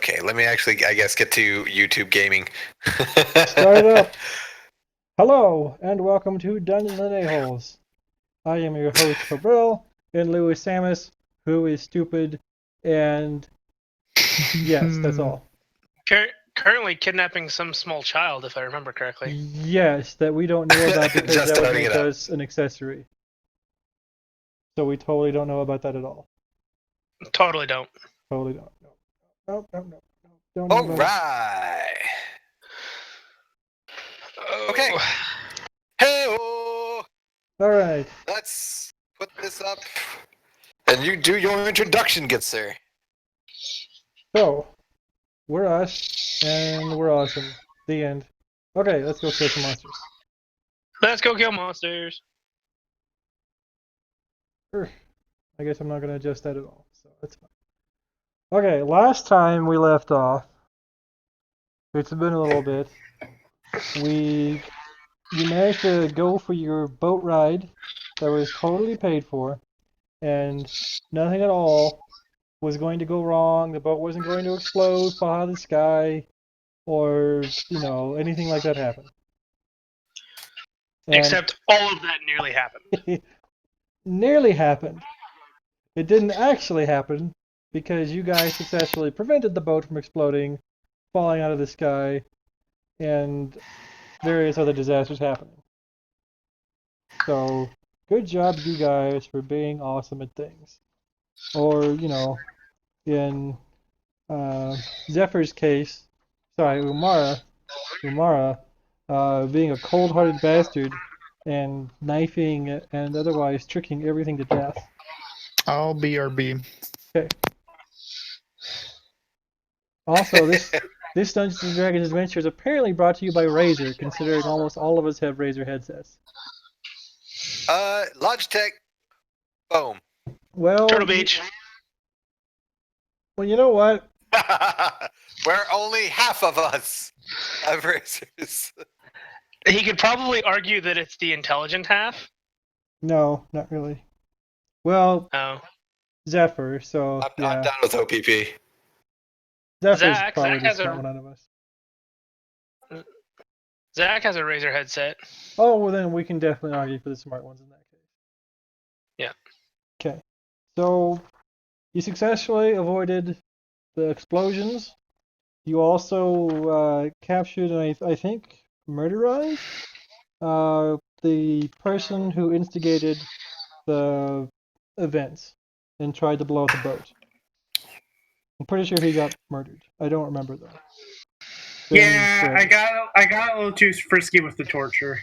Okay, let me actually, I guess, get to YouTube gaming. Start it up. Hello, and welcome to Dungeons and A-Holes. I am your host, Fabril, and Louis Samus, who is stupid, and yes, that's all. Currently kidnapping some small child, if I remember correctly. Yes, that we don't know about because Just that would starting make it up. us an accessory. So we totally don't know about that at all. Totally don't. Totally don't. No. Don't know All about it. right. Oh. Okay. Hey, All right. let's put this up. And you do your introduction, good sir. So, we're us, and we're awesome. The end. Okay, let's go kill some monsters. Let's go kill monsters. Sure. I guess I'm not going to adjust that at all, so that's fine. Okay, last time we left off, it's been a little bit, you managed to go for your boat ride that was totally paid for, and nothing at all was going to go wrong. The boat wasn't going to explode, fall out of the sky, or, anything like that happen. And Except all of that nearly happened. nearly happened. It didn't actually happen because you guys successfully prevented the boat from exploding, falling out of the sky, and various other disasters happening. So, good job, you guys, for being awesome at things. Or, in Zephyr's case, sorry, Umara, being a cold-hearted bastard and knifing and otherwise tricking everything to death. I'll BRB. Okay. Also, this Dungeons and Dragons adventure is apparently brought to you by Razer, considering almost all of us have Razer headsets. Logitech. Boom. Well, Turtle Beach. Well, you know what? We're only half of us have racers. He could probably argue that it's the intelligent half. No, not really. Well, Oh. Zephyr, so I'm yeah. down with OPP. Zephyr's Zach probably has the a- smart one out of us. Zach has a Razer headset. Oh, well then we can definitely argue for the smart ones in that case. Yeah. Okay. So, you successfully avoided the explosions. You also captured and I think murderized the person who instigated the events and tried to blow up the boat. I'm pretty sure he got murdered. I don't remember though. Yeah, I got a little too frisky with the torture.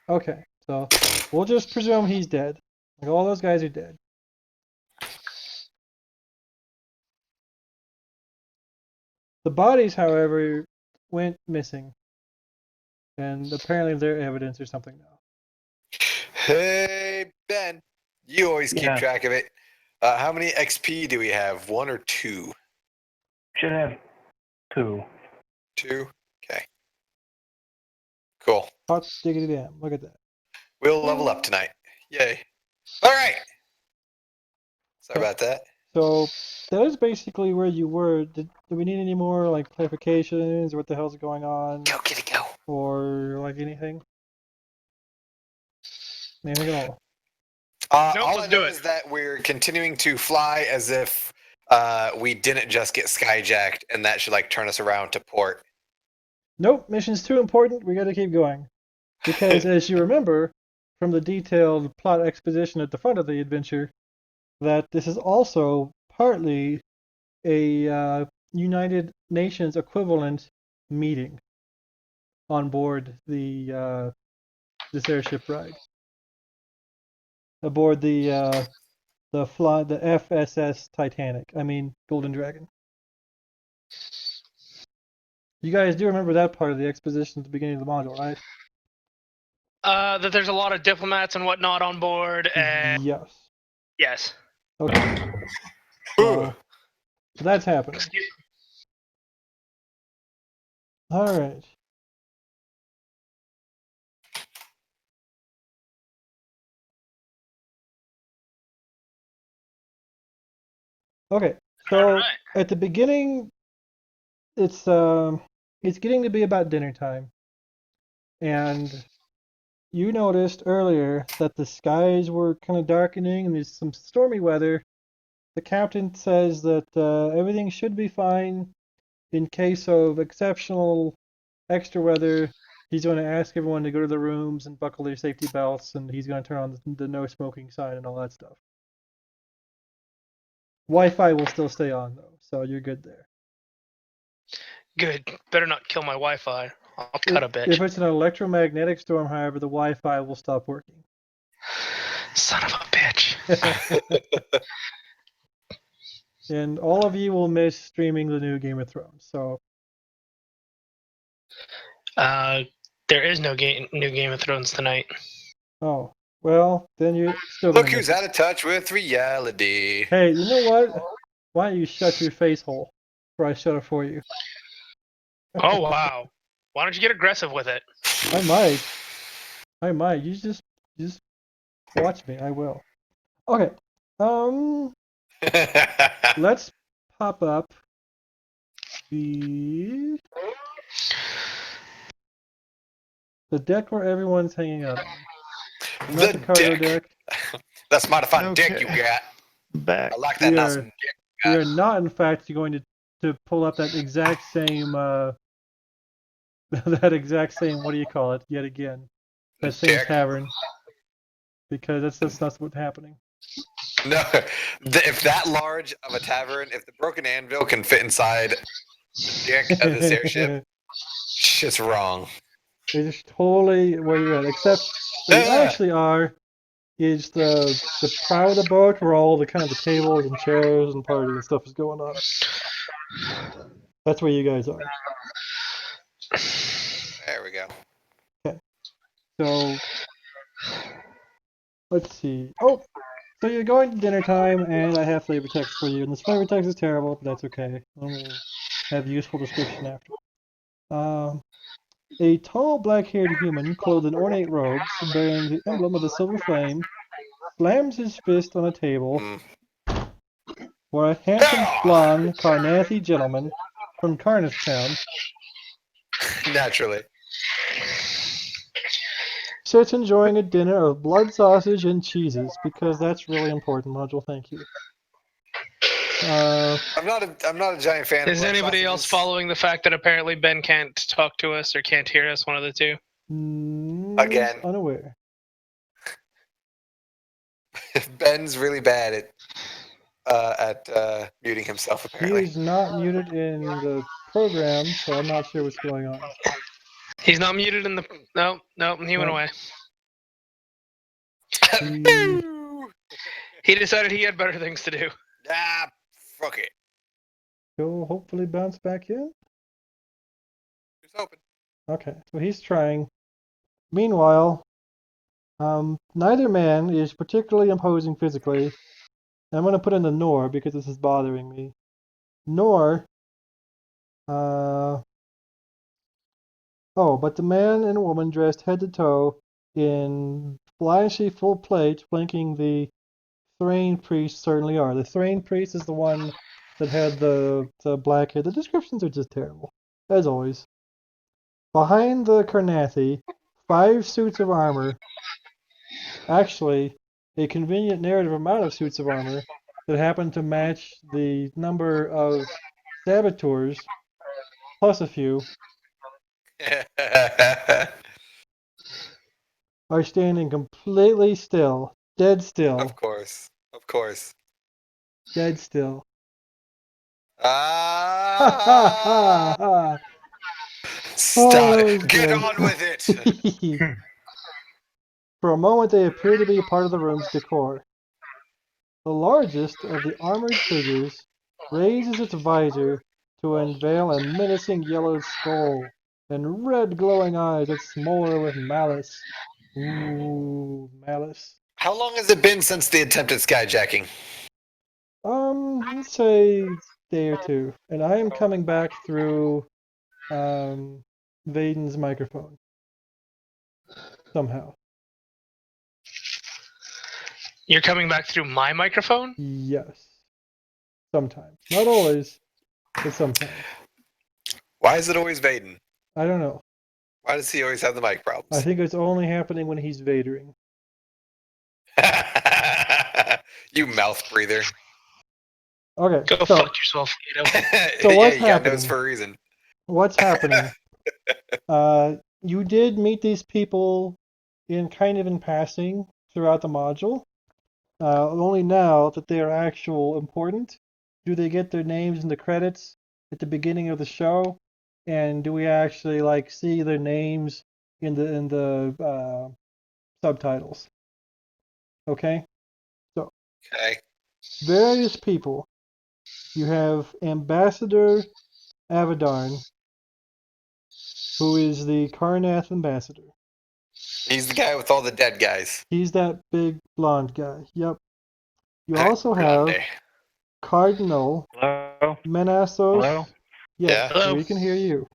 Okay, so we'll just presume he's dead. Like all those guys are dead. The bodies, however, went missing, and apparently they're evidence or something now. Hey, Ben. You always keep Yeah. track of it. How many XP do we have? 1 or 2? Should have 2. 2? Okay. Cool. Hot diggity damn! Look at that. We'll level up tonight. Yay. All right. Sorry about that. So that is basically where you were. Do we need any more like clarifications or what the hell's going on, Go, kitty, go. or like anything? Anything at all? Nope, All I let's do know it. is that we're continuing to fly as if we didn't just get skyjacked, and that should like turn us around to port. Nope, mission's too important. We got to keep going. Because as you remember from the detailed plot exposition at the front of the adventure, that this is also partly a United Nations equivalent meeting on board this airship ride. Aboard the FSS Titanic. I mean Golden Dragon. You guys do remember that part of the exposition at the beginning of the module, right? That there's a lot of diplomats and whatnot on board, and Yes. yes. Okay. So that's happening. Excuse- All right. Okay. So Alright. at the beginning it's getting to be about dinner time, and you noticed earlier that the skies were kind of darkening and there's some stormy weather. The captain says that everything should be fine in case of exceptional extra weather. He's going to ask everyone to go to their rooms and buckle their safety belts, and he's going to turn on the no smoking sign and all that stuff. Wi-Fi will still stay on though, so you're good there. Good. Better not kill my Wi-Fi. I'll cut a bitch. If it's an electromagnetic storm, however, the Wi-Fi will stop working. Son of a bitch. And all of you will miss streaming the new Game of Thrones. So There is no new Game of Thrones tonight. oh, well, then you're still Look gonna who's miss out of touch with reality. it. Hey, you know what? Why don't you shut your face hole before I shut it for you? Oh wow. Why don't you get aggressive with it? I might. I might. You just watch me. I will. Okay. Let's pop up the deck where everyone's hanging out on. Not the cargo deck. That's modified dick you Okay. got. Back. I like that We nice are- dick. We are not, in fact, going to pull up that exact same that exact same, what do you call it, yet again, that same Dick. tavern, because that's not what's happening. No, if that large of a tavern, if the broken anvil can fit inside the dick of this airship, shit's wrong. It's totally where you're at, except where you actually are is the prow of the boat where all the kind of the tables and chairs and party and stuff is going on. That's where you guys are. There we go. So let's see. Oh, so you're going to dinner time, and I have flavor text for you. And this flavor text is terrible, but that's okay. We'll have useful description after. A tall, black-haired human clothed in ornate robes, bearing the emblem of the Silver Flame, slams his fist on a table where a handsome, blonde, Carnathy gentleman from Carniftown Naturally. sits enjoying a dinner of blood sausage and cheeses, because that's really important, Module. Thank you. I'm not a giant fan. Is of anybody else sausages. following the fact that apparently Ben can't talk to us or can't hear us? One of the two. Again. Unaware. Ben's really bad at muting himself. He Apparently. is not muted in the program, so I'm not sure what's going on. He's not muted in the. No, he went No. away. He- He decided he had better things to do. Ah, fuck it. He'll hopefully bounce back in. Who's open? Okay, so he's trying. Meanwhile, neither man is particularly imposing physically. I'm going to put in the nor because this is bothering me. Nor, oh, but the man and woman dressed head to toe in flashy full plate, flanking the Thrain priest certainly are. The Thrain priest is the one that had the black hair. The descriptions are just terrible, as always. Behind the Carnathy, 5 suits of armor. Actually, a convenient narrative amount of suits of armor that happen to match the number of saboteurs, plus a few, are standing completely still. Dead still. Of course. Of course. Dead still. Ah! Oh, Stop. that was Get good. on with it. For a moment, they appear to be a part of the room's decor. The largest of the armored figures raises its visor to unveil a menacing yellow skull and red glowing eyes that smolder with malice. Ooh, malice. How long has it been since the attempted skyjacking? Let's say day or two. And I am coming back through Vaden's microphone. Somehow. You're coming back through my microphone? Yes. Sometimes. Not always, but sometimes. Why is it always Vaden? I don't know. Why does he always have the mic I problems? think it's only happening when he's Vadering. You mouth breather. Okay, Go so fuck yourself, Kato. So Yeah, what's you got nose happening? for a reason. what's happening? You did meet these people in passing throughout the module. Only now that they are actual important, do they get their names in the credits at the beginning of the show, and do we actually like see their names in the subtitles? Okay, so Okay. various people. You have Ambassador Avadarn, who is the Karnath ambassador. He's the guy with all the dead guys. He's that big blonde guy. Yep. You also Grande. have Cardinal Hello? Menassos. Hello? Yes, Yeah. Hello. we can hear you.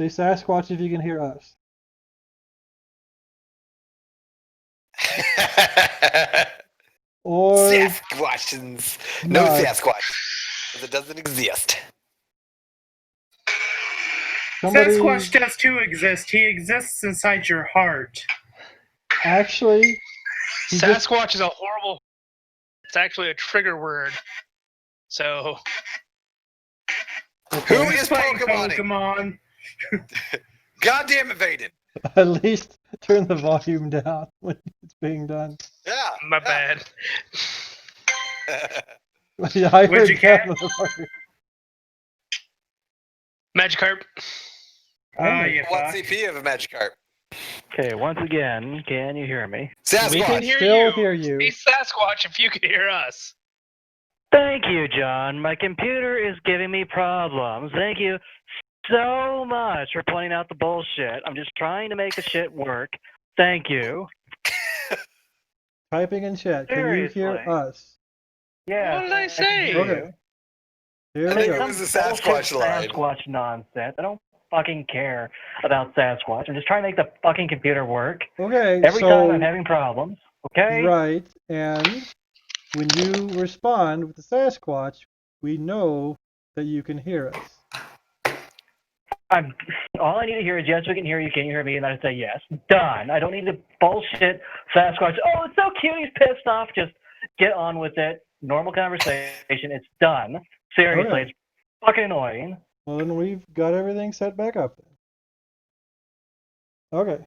Say Sasquatch if you can hear us. Or Sasquatchins. No not. Sasquatch. Because it doesn't exist. Somebody Sasquatch does too exist. He exists inside your heart. actually. He just, Sasquatch is a horrible. It's actually a trigger word. So Who okay. is Playing Pokemoning? Pokemon. God damn it, Vaden. At least turn the volume down when it's being done. Yeah. my bad. Yeah, I What'd heard you that get? motherfucker. Magikarp. You What fuck. CP of a Magikarp? Okay, once again, can you hear me? Sasquatch. We can hear still you. hear you. Hey, Sasquatch, if you could hear us. Thank you, John. My computer is giving me problems. Thank you so much for pointing out the bullshit. I'm just trying to make the shit work. Thank you. Typing in chat. Can you hear Seriously. us? Yeah. What did I can say? hear Okay. you. Here I we think go. it was the Sasquatch line. Sasquatch nonsense. I don't fucking care about Sasquatch. I'm just trying to make the fucking computer work. Okay, Every so time I'm having problems. Okay? right, and when you respond with the Sasquatch, we know that you can hear us. All I need to hear is yes, we can hear you. Can you hear me? And then I say yes. Done. I don't need to bullshit Sasquatch. Oh, it's so cute. He's pissed off. Just get on with it. Normal conversation. It's done. Seriously, Okay. it's fucking annoying. Well, then we've got everything set back up then. Okay.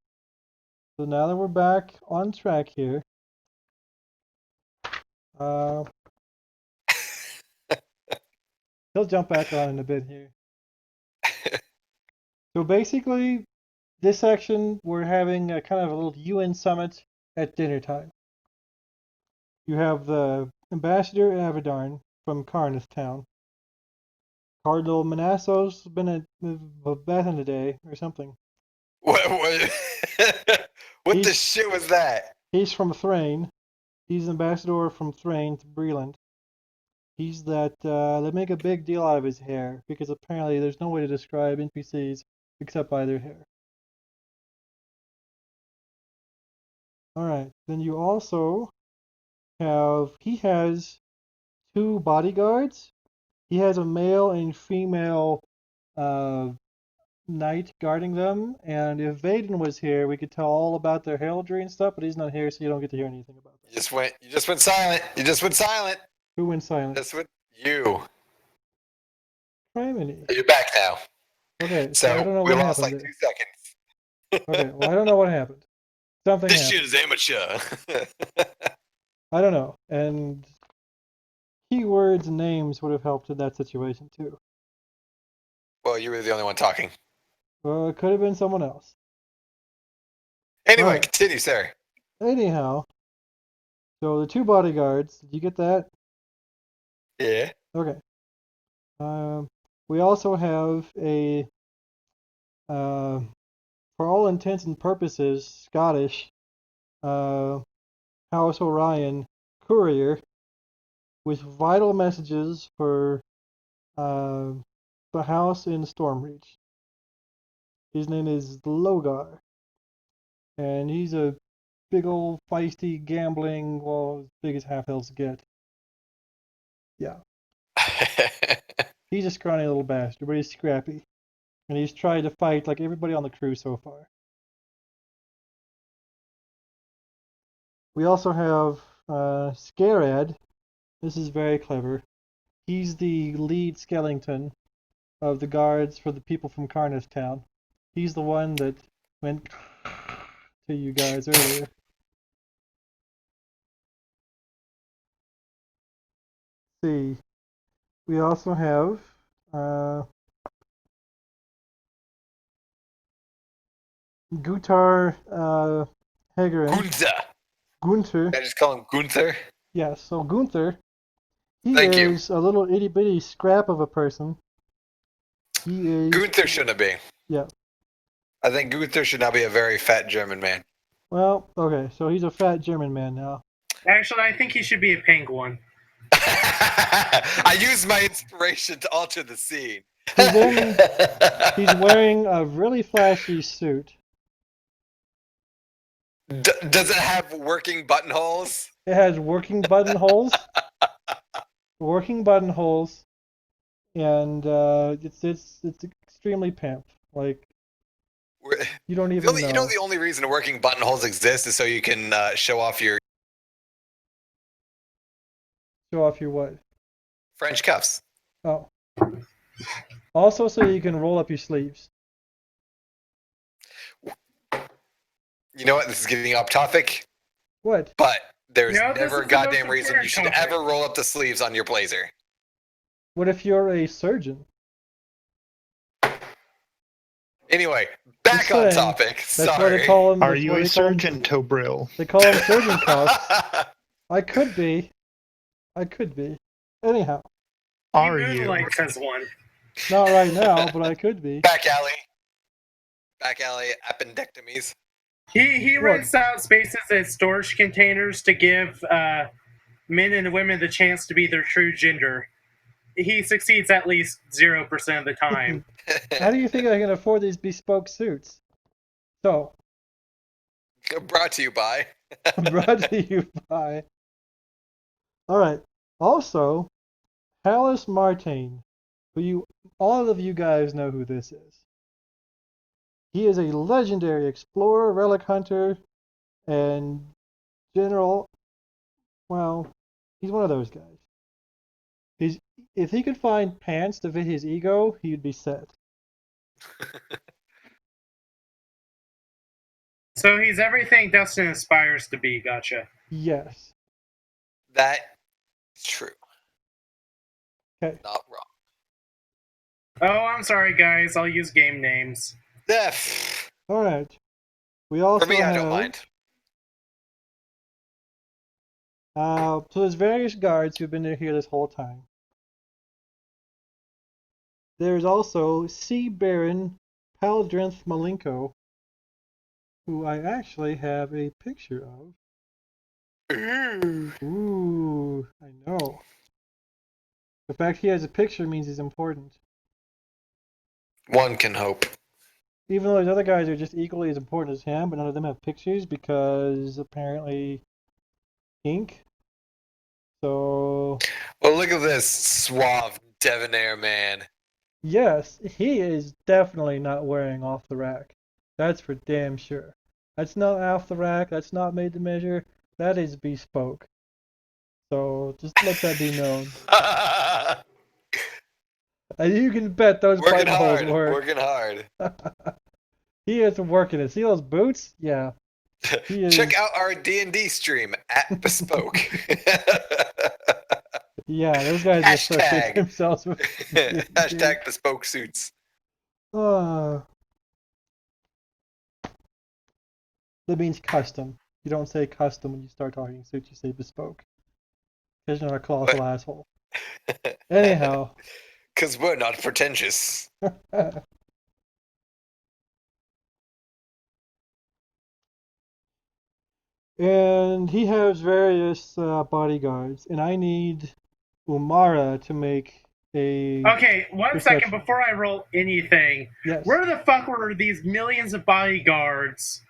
So now that we're back on track here, he'll jump back on in a bit here. So basically, this section, we're having a kind of a little UN summit at dinner time. You have the Ambassador Avadarn from Karnath Town. Cardinal Manassos been a bath in the day or something. What the He's- shit was that? He's from Thrain. He's ambassador from Thrain to Breland. He's that they make a big deal out of his hair because apparently there's no way to describe NPCs except by their hair. Alright, then you also he has two bodyguards. He has a male and female knight guarding them, and if Vaden was here, we could tell all about their heraldry and stuff, but he's not here, so you don't get to hear anything about that. You just went silent. You just went silent. Who went silent? That's what you. Criminy. You're back now. Okay, So I don't know we what lost happened like there. 2 seconds. Okay, well, I don't know what happened. Something This happened. shit is amateur. I don't know. And keywords and names would have helped in that situation too. Well, you were the only one talking. Well, it could have been someone else. Anyway, Alright. continue, sir. Anyhow, so the two bodyguards, did you get that? Yeah. Okay. We also have for all intents and purposes, Scottish House Orion courier with vital messages for the house in Stormreach. His name is Logar, and he's a big old feisty gambling, well, as big as half elves get. Yeah. He's a scrawny little bastard, but he's scrappy. And he's tried to fight like everybody on the crew so far. We also have Scarad. This is very clever. He's the lead skeleton of the guards for the people from Carnage Town. He's the one that went to you guys earlier. See, we also have Gutar Hagerin. Gunther. I just call him Gunther. Yes, so Gunther, he Thank you. is a little itty bitty scrap of a person. He is. Gunther shouldn't be. Yeah. I think Gunther should not be a very fat German man. Well, okay, so he's a fat German man now. Actually, I think he should be a penguin. I used my inspiration to alter the scene. He's wearing a really flashy suit. Does it have working buttonholes? It has working buttonholes. Working buttonholes, and it's extremely pimp. Like you don't even know. You know the only reason working buttonholes exist is so you can show off your what? French cuffs. Oh. Also, so you can roll up your sleeves. You know what? This is getting off topic. What? But there's No, this never is a the most goddamn reason you should important topic. ever roll up the sleeves on your blazer. What if you're a surgeon? Anyway, back Just on saying. topic. That's why Sorry. they call him. Are that's you why a they call him- surgeon, Tobril? They call him surgeon cuffs. I could be. I could be. Anyhow, Are He you? moonlights as one. not right now, but I could be. Back alley. Back alley appendectomies. He What? rents out spaces as storage containers to give men and women the chance to be their true gender. He succeeds at least 0% of the time. How do you think I can afford these bespoke suits? So, Brought to you by. brought to you by. Alright. Also, Hallis Martain, who all of you guys know who this is. He is a legendary explorer, relic hunter, and general. Well, he's one of those guys. If he could find pants to fit his ego, he'd be set. So he's everything Dustin aspires to be, gotcha. Yes. That is true. Okay. Not wrong. Oh, I'm sorry, guys. I'll use game names. Def. Alright. We also For me, I have, don't mind. So there's various guards who've been here this whole time. There's also Sea Baron Paldrinth Malenko, who I actually have a picture of. Ooh, I know. The fact he has a picture means he's important. One can hope. Even though those other guys are just equally as important as him, but none of them have pictures because apparently ink. So Well, look at this suave, debonair man. yes, he is definitely not wearing off the rack. That's for damn sure. That's not off the rack. That's not made to measure. That is bespoke. So just let that be known. And you can bet those Working buttonholes hard. work. Working hard. He is working it. See those boots? Yeah. He is, Check out our D&D stream at Bespoke. yeah, those guys associate Hashtag. themselves with Hashtag Bespoke suits. That means custom. You don't say custom when you start talking suits, you say bespoke. Because you're not a colossal asshole. Anyhow. Because we're not pretentious. And he has various bodyguards, and I need Umara to make a. Okay, one second Perception. before I roll anything. Yes. Where the fuck were these millions of bodyguards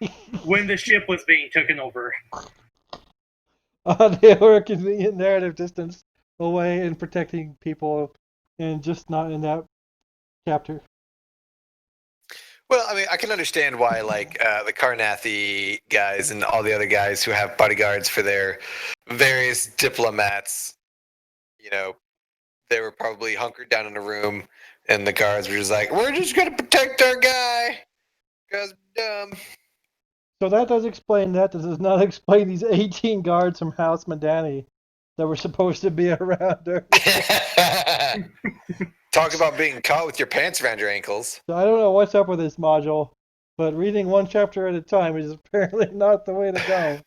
when the ship was being taken over? They were a convenient narrative distance away and protecting people and just not in that chapter. Well, I mean, I can understand why, like, the Karnathi guys and all the other guys who have bodyguards for their various diplomats, you know, they were probably hunkered down in a room, and the guards were just like, "We're just gonna protect our guy, cause dumb." So that does explain that. This does not explain these 18 guards from House Madani that were supposed to be around her. Talk about being caught with your pants around your ankles. So I don't know what's up with this module, but reading one chapter at a time is apparently not the way to go.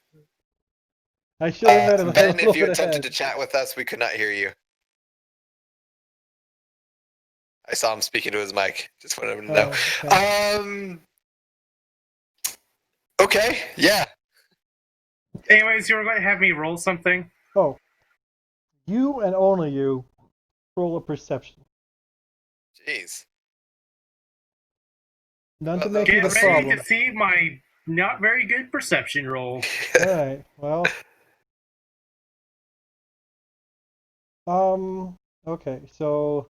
I should have been a Ben, little if you bit attempted ahead. to chat with us, we could not hear you. I saw him speaking to his mic. Just wanted him to know. Okay. Okay, yeah. Anyways, you were going to have me roll something. Oh, you and only you roll a perception. Jeez. None to Well, make you Get the ready problem. to see my not very good perception roll. All right. Well. Okay. So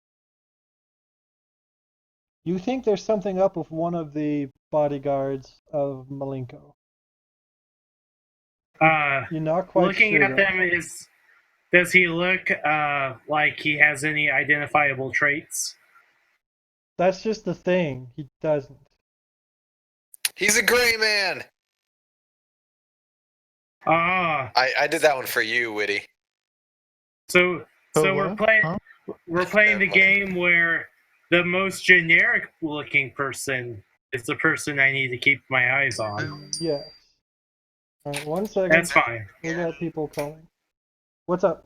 you think there's something up with one of the bodyguards of Malenko. You're not quite Looking sure. at them, does he look like he has any identifiable traits? That's just the thing. He doesn't. He's a gray man. Ah, I did that one for you, Witty. so Oh, we're what? playing Huh? we're playing the Never mind. game where the most generic looking person is the person I need to keep my eyes on. Yes. All right. 1 second. That's fine. We got people calling. What's up?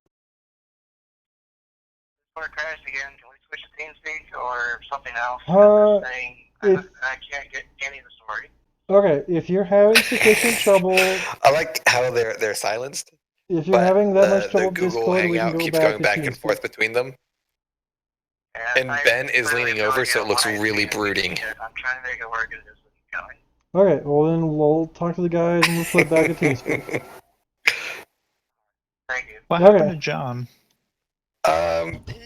Or crash again. Can we switch to TeamSpeak or something else? Saying if- I can't get any of the story. Okay. If you're having sufficient trouble, I like how they're silenced. if you're But having that much the trouble with Google Discord, we can Hangout go keeps back going to back and TeamSpeak. forth between them. And I Ben is really leaning have no over, idea so it looks why it's really being brooding. repeated. I'm trying to make it work as it's going. Okay. Well, then we'll talk to the guys and we'll flip back to TeamSpeak. Thank you. What Okay. happened to John?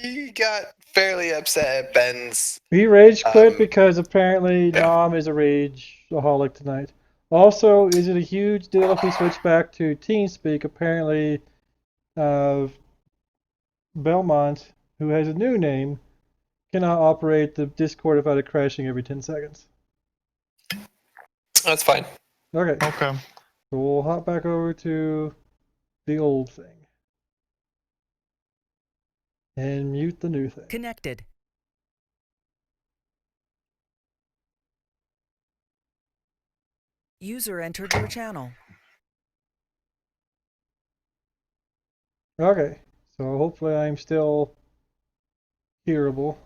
He got fairly upset at Ben's. He rage quit Um, because apparently yeah. Nom is a rageaholic tonight. Also, is it a huge deal if we switch back to TeamSpeak? Apparently, Belmont, who has a new name, cannot operate the Discord without it crashing every 10 seconds. That's fine. Okay, Okay. so we'll hop back over to the old thing. And mute the new thing. Connected. User entered your channel. Okay, so hopefully I'm still hearable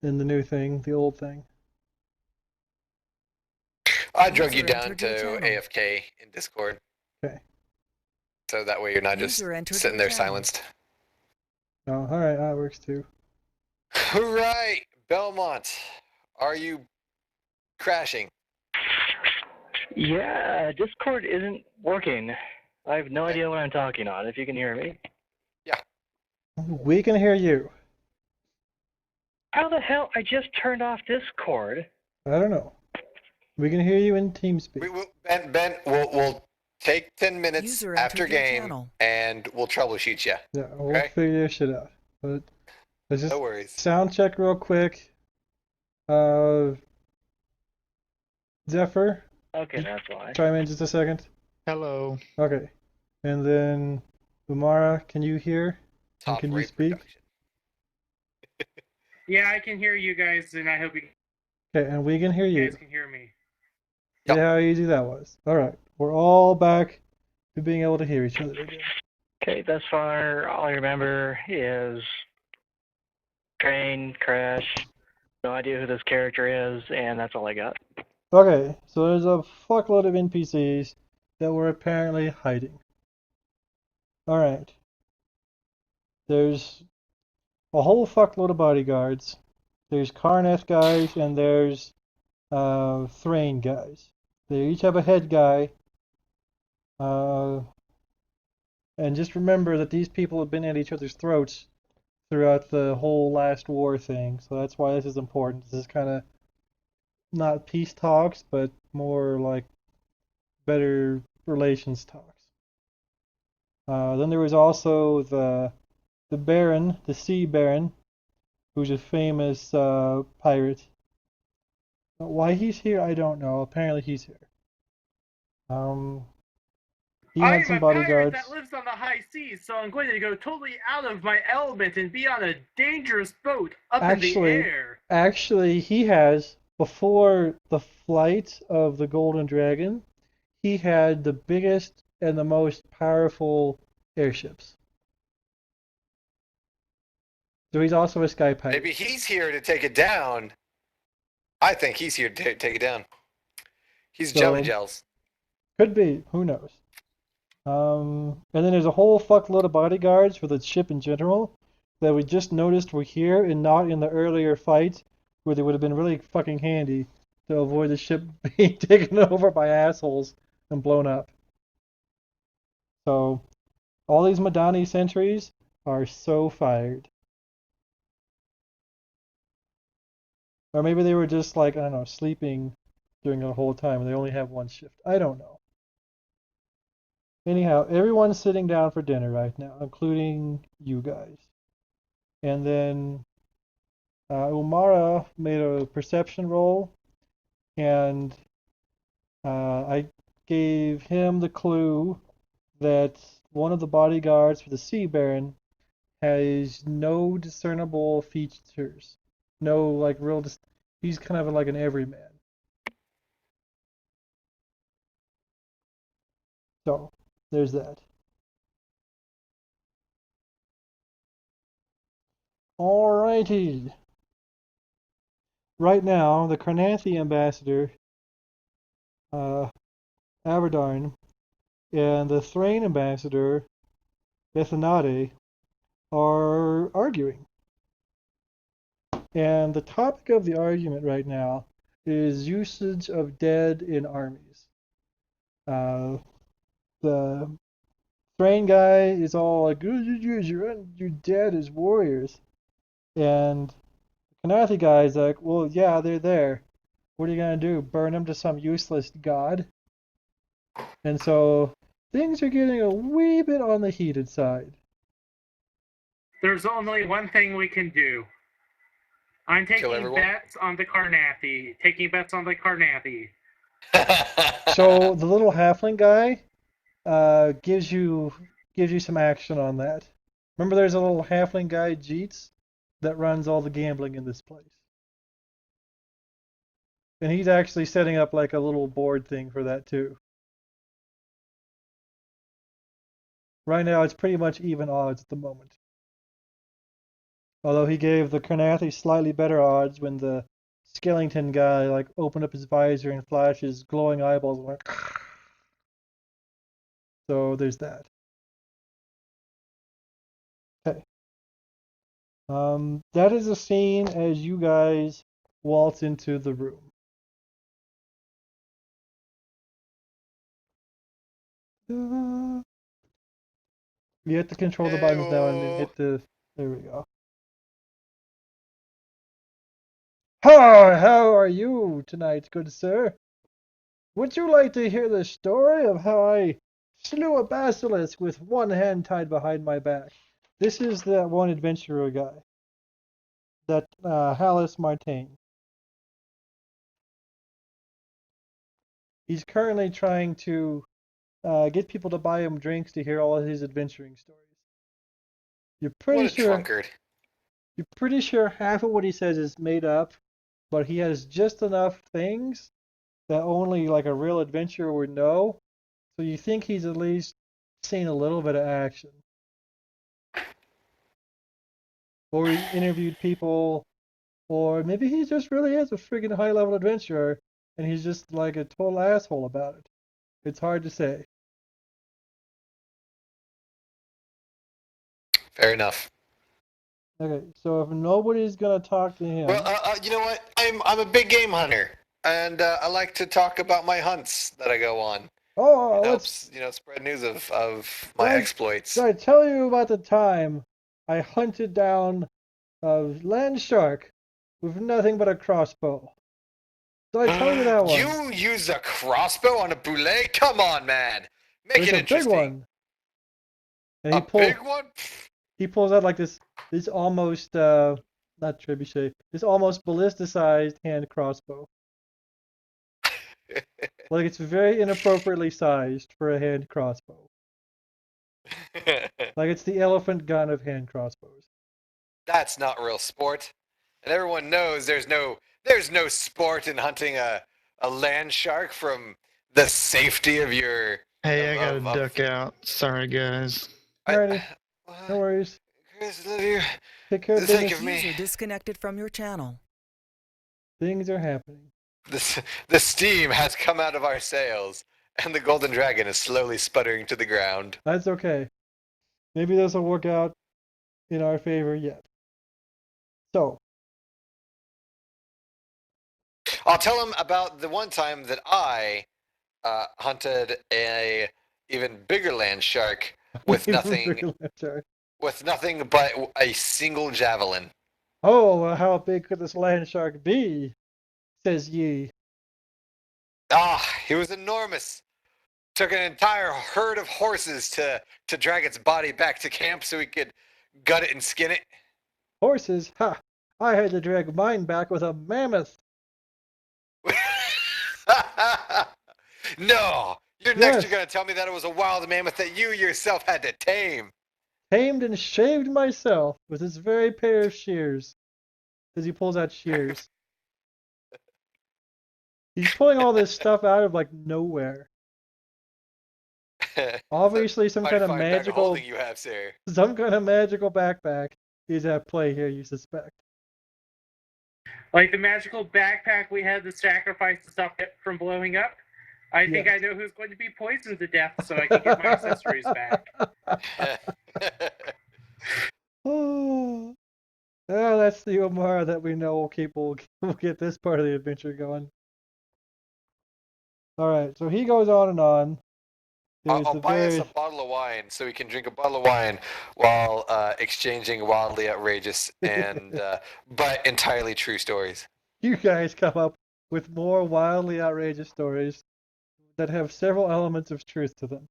in the new thing, the old thing. I drug you User down entered to your channel. AFK in Discord. Okay. So that way you're not just User entered sitting your there channel. silenced. Oh, alright, that works too. Right, Belmont, are you crashing? Yeah, Discord isn't working. I have no idea what I'm talking on, if you can hear me. We can hear you. How the hell? I just turned off Discord. I don't know. We can hear you in TeamSpeak. We will, Ben, we'll take 10 minutes User after entered your game channel. and we'll troubleshoot you. Yeah, we'll Okay. figure your shit out. But let's just No worries. sound check real quick. Zephyr, Okay, that's why. chime in just a second. Hello. Okay. And then Umara, can you hear? And can you rate speak? production. Yeah, I can hear you guys, and I hope you Okay, and we can hear you. guys can hear me. See how easy that was. Alright. We're all back to being able to hear each other again. Okay, thus far, all I remember is train, crash, no idea who this character is, and that's all I got. Okay, so there's a fuckload of NPCs that we're apparently hiding. Alright. There's a whole fuckload of bodyguards. There's Karneth guys and there's Thrain guys. They each have a head guy. And just remember that these people have been at each other's throats throughout the whole last war thing. So that's why this is important. This is kind of not peace talks, but more like better relations talks. Then there was also the Baron, the Sea Baron, who's a famous pirate. Why he's here, I don't know. Apparently he's here. He I had am some a pirate bodyguards. that lives on the high seas, so I'm going to go totally out of my element and be on a dangerous boat up in the air. Actually, he has, before the flight of the Golden Dragon, he had the biggest and the most powerful airships. So he's also a sky pirate. Maybe he's here to take it down. I think he's here to take it down. He's Jelly Gels. Could be. Who knows? And then there's a whole fuckload of bodyguards for the ship in general that we just noticed were here and not in the earlier fight, where they would have been really fucking handy to avoid the ship being taken over by assholes and blown up. So, all these Madani sentries are so fired. Or maybe they were just like, I don't know, sleeping during the whole time and they only have one shift. I don't know. Anyhow, everyone's sitting down for dinner right now, including you guys. And then Umara made a perception roll, and I gave him the clue that one of the bodyguards for the Sea Baron has no discernible features. No, like, he's kind of like an everyman. So, there's that. Alrighty. Right now, the Carnathi ambassador, Aberdarn, and the Thrain ambassador, Bethanade, are arguing. And the topic of the argument right now is usage of dead in armies. The Thrain guy is all like, you're dead as warriors. And the Kanathi guy is like, well, yeah, they're there. What are you going to do? Burn them to some useless god? And so things are getting a wee bit on the heated side. There's only one thing we can do. I'm taking bets on the Carnathi. Taking bets on the Carnathi. So the little halfling guy gives you some action on that. Remember, there's a little halfling guy, Jeets, that runs all the gambling in this place. And he's actually setting up like a little board thing for that too. Right now, it's pretty much even odds at the moment. Although he gave the Carnathi slightly better odds when the skeleton guy like opened up his visor and flashed his glowing eyeballs and went. So there's that. Okay. That is a scene as you guys waltz into the room. You have to control the buttons now and then hit the. There we go. How are you tonight, good sir? Would you like to hear the story of how I slew a basilisk with one hand tied behind my back? This is that one adventurer guy. That Hallis Martain. He's currently trying to get people to buy him drinks to hear all of his adventuring stories. You're pretty sure half of what he says is made up, but he has just enough things that only like a real adventurer would know. So you think he's at least seen a little bit of action. Or he interviewed people, or maybe he just really is a friggin' high-level adventurer, and he's just like a total asshole about it. It's hard to say. Fair enough. Okay, so if nobody's gonna talk to him, Well, you know what? I'm a big game hunter, and I like to talk about my hunts that I go on. oh, It helps, spread news of my exploits. Did I tell you about the time I hunted down a land shark with nothing but a crossbow. So I tell you that one. You used a crossbow on a boulet? Come on, man. Make It's it a interesting. big one. And A big one? he pulls out like this almost not trebuchet, this almost ballista-sized hand crossbow. Like it's very inappropriately sized for a hand crossbow. Like it's the elephant gun of hand crossbows. That's not real sport. And everyone knows there's no sport in hunting a land shark from the safety of your. Hey, I of- gotta of- duck out. Sorry, guys. Alrighty, no worries. Chris, love you. Take care of Think business. of me. User disconnected from your channel. Things are happening. The steam has come out of our sails, and the golden dragon is slowly sputtering to the ground. That's okay. Maybe this will work out in our favor yet. So, I'll tell him about the one time that I hunted a even bigger land shark with nothing but a single javelin. Oh, well, how big could this land shark be? Says ye. He was enormous. Took an entire herd of horses to drag its body back to camp so we could gut it and skin it. Horses? Ha! I had to drag mine back with a mammoth. No! You're gonna tell me that it was a wild mammoth that you yourself had to tame. Tamed and shaved myself with this very pair of shears. As he pulls out shears. He's pulling all this stuff out of like nowhere. Obviously, some kind of magical holding you have, sir. some kind of magical backpack is at play here. You suspect? Like the magical backpack we had to sacrifice to stop it from blowing up. I think I know who's going to be poisoned to death so I can get my accessories back. Oh, that's the Omar that we know will get this part of the adventure going. All right, so he goes on and on. I'll buy us a bottle of wine so we can drink a bottle of wine while exchanging wildly outrageous and but entirely true stories. You guys come up with more wildly outrageous stories that have several elements of truth to them.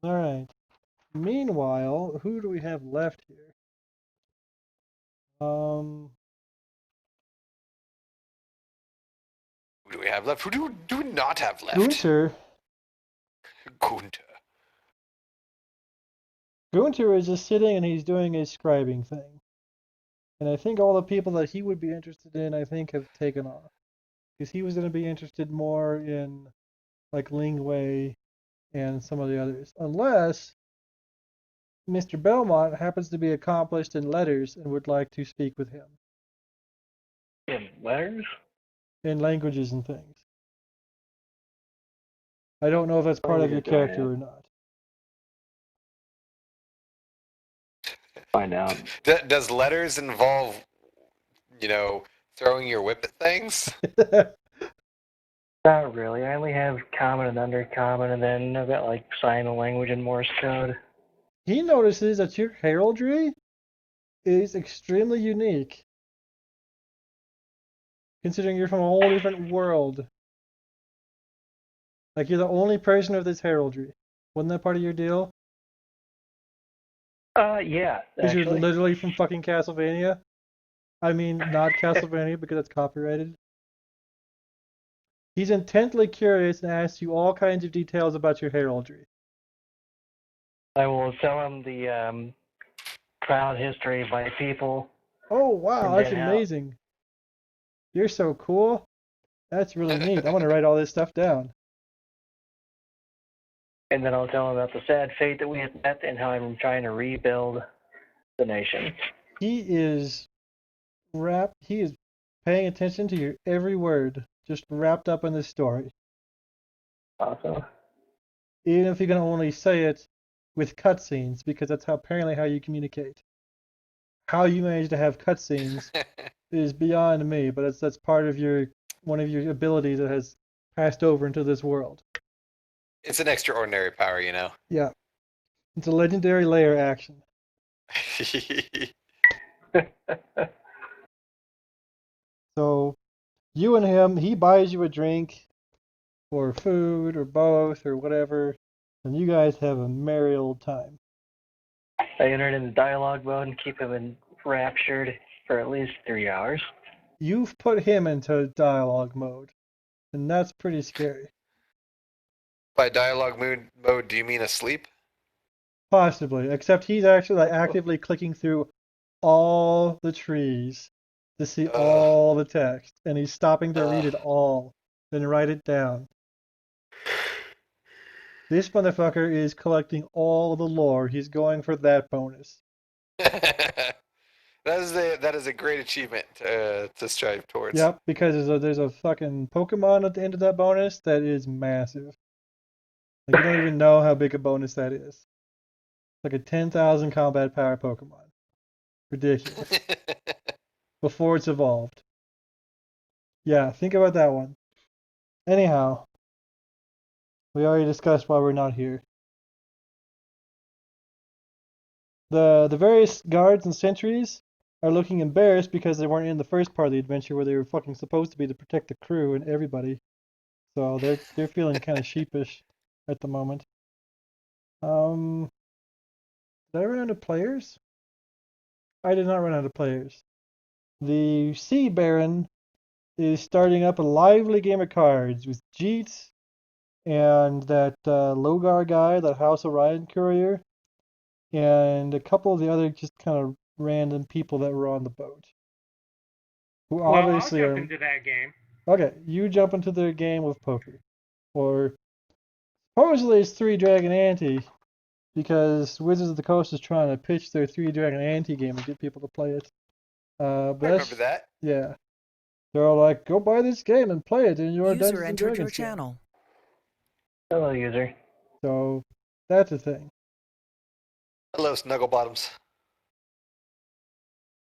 All right. Meanwhile, who do we have left here? Who do we have left? Who do we not have left? Gunter. Gunter is just sitting and he's doing a scribing thing. And I think all the people that he would be interested in, I think, have taken off. Because he was going to be interested more in, like, Lingwei and some of the others. Unless Mr. Belmont happens to be accomplished in letters and would like to speak with him. In letters? In languages and things. I don't know if that's part of your character or not. Find out. Does letters involve, throwing your whip at things? Not really. I only have common and undercommon, and then I've got like sign language and Morse code. He notices that your heraldry is extremely unique, considering you're from a whole different world. Like, you're the only person of this heraldry. Wasn't that part of your deal? Yeah. Because you're Actually. literally from fucking Castlevania. I mean, not Castlevania because it's copyrighted. He's intently curious and asks you all kinds of details about your heraldry. I will tell him the proud history of my people. Oh, wow, And that's then amazing. You're so cool. That's really neat. I want to write all this stuff down. And then I'll tell him about the sad fate that we have met and how I'm trying to rebuild the nation. He is paying attention to your every word, just wrapped up in this story. Awesome. Even if you can only say it with cutscenes, because that's apparently how you communicate. How you manage to have cutscenes is beyond me, but that's part of one of your abilities that has passed over into this world. It's an extraordinary power, Yeah. It's a legendary layer action. So you and him, he buys you a drink or food or both or whatever, and you guys have a merry old time. I enter it into dialogue mode and keep him enraptured for at least 3 hours. You've put him into dialogue mode, and that's pretty scary. By dialogue mode, do you mean asleep? Possibly, except he's actually like actively clicking through all the trees to see all the text, and he's stopping to read it all, then write it down. This motherfucker is collecting all the lore. He's going for that bonus. that is a great achievement to strive towards. Yep, because there's a fucking Pokemon at the end of that bonus that is massive. Like, you don't even know how big a bonus that is. It's like a 10,000 combat power Pokemon. Ridiculous. Before it's evolved. Yeah, think about that one. Anyhow, we already discussed why we're not here. The various guards and sentries are looking embarrassed because they weren't in the first part of the adventure where they were fucking supposed to be to protect the crew and everybody. So they're feeling kind of sheepish at the moment. Did I run out of players? I did not run out of players. The Sea Baron is starting up a lively game of cards with Jeet and that Logar guy, that House Orion courier, and a couple of the other just kind of random people that were on the boat. Who Well, I'll obviously jump are... into that game. Okay, you jump into their game of poker. Or supposedly it's Three Dragon Ante, because Wizards of the Coast is trying to pitch their Three Dragon Ante game and get people to play it. But I remember that. Yeah. They're all like, go buy this game and play it in your User Dungeons and entered your Dragons game. channel. Hello, user. So that's a thing. Hello, Snugglebottoms.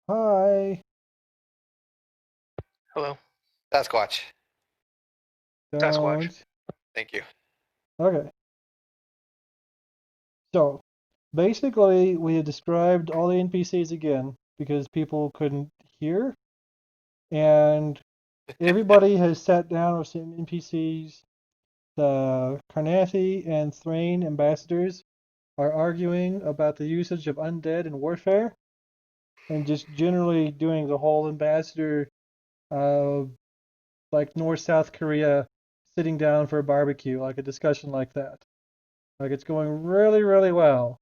Hi. Hello. Sasquatch. Sasquatch. Don't. Thank you. Okay. So basically, we have described all the NPCs again because people couldn't hear, and everybody has sat down with some NPCs. The Carnathi and Thrain ambassadors are arguing about the usage of undead in warfare, and just generally doing the whole ambassador, like North-South Korea, sitting down for a barbecue, like a discussion like that. Like, it's going really, really well.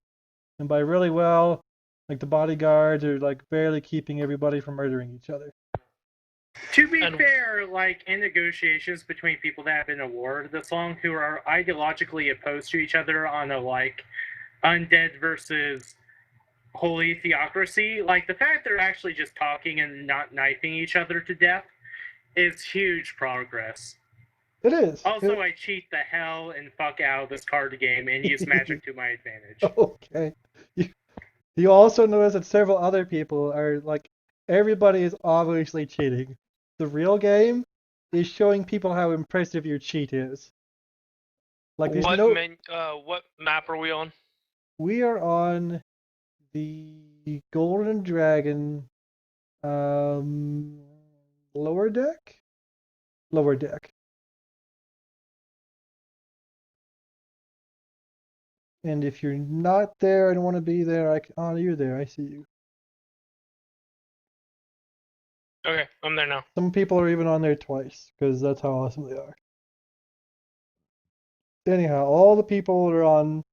And by really well, like the bodyguards are like barely keeping everybody from murdering each other. To be fair, like in negotiations between people that have been at war this long who are ideologically opposed to each other on a like undead versus holy theocracy, like the fact they're actually just talking and not knifing each other to death is huge progress. It is. Also, I cheat the hell and fuck out of this card game and use magic to my advantage. Okay. You also notice that several other people are like, everybody is obviously cheating. The real game is showing people how impressive your cheat is. Like, there's What no... what map are we on? We are on the Golden Dragon, lower deck? Lower deck. And if you're not there and want to be there, oh, you're there. I see you. Okay, I'm there now. Some people are even on there twice because that's how awesome they are. Anyhow, all the people are on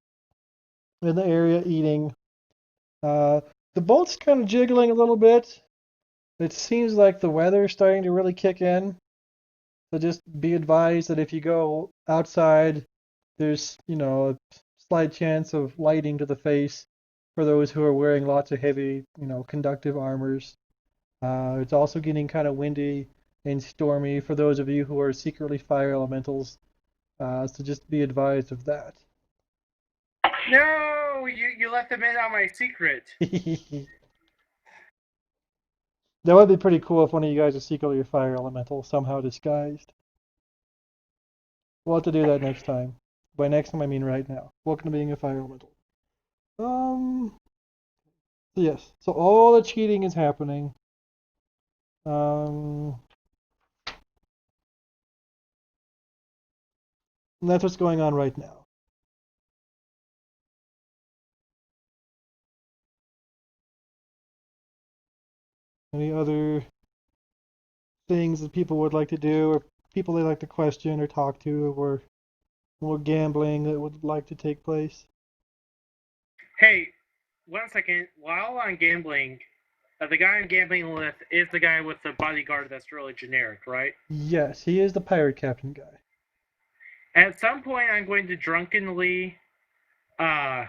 in the area eating. The boat's kind of jiggling a little bit. It seems like the weather is starting to really kick in. So just be advised that if you go outside, there's, a slight chance of lighting to the face for those who are wearing lots of heavy, conductive armors. It's also getting kind of windy and stormy for those of you who are secretly fire elementals. So just be advised of that. No, you let them in on my secret. That would be pretty cool if one of you guys is secretly a fire elemental, somehow disguised. We'll have to do that next time. By next time, I mean right now. Welcome to being a fire elemental. Yes. So all the cheating is happening. And that's what's going on right now. Any other things that people would like to do, or people they like to question or talk to, or more gambling that would like to take place? Hey, 1 second. While I'm gambling, the guy I'm gambling with is the guy with the bodyguard that's really generic, right? Yes, he is the pirate captain guy. At some point, I'm going to drunkenly, uh,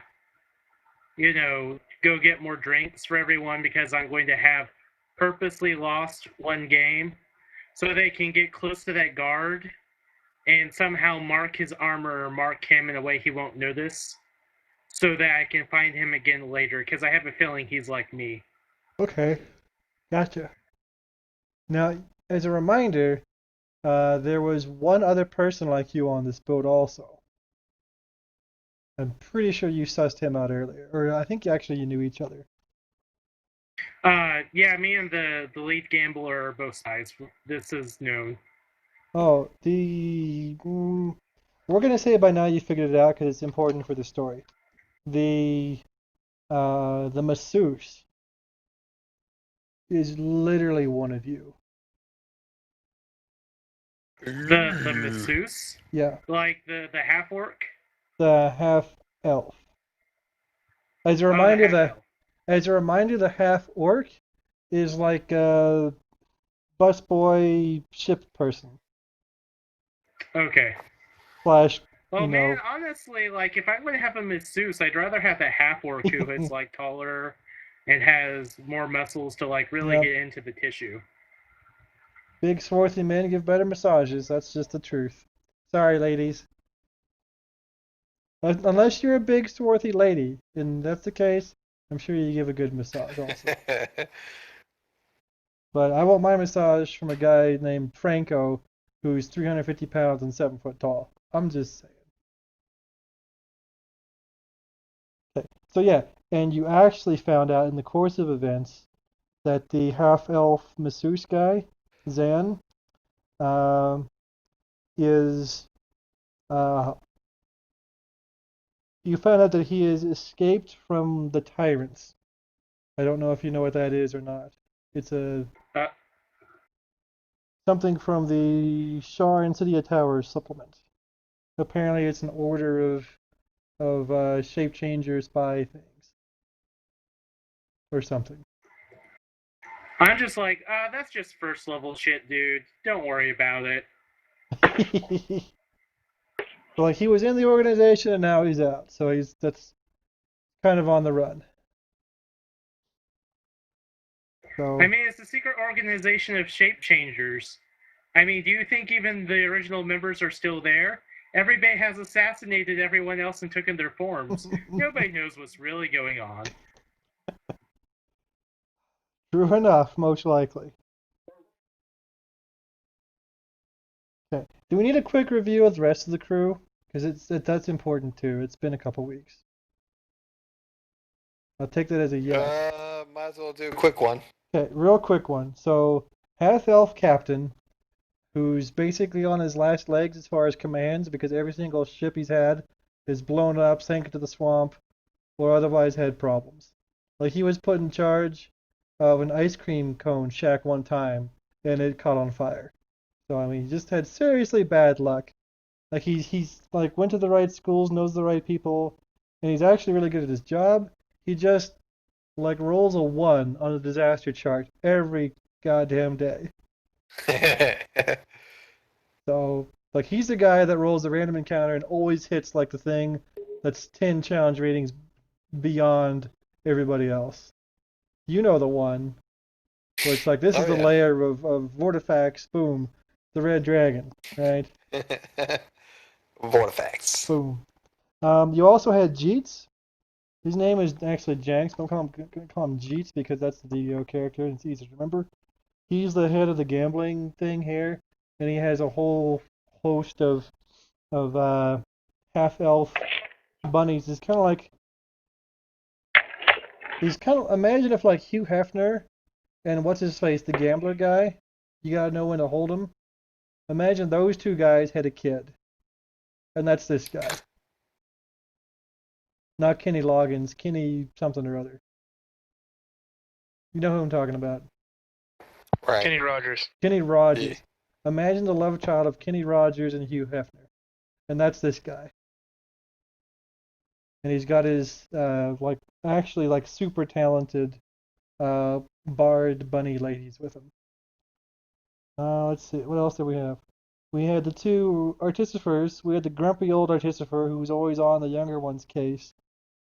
go get more drinks for everyone because I'm going to have purposely lost one game so they can get close to that guard and somehow mark his armor or mark him in a way he won't notice so that I can find him again later because I have a feeling he's like me. Okay, gotcha. Now, as a reminder, there was one other person like you on this boat also. I'm pretty sure you sussed him out earlier, or I think actually you knew each other. Yeah, me and the lead gambler are both sides. This is known. Oh, we're gonna say by now you figured it out because it's important for the story. The masseuse is literally one of you. The masseuse? Yeah, Like the half orc? the half elf. As a Oh, reminder, the half elf. the half orc is like a busboy ship person Okay. slash, Well, you man, know. honestly, like if I'm going to have a masseuse, I'd rather have that half orc who is like taller and has more muscles to like really Yep. get into the tissue. Big swarthy men give better massages. That's just the truth. Sorry, ladies. Unless you're a big swarthy lady, and that's the case, I'm sure you give a good massage also. But I want my massage from a guy named Franco, who's 350 pounds and 7 foot tall. I'm just saying. Okay. So yeah, and you actually found out in the course of events that the half-elf masseuse guy, Zan, um, is you found out that he has escaped from the tyrants. I don't know if you know what that is or not. It's a Uh, something from the Shar Insidia Towers supplement. Apparently, it's an order of shape changer spy things or something. I'm just like, that's just first level shit, dude. Don't worry about it. Like he was in the organization and now he's out, so that's kind of on the run. So I mean, it's a secret organization of shape changers. I mean, do you think even the original members are still there? Everybody has assassinated everyone else and taken their forms. Nobody knows what's really going on. true enough, most likely. Okay. Do we need a quick review of the rest of the crew? Because that's important too. It's been a couple weeks. I'll take that as a yes. Might as well do a quick one. Okay, real quick one. So, half elf captain, who's basically on his last legs as far as commands because every single ship he's had is blown up, sank into the swamp, or otherwise had problems. Like he was put in charge of an ice cream cone shack one time and it caught on fire. So I mean, he just had seriously bad luck. Like he's like went to the right schools, knows the right people, and he's actually really good at his job. He just like rolls a 1 on a disaster chart every goddamn day. So like he's the guy that rolls a random encounter and always hits like the thing that's 10 challenge ratings beyond everybody else. You know the one where it's like this is the yeah. layer of Vortifacts, boom, the red dragon, right? Vortex. Boom. You also had Jeets. His name is actually Janks, but I'm gonna call him Jeets because that's the DEO character and it's easy to remember. He's the head of the gambling thing here, and he has a whole host of half elf bunnies. It's kind of like He's kind of, imagine if like Hugh Hefner and what's his face, the gambler guy, you gotta know when to hold him. Imagine those two guys had a kid. And that's this guy. Not Kenny Loggins, Kenny something or other. You know who I'm talking about. Right. Kenny Rogers. Kenny Rogers. Imagine the love child of Kenny Rogers and Hugh Hefner. And that's this guy. And he's got his, actually super talented barred bunny ladies with him. Let's see, what else did we have? We had the two artificers. We had the grumpy old artificer who was always on the younger one's case.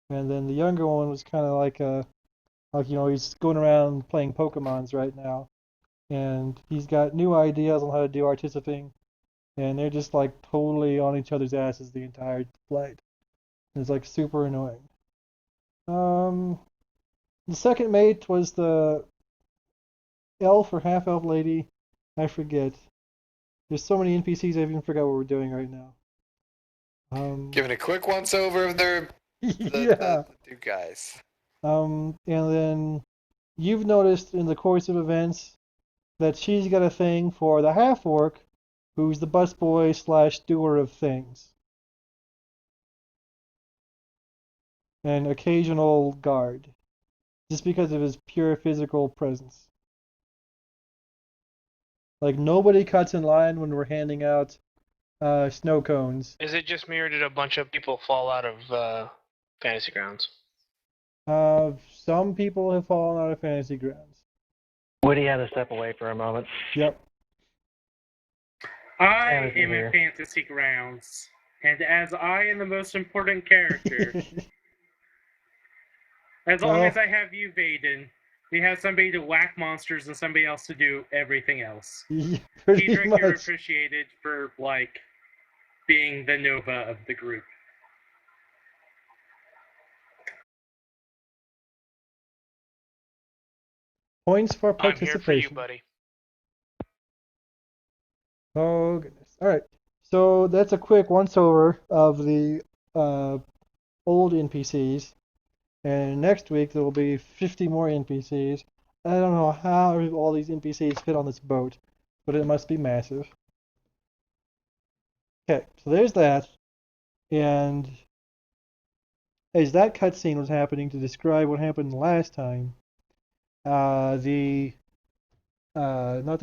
And then the younger one was kind of he's going around playing Pokemons right now. And he's got new ideas on how to do artificing. And they're just like totally on each other's asses the entire flight. And it's like super annoying. The second mate was the elf or half-elf lady. I forget. There's so many NPCs I even forgot what we're doing right now. Giving a quick once-over of the two guys. And then you've noticed in the course of events that she's got a thing for the half-orc, who's the busboy / doer of things. An occasional guard. Just because of his pure physical presence. Like, nobody cuts in line when we're handing out snow cones. Is it just me or did a bunch of people fall out of Fantasy Grounds? Some people have fallen out of Fantasy Grounds. Woody had to step away for a moment. Yep. I am in Fantasy Grounds, and as I am the most important character, as long as I have you, Vaden, we have somebody to whack monsters and somebody else to do everything else. Yeah, pretty Kedrick, much. you're appreciated for, being the Nova of the group. Points for I'm here participation. for you, buddy. Oh, goodness. All right. So that's a quick once-over of the old NPCs. And next week there will be 50 more NPCs. I don't know how all these NPCs fit on this boat, but it must be massive. Okay, so there's that. And as that cutscene was happening to describe what happened last time, not the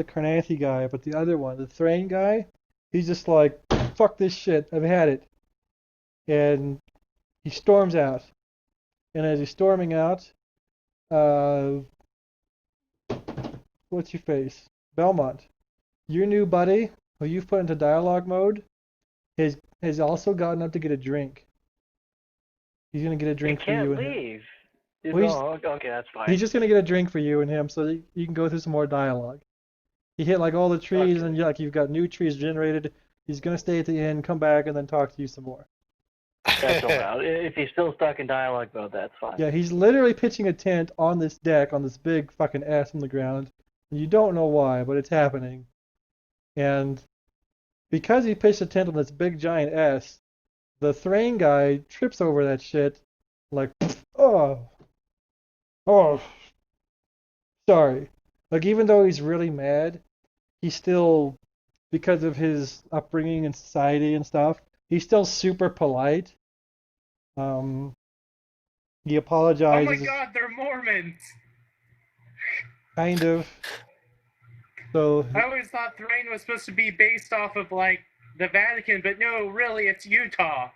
Carnathy guy, but the other one, the Thrain guy, he's just like, fuck this shit, I've had it. And he storms out. And as he's storming out, what's your face? Belmont, your new buddy, who you've put into dialogue mode, has also gotten up to get a drink. He's gonna get a drink for you and him. Leave. Well, Okay, that's fine. He's just gonna get a drink for you and him, so that you can go through some more dialogue. He hit like all the trees, and you've got new trees generated. He's gonna stay at the end, come back, and then talk to you some more. That's allowed. If he's still stuck in dialogue mode, that's fine. Yeah, he's literally pitching a tent on this deck, on this big fucking ass on the ground. And you don't know why, but it's happening. And because he pitched a tent on this big giant S, the Thrain guy trips over that shit, like, oh, sorry. Like, even though he's really mad, he's still, because of his upbringing in society and stuff, he's still super polite. He apologizes. Oh my god, they're Mormons! Kind of. So I always thought Thrain was supposed to be based off of, the Vatican, but no, really, it's Utah.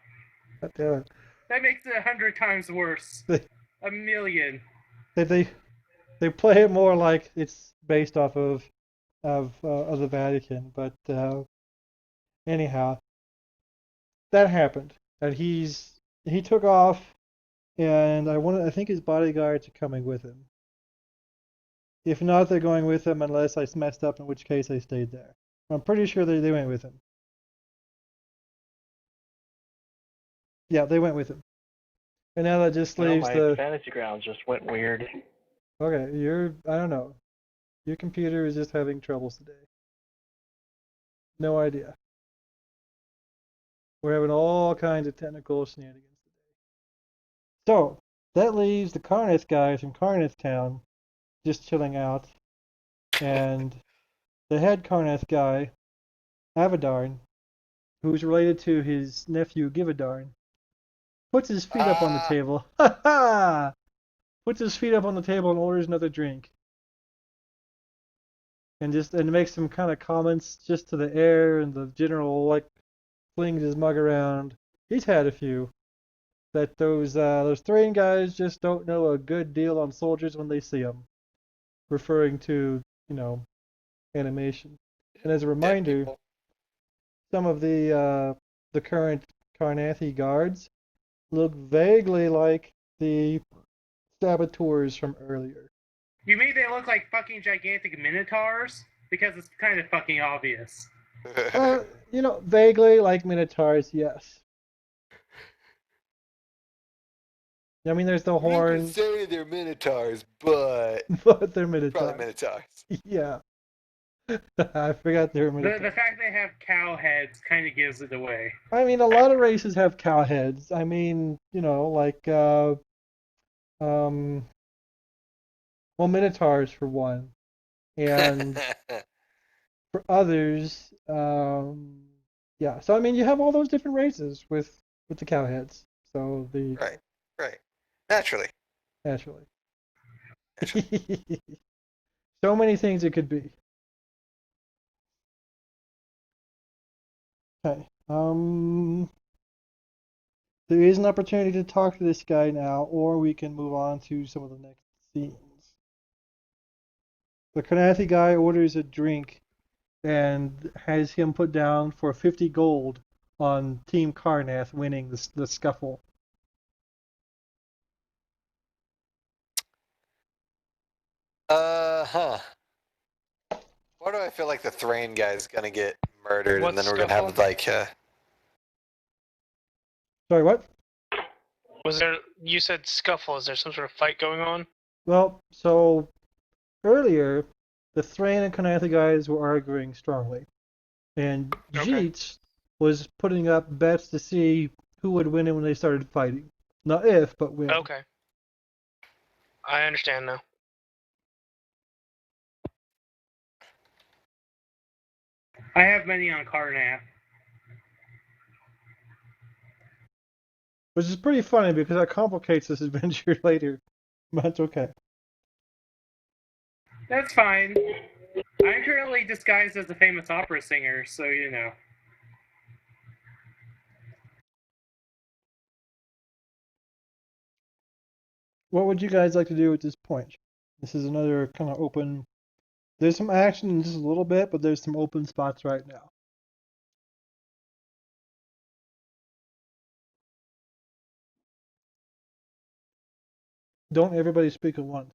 Damn it. That makes it 100 times worse. A million. They play it more like it's based off of the Vatican, but anyhow, that happened, and he took off, and I think his bodyguards are coming with him. If not, they're going with him unless I messed up, in which case I stayed there. I'm pretty sure they went with him. Yeah, they went with him. And now that just leaves my Fantasy Grounds just went weird. Okay, I don't know. Your computer is just having troubles today. No idea. We're having all kinds of technical shenanigans today. So, That leaves the Karnath guys from Karnath Town just chilling out, and the head Karnath guy, Avadarn, who's related to his nephew Givadarn, puts his feet up on the table. Ha ha! Puts his feet up on the table and orders another drink. And makes some kind of comments just to the air and the general, like, flings his mug around. He's had a few. That those Thrain guys just don't know a good deal on soldiers when they see them. Referring to, animation. And as a reminder, some of the current Karnathi guards look vaguely like the saboteurs from earlier. You mean they look like fucking gigantic minotaurs? Because it's kind of fucking obvious. Vaguely like minotaurs, yes. I mean, there's the You horn. could say they're minotaurs, but But they're minotaurs. probably minotaurs. Yeah. I forgot they were minotaurs. The fact they have cow heads kind of gives it away. I mean, a lot of races have cow heads. I mean, minotaurs for one. And for others, yeah. So, I mean, you have all those different races with the cow heads. So, Right. Naturally. So many things it could be. Okay. There is an opportunity to talk to this guy now, or we can move on to some of the next scenes. The Karnathi guy orders a drink and has him put down for 50 gold on Team Karnath winning the scuffle. Why do I feel like the Thrain guy's gonna get murdered, What and then we're scuffle? gonna have like Sorry, what? Was there? You said scuffle. Is there some sort of fight going on? Well, so earlier, the Thrain and Karnathi guys were arguing strongly, and Okay. Jeets was putting up bets to see who would win it when they started fighting. Not if, but when. Okay. I understand now. I have many on Karnath. Which is pretty funny because that complicates this adventure later. But it's okay. That's fine. I'm currently disguised as a famous opera singer, so you know. What would you guys like to do at this point? This is another kind of open. There's some action in just a little bit, but there's some open spots right now. Don't everybody speak at once.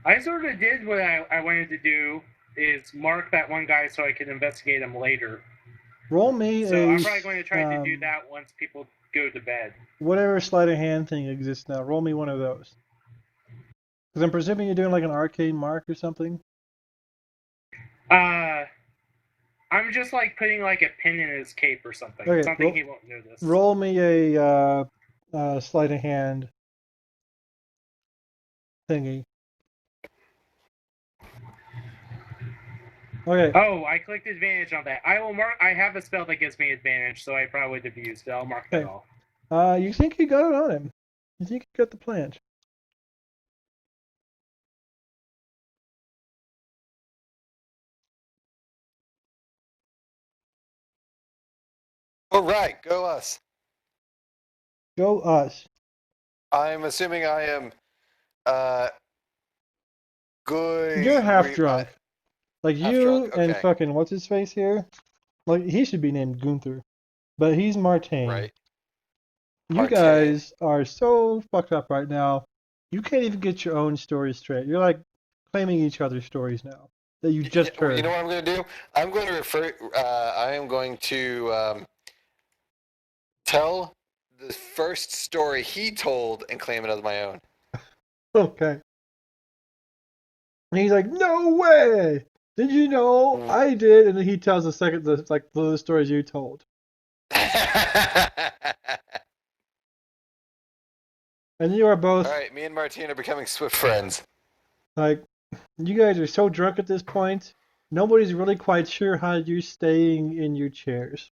I sort of did what I wanted to do, is mark that one guy so I could investigate him later. Roll me So a. I'm probably going to try to do that once people go to bed. Whatever sleight of hand thing exists now. Roll me one of those. Because I'm presuming you're doing like an arcane mark or something. I'm just like putting like a pin in his cape or something. Okay, Something he won't notice. Roll me a sleight of hand thingy. Okay. Oh, I clicked advantage on that. I will mark. I have a spell that gives me advantage, so I probably would have used it. I'll mark that off. You think you got it on him? You think you got the plant? All right, go us. Go us. I'm assuming I am good. You're half drunk. Like half you drunk? and Okay. fucking what's his face here? Like he should be named Gunther, but he's Martain. Right. You Martain. guys are so fucked up right now. You can't even get your own story straight. You're like claiming each other's stories now that you just heard. You know what I'm going to do? I'm going to refer. I am going to tell the first story he told and claim it as my own. Okay. And he's like, "No way! Did you know I did?" And then he tells the stories you told. And you are both All right, me and Martine are becoming swift friends. like, you guys are so drunk at this point. Nobody's really quite sure how you're staying in your chairs.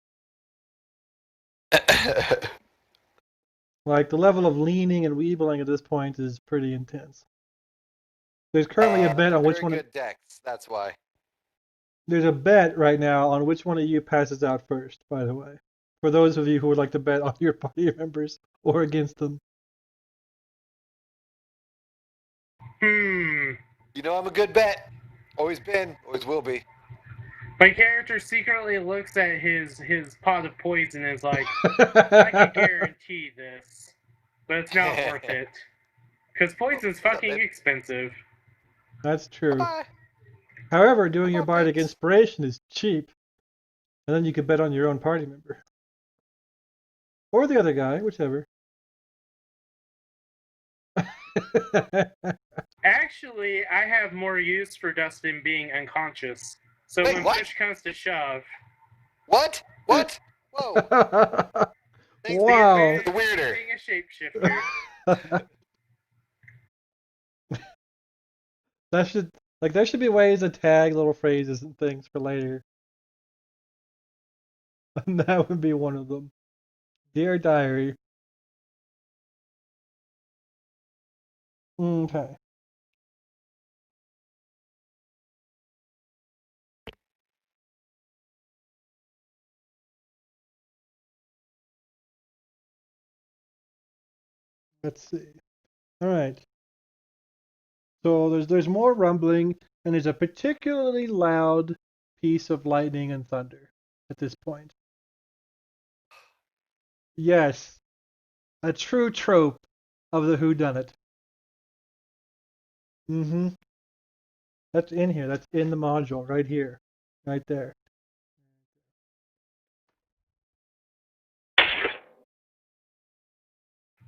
Like the level of leaning and weebling at this point is pretty intense. There's currently a bet they're on which very one. good decks. That's why. There's a bet right now on which one of you passes out first. By the way, for those of you who would like to bet on your party members or against them. You know I'm a good bet. Always been. Always will be. My character secretly looks at his pot of poison and is like, I can guarantee this, but it's not worth it. Because poison's fucking expensive. That's true. Bye. However, doing your Come on, bardic bitch. inspiration is cheap, and then you could bet on your own party member or the other guy, whichever. Actually, I have more use for Dustin being unconscious. So Wait, when what? push comes to shove, What? What? Whoa. Things Wow. get the weirder. being a shapeshifter. That should there should be ways to tag little phrases and things for later. And that would be one of them. Dear diary. Okay. Let's see. All right. So there's more rumbling, and there's a particularly loud piece of lightning and thunder at this point. Yes, a true trope of the whodunit. Mm-hmm. That's in here. That's in the module right here, right there.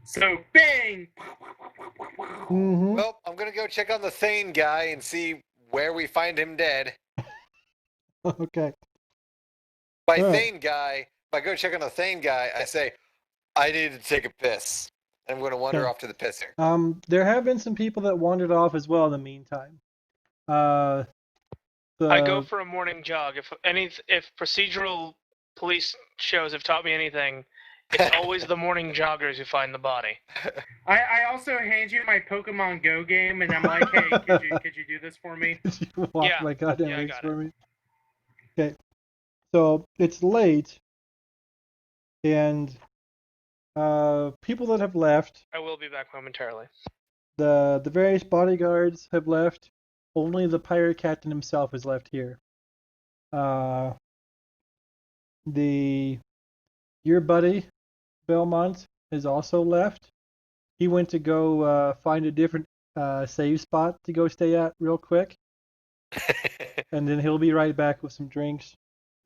So bang! Mm-hmm. Well, I'm gonna go check on the Thane guy and see where we find him dead. Okay. By All right. Thane guy, if I go check on the Thane guy, I say, I need to take a piss. And I'm gonna wander Okay. off to the pisser. There have been some people that wandered off as well in the meantime. I go The for a morning jog. If procedural police shows have taught me anything, it's always the morning joggers who find the body. I also hand you my Pokemon Go game, and I'm like, hey, could you do this for me? you walk Yeah. my goddamn Yeah, I legs got for me. Okay. So it's late, and people that have left, I will be back momentarily. the various bodyguards have left. Only the pirate captain himself is left here. Your buddy Belmont has also left. He went to go find a different save spot to go stay at real quick, and then he'll be right back with some drinks.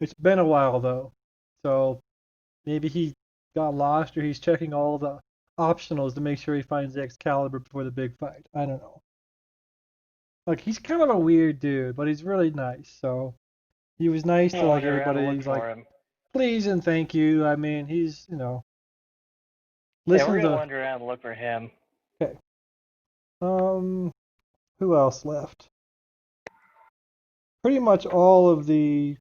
It's been a while though, so maybe he got lost or he's checking all the optionals to make sure he finds the Excalibur before the big fight. I don't know. Like he's kind of a weird dude, but he's really nice. So he was nice to like Wander around and everybody. look He's for like, him. please and thank you. I mean, he's Yeah, listen we're gonna to. wander around and look for him. Okay. Who else left? Pretty much all of the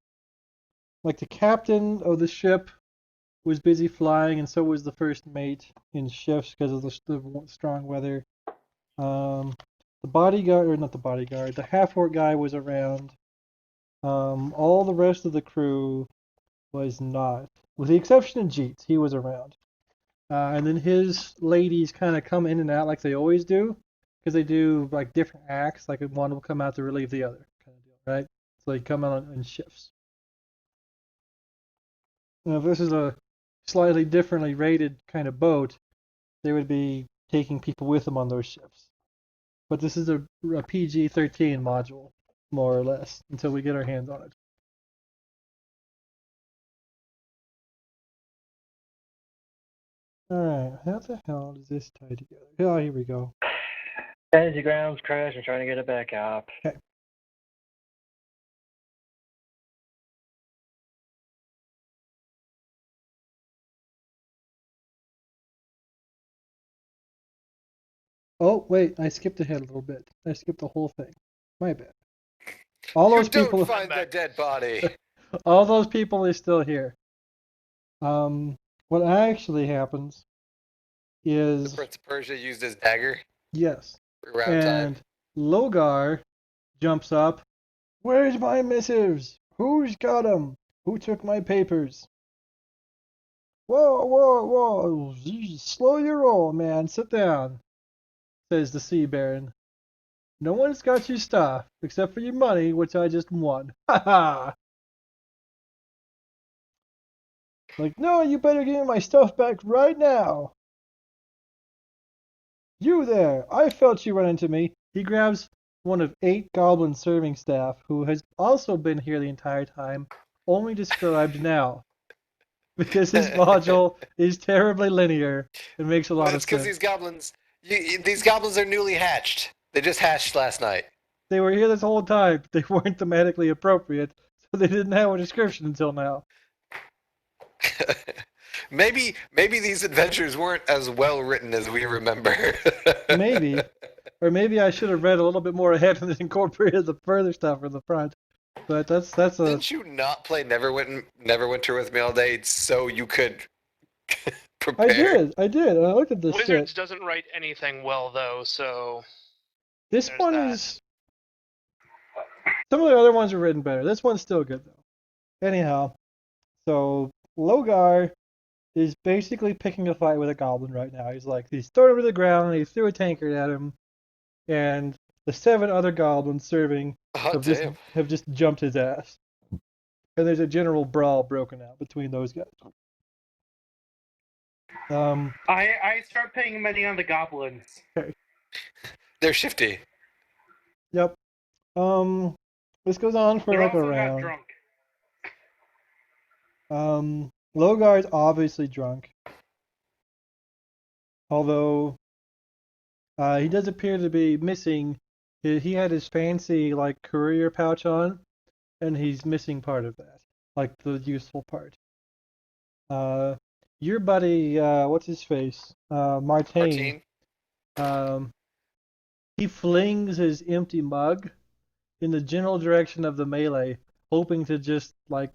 captain of the ship was busy flying, and so was the first mate in shifts because of the strong weather. The bodyguard, or not the bodyguard, the half-orc guy was around. All the rest of the crew was not, with the exception of Jeets. He was around. And then his ladies kind of come in and out like they always do, because they do like different acts. Like one will come out to relieve the other, kind of deal, right? So they come out in shifts. Now, if this is a slightly differently rated kind of boat, they would be taking people with them on those ships. But this is a PG-13 module, more or less, until we get our hands on it. Alright, how the hell does this tie together? Oh, here we go. Energy grounds crash. We're trying to get it back up. Okay. Oh, wait, I skipped ahead a little bit. I skipped the whole thing. My bad. All You those don't people, find the dead body. all those people are still here. What actually happens The is, Prince of Persia used his dagger yes, around time. and Logar jumps up. Where's my missives? Who's got 'em? Who took my papers? Whoa, whoa, whoa! Slow your roll, man. Sit down, says the Sea Baron. No one's got your stuff, except for your money, which I just won. Ha ha! Like, no, you better give me my stuff back right now. You there! I felt you run into me. He grabs one of 8 goblin serving staff, who has also been here the entire time, only described now. Because his module is terribly linear. It makes a lot Well, of it's because sense. these goblins are newly hatched. They just hatched last night. They were here this whole time. They weren't thematically appropriate, so they didn't have a description until now. maybe these adventures weren't as well written as we remember. Maybe. Or maybe I should have read a little bit more ahead and incorporated the further stuff in the front. But that's a Didn't you not play Neverwinter with me all day so you could prepare? I did. I looked at this Wizards shit. doesn't write anything well though, so This there's one that. is some of the other ones are written better. This one's still good though. Anyhow, so Logar is basically picking a fight with a goblin right now. He's thrown him to the ground and he threw a tankard at him, and the 7 other goblins serving Oh, have just jumped his ass. And there's a general brawl broken out between those guys. I start paying money on the goblins. They're shifty. Yep. This goes on for They're like a also not round. drunk. Logar's obviously drunk. Although he does appear to be missing. He had his fancy like courier pouch on, and he's missing part of that, like the useful part. Your buddy, what's his face? Martine. He flings his empty mug in the general direction of the melee, hoping to just like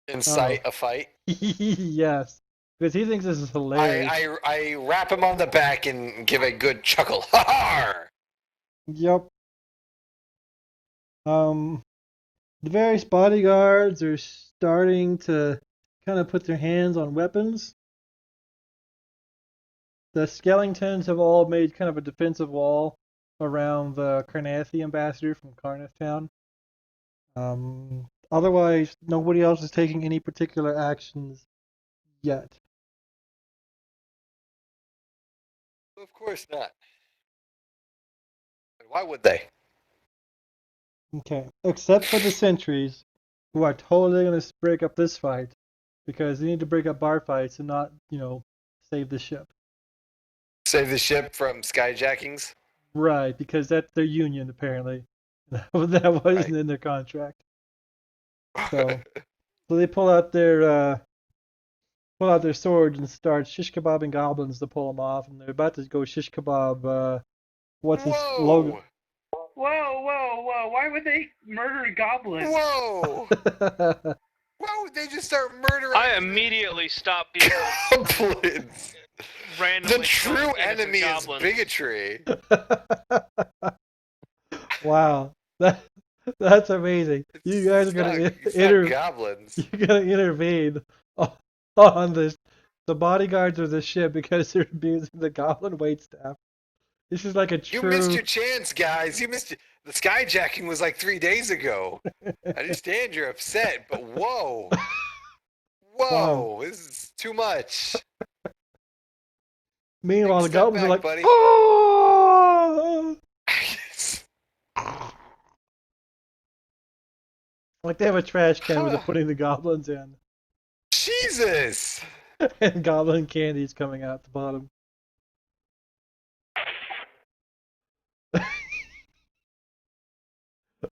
Incite a fight. yes, because he thinks this is hilarious. I wrap him on the back and give a good chuckle. Ha ha! Yep. The various bodyguards are starting to kind of put their hands on weapons. The Skellingtons have all made kind of a defensive wall around the Carnathi ambassador from Carnath Town. Otherwise, nobody else is taking any particular actions yet. Of course not. Why would they? Okay, except for the sentries, who are totally going to break up this fight, because they need to break up bar fights and not, save the ship. Save the ship from skyjackings? Right, because that's their union, apparently. That wasn't in their contract. So they pull out their swords and start shish kebabbing goblins to pull them off, and they're about to go shish kebab. What's his logo? Whoa! Why would they murder goblins? Whoa! Why would they just start murdering? I immediately stopped people goblins. randomly. The true killing innocent enemy is goblins. bigotry. Wow, that's amazing. You guys are gonna intervene. Goblins. You're gonna intervene on this, the bodyguards of the ship, because they're abusing the goblin waitstaff. This is like a true. You missed your chance, guys. You missed the skyjacking was like 3 days ago. I understand you're upset, but whoa, Wow. this is too much. Meanwhile, the Step goblins are back, like, buddy. oh! Like they have a trash can where they're putting the goblins in, Jesus! and goblin candy's coming out the bottom.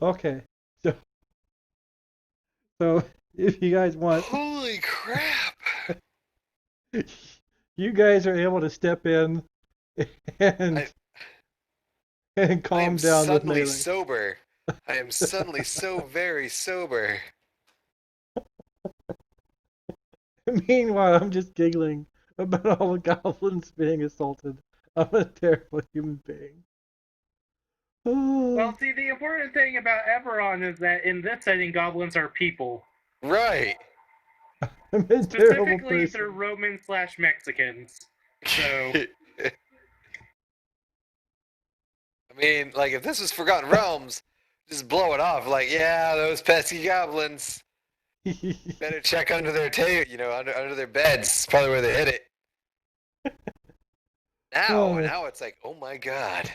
Okay, so if you guys want, Holy crap! you guys are able to step in and and I am calm down with suddenly melee. sober. I am suddenly so very sober. Meanwhile, I'm just giggling about all the goblins being assaulted. I'm a terrible human being. Well, see, the important thing about Eberron is that in this setting, goblins are people. Right. I'm a terrible Specifically, they're person. Roman/Mexicans. So, I mean, like, if this was Forgotten Realms, just blow it off. Like, yeah, those pesky goblins. Better check under their under their beds. It's probably where they hid it. Now it's like, oh my god.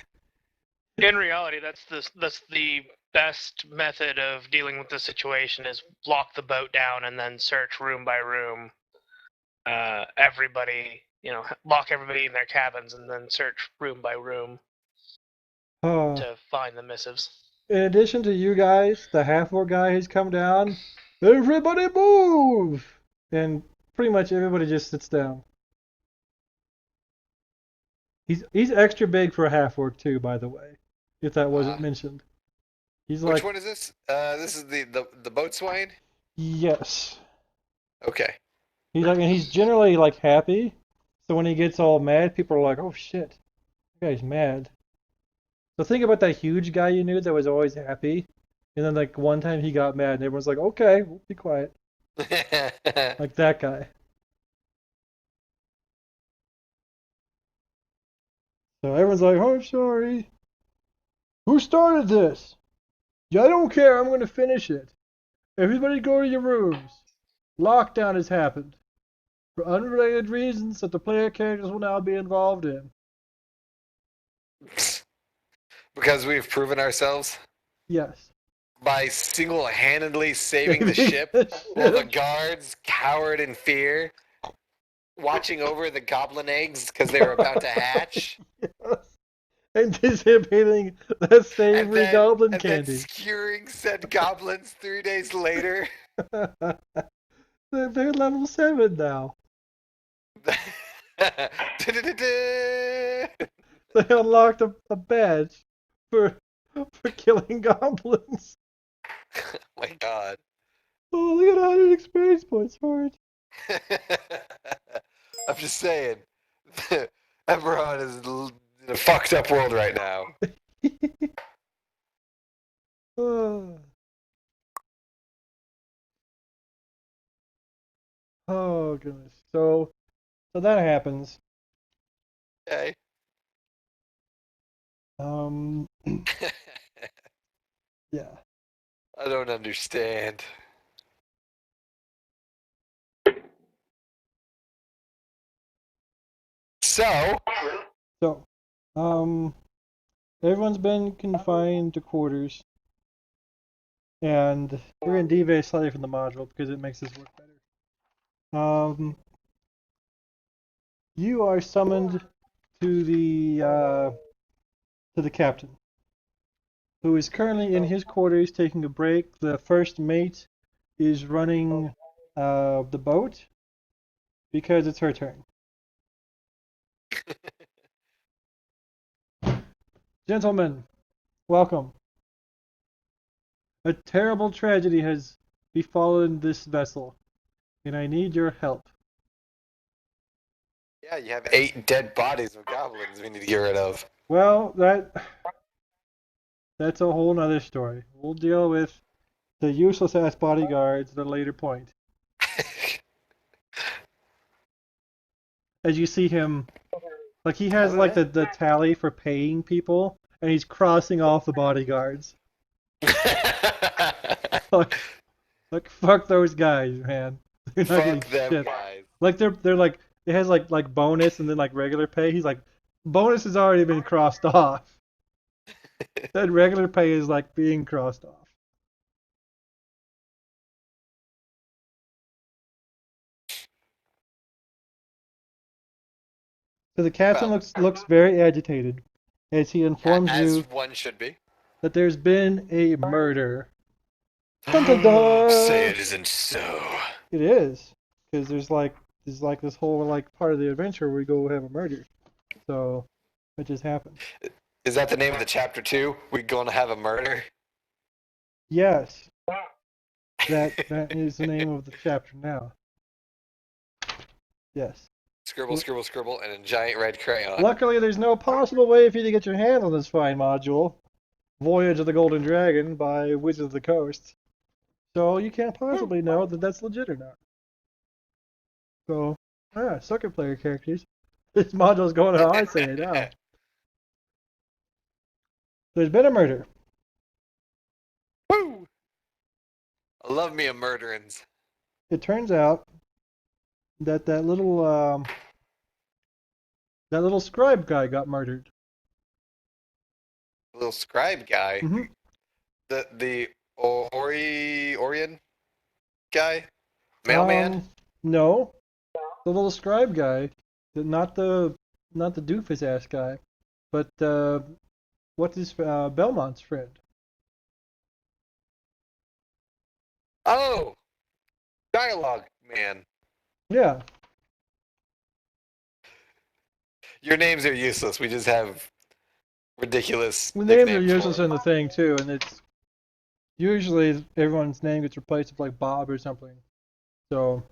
In reality, that's the best method of dealing with the situation is lock the boat down and then search room by room. Everybody, lock everybody in their cabins and then search room by room to find the missives. In addition to you guys, the half-orc guy has come down. Everybody move! And pretty much everybody just sits down. He's extra big for a half-orc too, by the way, if that wasn't mentioned. He's Which like, one is this? This is the boat swine? yes. Okay. And he's generally like happy. So when he gets all mad, people are like, "Oh shit, that guy's mad." So think about that huge guy you knew that was always happy, and then like one time he got mad, and everyone's like, "Okay, we'll be quiet." Like that guy. So everyone's like, "Oh, sorry. Who started this? Yeah, I don't care. I'm gonna finish it. Everybody go to your rooms. Lockdown has happened for unrelated reasons that the player characters will now be involved in." Because we've proven ourselves Yes. by single-handedly saving the ship while the guards cowered in fear, watching over the goblin eggs because they were about to hatch. Yes. Anticipating that savory goblin and candy. then skewering said goblins 3 days later. They're level 7 now. They unlocked a badge for killing goblins. Oh my god. Oh, they got 100 experience points for it. I'm just saying. Eberron is in a fucked up world right now. Oh goodness. So that happens. Okay. Yeah. I don't understand. So, everyone's been confined to quarters, and we're going to deviate slightly from the module because it makes this work better. You are summoned to the captain, who is currently in his quarters taking a break. The first mate is running the boat because it's her turn. Gentlemen, welcome. A terrible tragedy has befallen this vessel, and I need your help. yeah, you have 8 dead bodies of goblins we need to get rid of. Well, that's a whole nother story. We'll deal with the useless ass bodyguards at a later point. As you see him, like he has like the tally for paying people, and he's crossing off the bodyguards. like fuck those guys, man. They're not getting Fuck them shit. guys. Like they're like it has like bonus and then like regular pay. He's like bonus has already been crossed off. That regular pay is like being crossed off. So the captain looks very agitated as he informs as you one should be. that there's been a murder. Dun, dun, dun. Say it isn't so. It is, because there's like this whole like part of the adventure where we go have a murder. So That just happened. Is that the name of the chapter 2? We going to have a murder? Yes. That is the name of the chapter now. Yes. Scribble, scribble, scribble, and a giant red crayon. Luckily, there's no possible way for you to get your hands on this fine module, Voyage of the Golden Dragon by Wizards of the Coast. So you can't possibly know that that's legit or not. So, second player characters. This module's going how I say it now. There's been a murder. Woo! I love me a murderins. It turns out that that little scribe guy got murdered. Little scribe guy. Mm-hmm. The Orion guy? Mailman? No. The little scribe guy. Not the doofus ass guy. But what's his Belmont's friend? Oh! Dialogue man. Yeah. Your names are useless. We just have ridiculous The names are nicknames useless for in the thing too, and it's usually everyone's name gets replaced with like Bob or something. So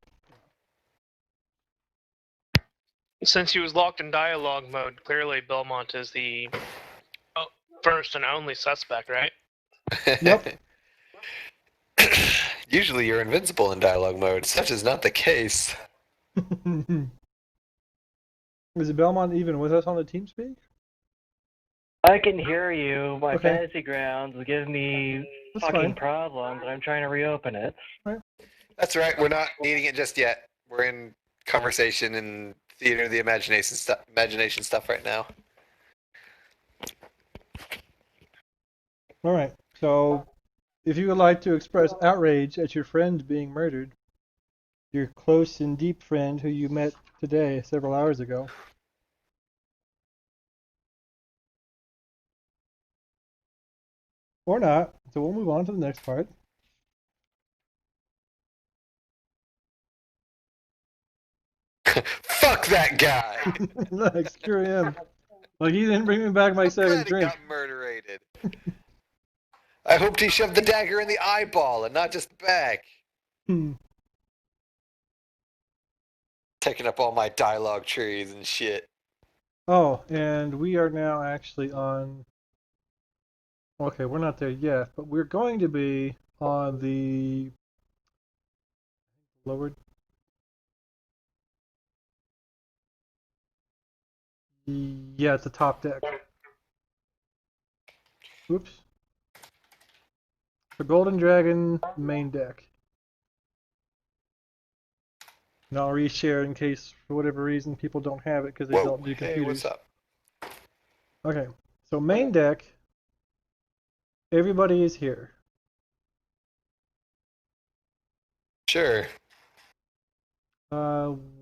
Since he was locked in dialogue mode, clearly Belmont is the first and only suspect, right? Yep. Usually you're invincible in dialogue mode. Such is not the case. is Belmont even with us on the team speak? I can hear you. My Okay. fantasy grounds give me That's fucking fine. problems, and I'm trying to reopen it. That's right. We're not needing it just yet. We're in conversation and theater of the imagination stuff right now. All right. So if you would like to express outrage at your friend being murdered, your close and deep friend who you met today several hours ago. Or not. So we'll move on to the next part. Fuck that guy! Nice, screw him. Like he didn't bring me back my I'm second glad he drink. got murderated. I hoped he shoved the dagger in the eyeball and not just the back. Taking up all my dialogue trees and shit. Oh, and we are now actually on. Okay, we're not there yet, but we're going to be on the lower. Yeah, it's the top deck. Oops. The Golden Dragon main deck. And I'll reshare in case, for whatever reason, people don't have it because they Whoa, don't do hey, computers. what's up? Okay, so main deck. Everybody is here. Sure.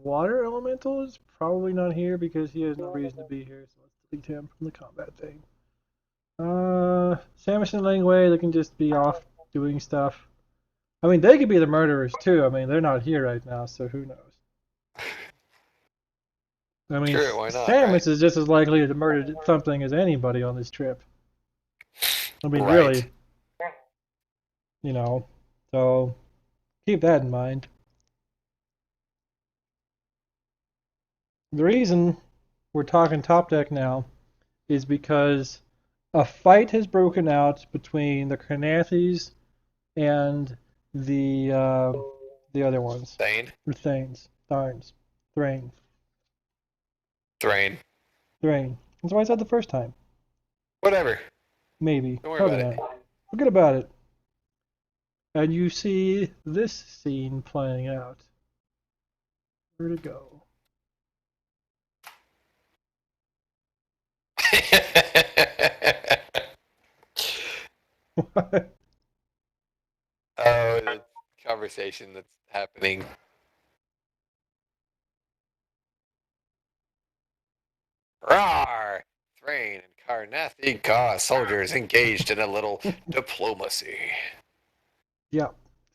Water Elemental is probably not here because he has no reason to be here, so let's delete him from the combat thing. Samus and Langway, they can just be off doing stuff. I mean, they could be the murderers too. I mean, they're not here right now, so who knows? I mean, Sure, why not, Samus right? is just as likely to murder something as anybody on this trip. I mean, Right. really. You know, so keep that in mind. The reason we're talking top deck now is because a fight has broken out between the Carnathys and the other ones. Thane? Or Thanes. Tharns. Thrain. Thrain. Thrain. That's what I said the first time. Whatever. Maybe. Don't worry Probably about it. not. Forget about it. And you see this scene playing out. Where'd it go? What? Oh, the conversation that's happening. Rawr! Thrain and Carnathi soldiers engaged in a little diplomacy. Yeah.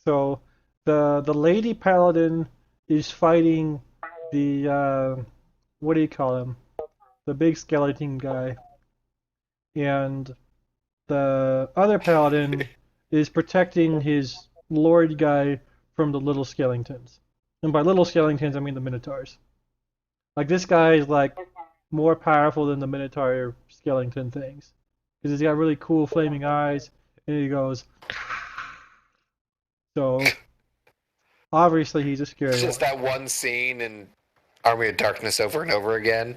So the lady paladin is fighting the what do you call him? the big skeleton guy, and the other paladin is protecting his lord guy from the little skeletons. And by little skeletons, I mean the minotaurs. Like this guy is like more powerful than the minotaur skeleton things, because he's got really cool flaming eyes, and he goes. So obviously he's a scary It's just one. that one scene in Army of Darkness over and over again.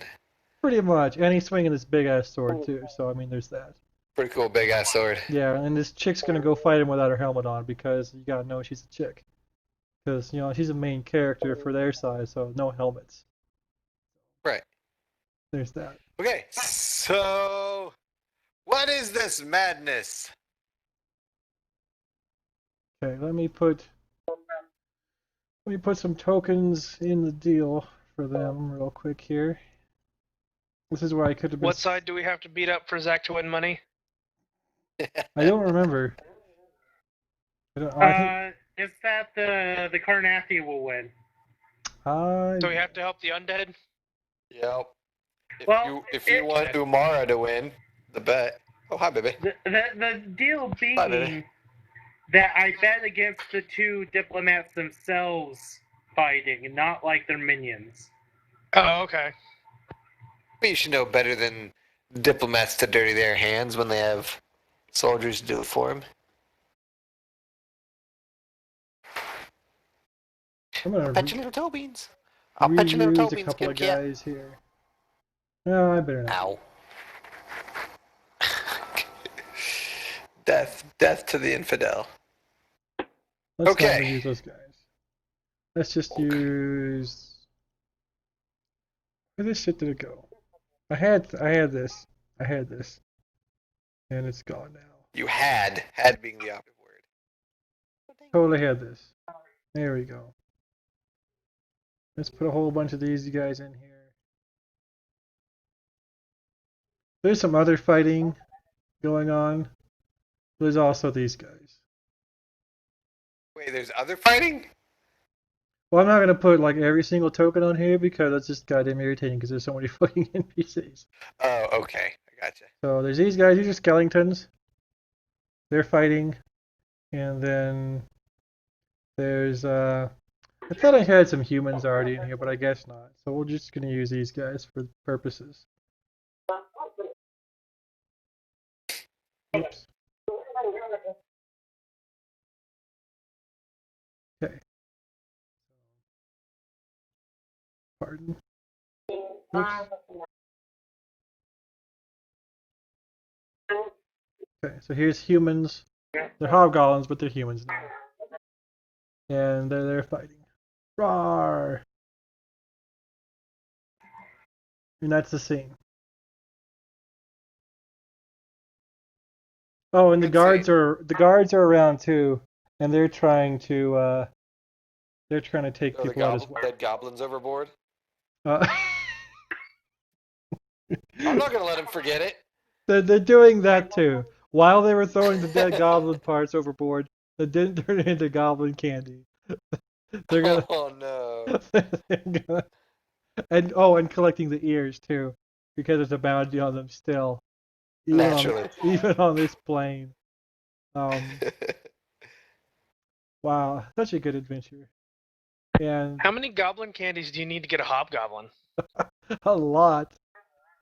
Pretty much, and he's swinging this big ass sword too. So I mean, there's that. Pretty cool big ass sword. Yeah, and this chick's gonna go fight him without her helmet on because you gotta know she's a chick. Because she's a main character for their side, so no helmets. Right. There's that. Okay, so what is this madness? Okay, let me put some tokens in the deal for them real quick here. This is where I could have been. What side do we have to beat up for Zach to win money? I don't remember. I think It's that the Carnathi will win. So we have to help the undead? Yep. If Well, you want Umara to win the bet. Oh, hi, baby. The deal Hi, baby. being that I bet against the two diplomats themselves fighting, not like their minions. Oh, okay. You should know better than diplomats to dirty their hands when they have soldiers do it for them. I'm gonna Pet your little toe beans. I'll pet your little toe reuse a beans. couple of Kip, yeah. guys here. No, I better not. Ow. Death to the infidel. Let's Okay. not use those guys. Let's just use. Where this shit did it go? I had this, and it's gone now. You had being the operative word. Totally had this. There we go. Let's put a whole bunch of these guys in here. There's some other fighting going on. There's also these guys. Wait, there's other fighting? Well, I'm not gonna put like every single token on here because that's just goddamn irritating because there's so many fucking NPCs. Oh, okay. I gotcha. So there's these guys. These are skeletons. They're fighting, and then there's I thought I had some humans already in here, but I guess not. So we're just gonna use these guys for purposes. Oops. Okay. Pardon. Oops. Okay, so here's humans. They're hobgoblins, but they're humans now. And they're fighting. Roar! And that's the scene. Oh, and the Good guards are around too, and they're trying to take Throw the people out as well. dead goblins overboard. Uh, I'm not gonna let him forget it. they're doing that too. While they were throwing the dead goblin parts overboard, they didn't turn it into goblin candy. They're gonna. Oh no. They're gonna, and collecting the ears too, because there's a bounty on them still. Naturally. Even on this plane. Wow, such a good adventure. And How many goblin candies do you need to get a hobgoblin? a lot.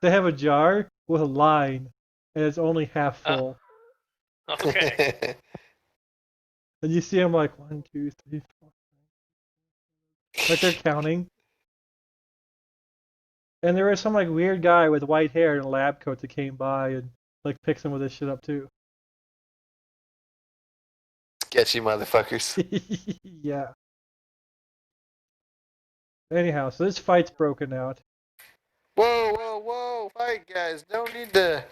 They have a jar with a line, and it's only half full. Okay. And you see them like 1, 2, 3, 4. Like they're counting. And there was some like weird guy with white hair and a lab coat that came by and like picked some of this shit up too. Sketchy motherfuckers. Yeah. Anyhow, so this fight's broken out. Whoa. Fight, guys. Don't need to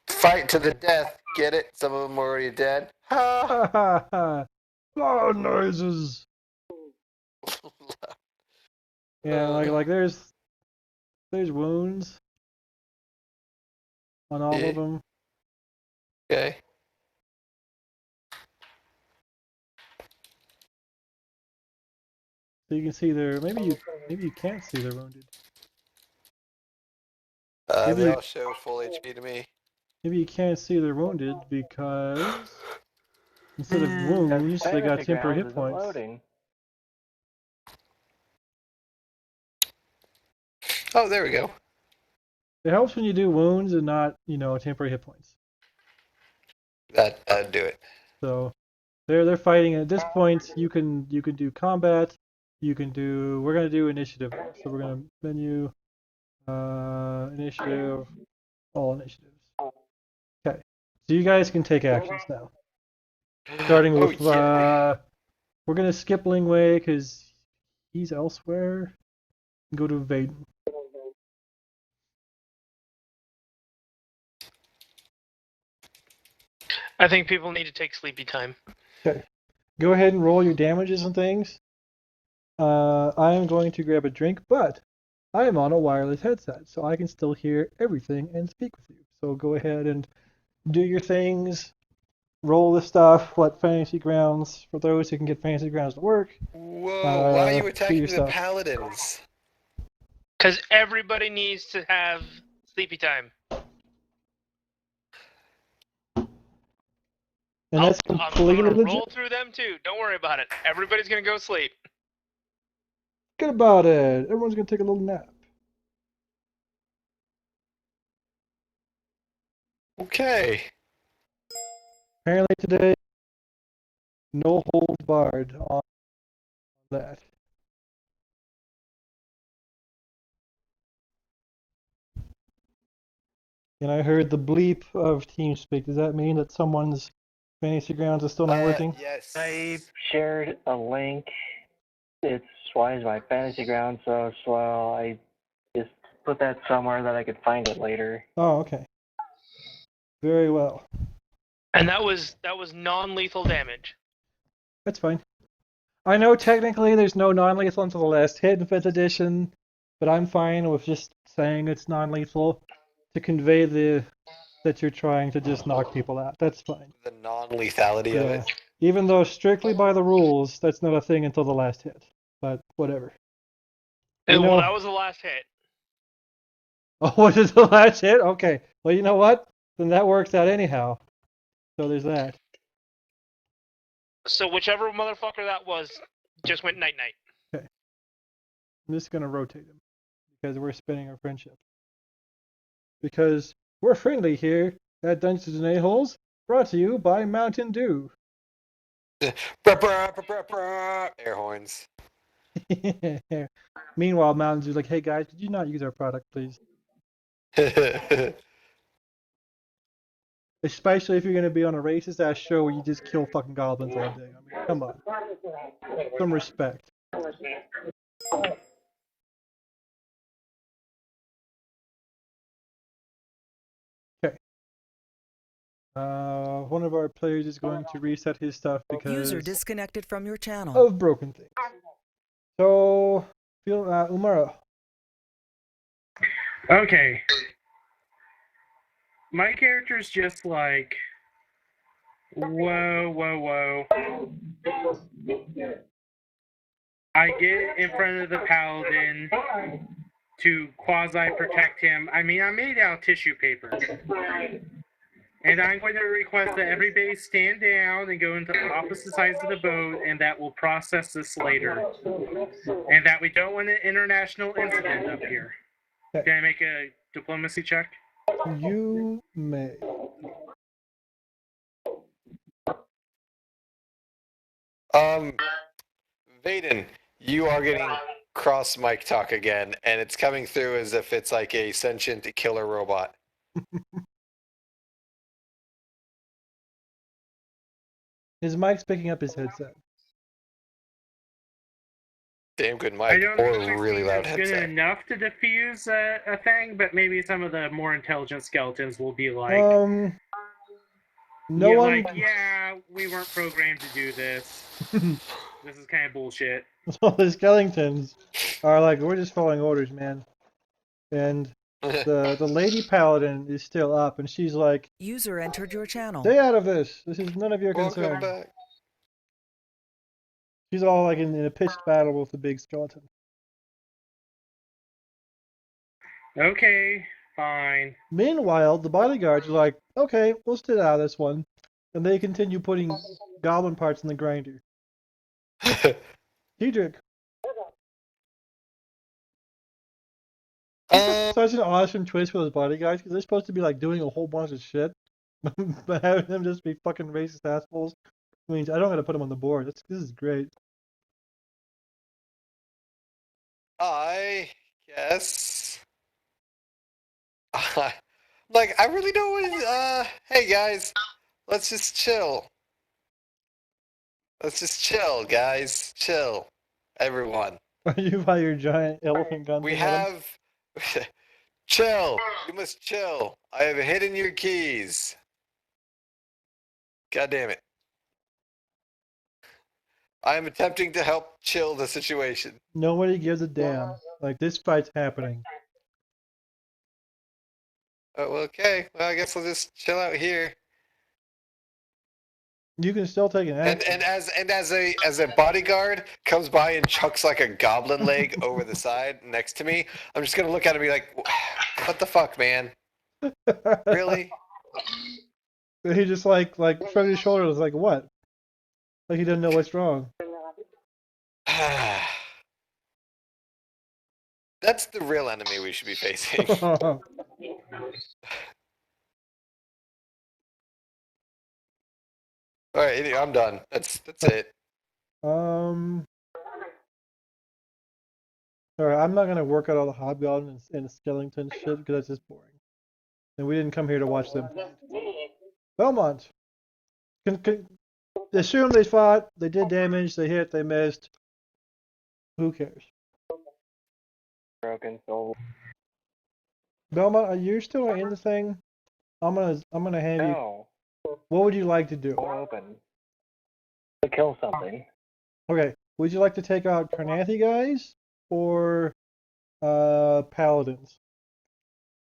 fight to the death. Get it? Some of them are already dead. Ha! Ha ha ha! Loud noises. Yeah, like there's wounds on all Yeah. of them. Okay. So you can see maybe you can't see they're wounded. Maybe- They all show full HP to me. Maybe you can't see they're wounded because instead of wounds, they got Fantasy temporary Grounds hit isn't points. loading. Oh, there we go. It helps when you do wounds and not, temporary hit points. That'd do it. So they're fighting. At this point, you can do combat. We're gonna do initiative. So we're gonna menu, initiative, all initiatives. Okay. So you guys can take actions now. Starting Oh, with, yeah. we're gonna skip Lingwei because he's elsewhere. Go to Vaden. I think people need to take sleepy time. Okay. Go ahead and roll your damages and things. I am going to grab a drink, but I am on a wireless headset, so I can still hear everything and speak with you. So go ahead and do your things. Roll the stuff. Let Fantasy Grounds, for those who can get Fantasy Grounds to work. Whoa, why are you do attacking your the stuff. paladins? Because everybody needs to have sleepy time. And that's I'm completely gonna legit. roll through them too. Don't worry about it. Everybody's gonna go sleep. Good about it. Everyone's gonna take a little nap. Okay. Apparently today, no holds barred on that. And I heard the bleep of TeamSpeak. Does that mean that someone's Fantasy Grounds is still not working? Yes. I shared a link. It's why is my Fantasy Ground so slow? I just put that somewhere that I could find it later. Oh, okay. Very well. And that was non-lethal damage. That's fine. I know technically there's no non-lethal until the last hit in 5th edition, but I'm fine with just saying it's non-lethal to convey that you're trying to just knock people out. That's fine. The non-lethality of Yeah. it. Even though strictly by the rules, that's not a thing until the last hit. But whatever. You Well, know- that was the last hit. Oh, was it the last hit? Okay. Well, you know what? Then that works out anyhow. So there's that. So whichever motherfucker that was just went night-night. I'm just gonna rotate him because we're spinning our friendship. Because we're friendly here at Dungeons and A-Holes, brought to you by Mountain Dew. Brah, brah, brah, brah, brah. Air horns. Meanwhile, Mountain Dew's like, hey guys, could you not use our product, please? Especially if you're gonna be on a racist ass show where you just kill fucking goblins all day. I mean, come on. Some respect. Okay. One of our players is going to reset his stuff because User disconnected from your channel. of broken things. So, Umara. Okay. My character's just like, whoa, whoa, whoa. I get in front of the paladin to quasi-protect him. I mean, I'm made out of tissue paper. And I'm going to request that everybody stand down and go into opposite sides of the boat, and that we'll process this later. And that we don't want an international incident up here. Okay. Can I make a diplomacy check? You may. Vaden, you are getting cross mic talk again, and it's coming through as if it's like a sentient killer robot. His mic's picking up his headset. Damn good I mic don't or know if really loud it's good headset. enough to diffuse a thing, but maybe some of the more intelligent skeletons will be like, No yeah, one. like, yeah, we weren't programmed to do this. This is kind of bullshit. All the skeletons are like, we're just following orders, man. And the lady paladin is still up, and she's like, User entered your channel. stay out of this. This is none of your Welcome concern. back. She's all like in a pitched battle with the big skeleton. Okay, Fine. Meanwhile, the bodyguards are like, okay, we'll stay out of this one. And they continue putting goblin parts in the grinder. Diedrich. Such an awesome twist for those bodyguards because they're supposed to be like doing a whole bunch of shit, but having them just be fucking racist assholes means I don't gotta put them on the board. This is great. I guess. Like, I really don't want to. Hey guys, let's just chill. Let's just chill, guys. Chill, everyone. Are you by your giant elephant gun? We thing at 'em? have. Chill. You must chill. I have hidden your keys. God damn it. I am attempting to help chill the situation. Nobody gives a damn. Like this fight's happening. Oh, well, okay. Well, I guess I'll just chill out here. You can still take an And action. as a bodyguard comes by and chucks like a goblin leg over the side next to me, I'm just gonna look at him and be like, "What the fuck, man? Really?" He just like shrugged his shoulders like what? Like he doesn't know what's wrong. That's the real enemy we should be facing. All right, anyway, I'm done. That's it. Alright, I'm not gonna work out all the hobgoblins and skeleton shit because that's just boring. And we didn't come here to watch them fight. Belmont! Assume they fought, they did damage, they hit, they missed. Who cares? Broken soul. Belmont, are you still in the thing? I'm gonna hand you. No. What would you like to do? Door open. To kill something. Okay, would you like to take out Carnathy guys or paladins?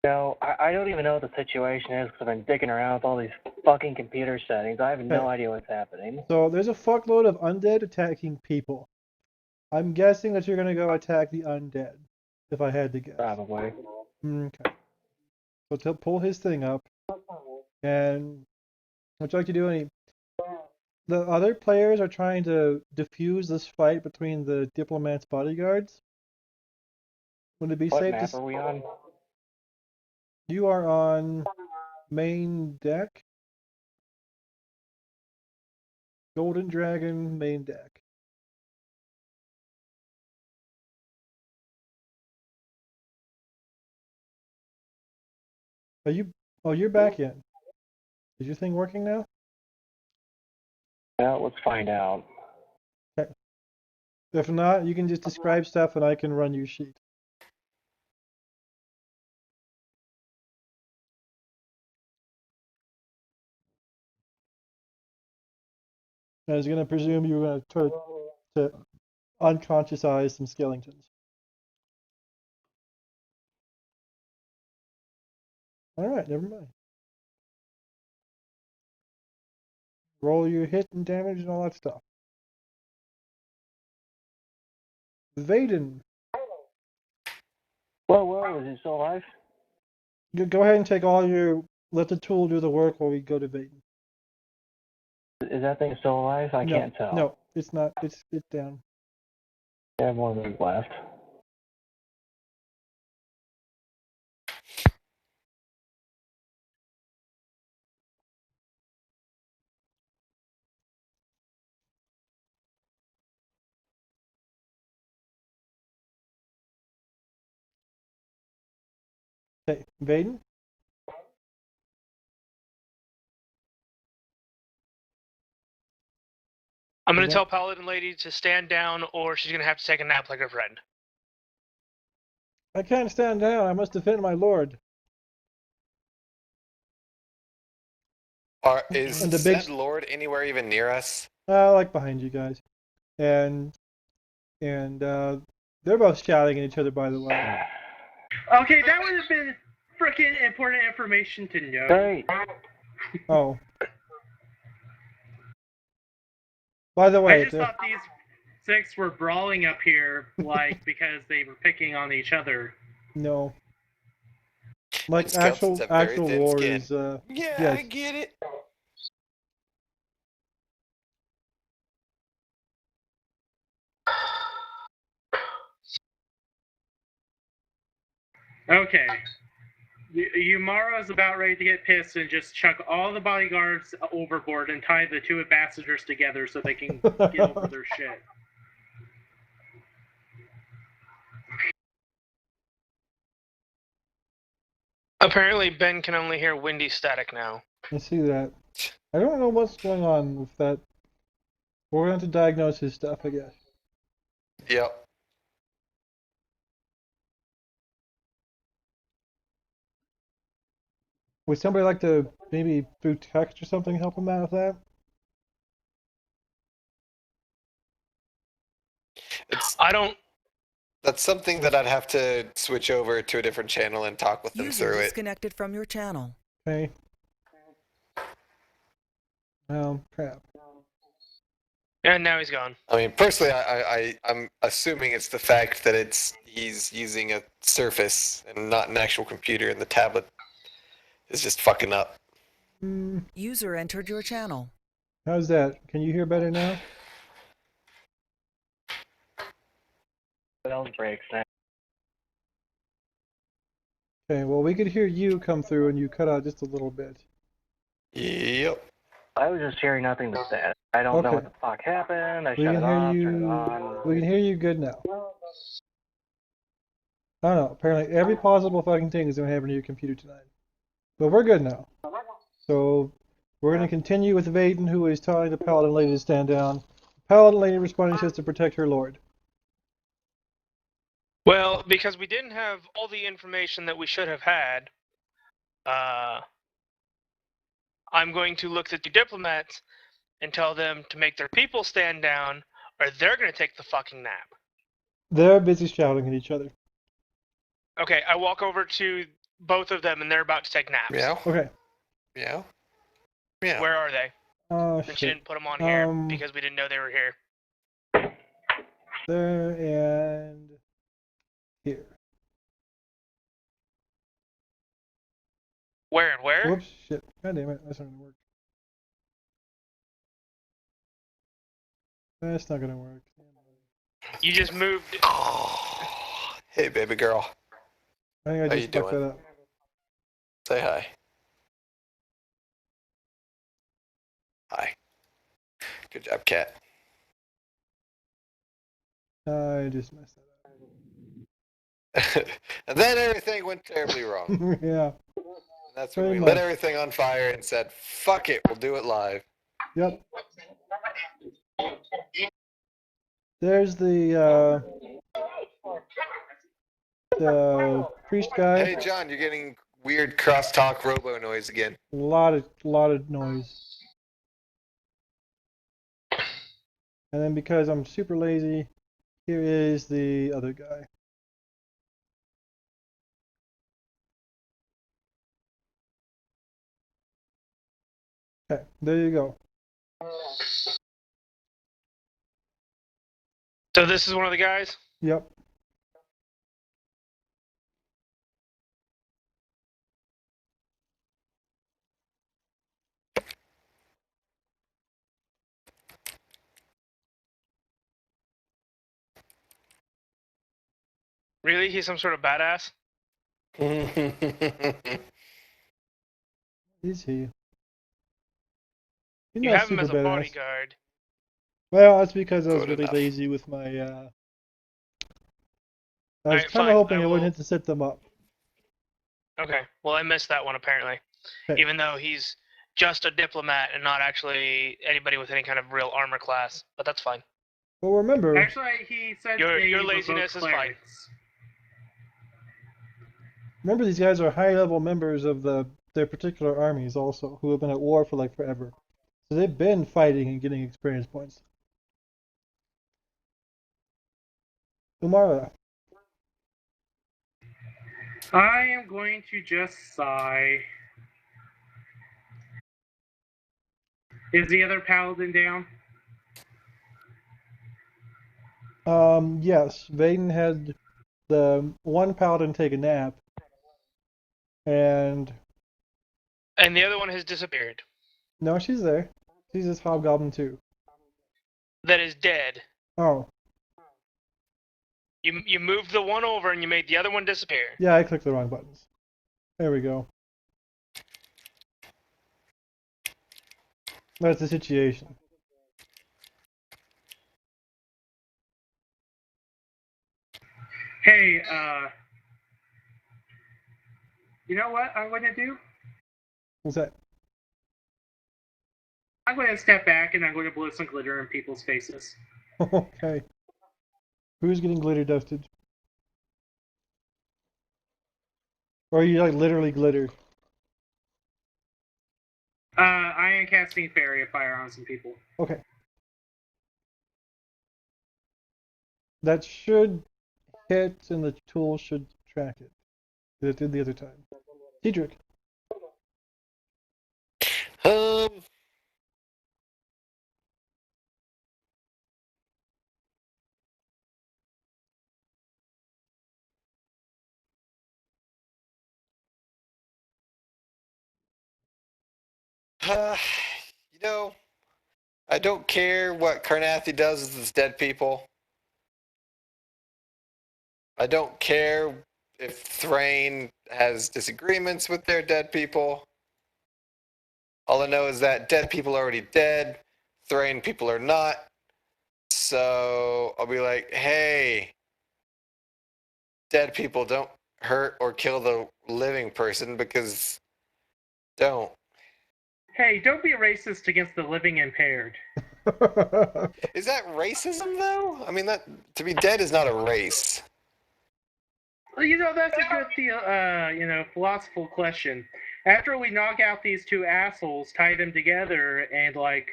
No, I don't even know what the situation is because I've been digging around with all these fucking computer settings. I have no Okay. idea what's happening. So there's a fuckload of undead attacking people. I'm guessing that you're gonna go attack the undead, if I had to guess. Probably. Okay. So to pull his thing up, and what you like to do? Any? The other players are trying to diffuse this fight between the diplomat's bodyguards. Would it be What safe map to? are we on? You are on main deck. Golden Dragon main deck. Are you? Oh, you're back in. Is your thing working now? Well, let's find out. Okay. If not, you can just describe stuff and I can run your sheet. I was gonna presume you were gonna try to unconsciousize some skeletons. Alright, never mind. Roll your hit and damage and all that stuff. Vaden, Whoa, is he still alive? go ahead and take all your. Let the tool do the work while we go to Vaden. Is that thing still alive? I can't tell. No, it's not. It's down. I have more moves left. Okay, Vaden. I'm gonna Yeah. tell Paladin Lady to stand down, or she's gonna have to take a nap like her friend. I can't stand down. I must defend my lord. Is And the said big- Lord anywhere even near us? Like behind you guys, and they're both shouting at each other. By the way. Okay, that would have been freaking important information to know. Great. Oh. By the I way, just thought these six were brawling up here, like, because they were picking on each other. no. Like And skeletons have very thin war skin. is Yeah, yes. I get it. Okay. Yumara's about ready to get pissed and just chuck all the bodyguards overboard and tie the two ambassadors together so they can get over their shit. Apparently, Ben can only hear windy static now. I see that. I don't know what's going on with that. We're going to have to diagnose his stuff, I guess. Yep. Would somebody like to maybe through text or something help him out with that? I don't. That's something that I'd have to switch over to a different channel and talk with them User through it. disconnected from your channel. Okay. Oh, crap. And now he's gone. I mean, personally, I'm assuming it's the fact that he's using a Surface and not an actual computer, and the tablet is just fucking up. User entered your channel. How's that? Can you hear better now? Bell breaks now. Okay, well, we could hear you come through and you cut out just a little bit. Yep. I was just hearing nothing but that. I don't know Okay. what the fuck happened. I We shut can it hear off, you. turned it on. We can hear you good now. I don't know. Apparently, every possible fucking thing is going to happen to your computer tonight. But we're good now. So, we're going to continue with Vaden, who is telling the Paladin lady to stand down. The Paladin lady responding says to protect her lord. Well, because we didn't have all the information that we should have had, I'm going to look at the diplomats and tell them to make their people stand down, or they're going to take the fucking nap. They're busy shouting at each other. Okay, I walk over to both of them, and they're about to take naps. Meow. Okay. Meow. Meow. Where are they? Oh, Since shit. you didn't put them on here because we didn't know they were here. There and here. Where and where? Whoops, shit. God damn it. That's not going to work. That's not going to work. You just moved. Oh, hey, baby girl. I think I How just you fucked doing? that up. Say hi. Hi. Good job, cat. I just messed that And then everything went terribly wrong. up. Yeah. That's when Pretty we lit much. everything on fire and said, fuck it, we'll do it live. Yep. There's the priest guy. Hey, John, you're getting weird crosstalk robo noise again. A lot of noise. And then because I'm super lazy, here is the other guy. Okay, there you go. So this is one of the guys? Yep. Really? He's some sort of badass? Is he? He's You not have him super as a badass. bodyguard. Well, that's because I was Good really enough. lazy with my. I was Alright, kind of fine. hoping I I wouldn't will- have to set them up. Okay, well, I missed that one apparently. Okay. Even though he's just a diplomat and not actually anybody with any kind of real armor class, but that's fine. Well, remember, Actually, he said Your they were both laziness is fine. clerics. remember these guys are high-level members of their particular armies also, who have been at war for like forever. So they've been fighting and getting experience points. Umara, I am going to just sigh. Is the other paladin down? yes, Vaden had the one paladin take a nap, And And the other one has disappeared. no, she's there. She's this hobgoblin too. That is dead. Oh, You moved the one over and you made the other one disappear. yeah, I clicked the wrong buttons. There we go. That's the situation. Hey, you know what I'm going to do? What's that? I'm going to step back and I'm going to blow some glitter in people's faces. Okay. Who's getting glitter dusted? Or are you like literally glitter? I am casting Fairy of Fire on some people. Okay. That should hit and the tool should track it. It did the other time. Cedric. You know, I don't care what Carnathi does with his dead people. I don't care if Thrain has disagreements with their dead people. All I know is that dead people are already dead, Thrain people are not. So I'll be like, hey, dead people, don't hurt or kill the living person because don't. Hey, don't be racist against the living impaired. Is that racism though? I mean, that to be dead is not a race. Well, you know, that's a good, philosophical question. After we knock out these two assholes, tie them together, and, like,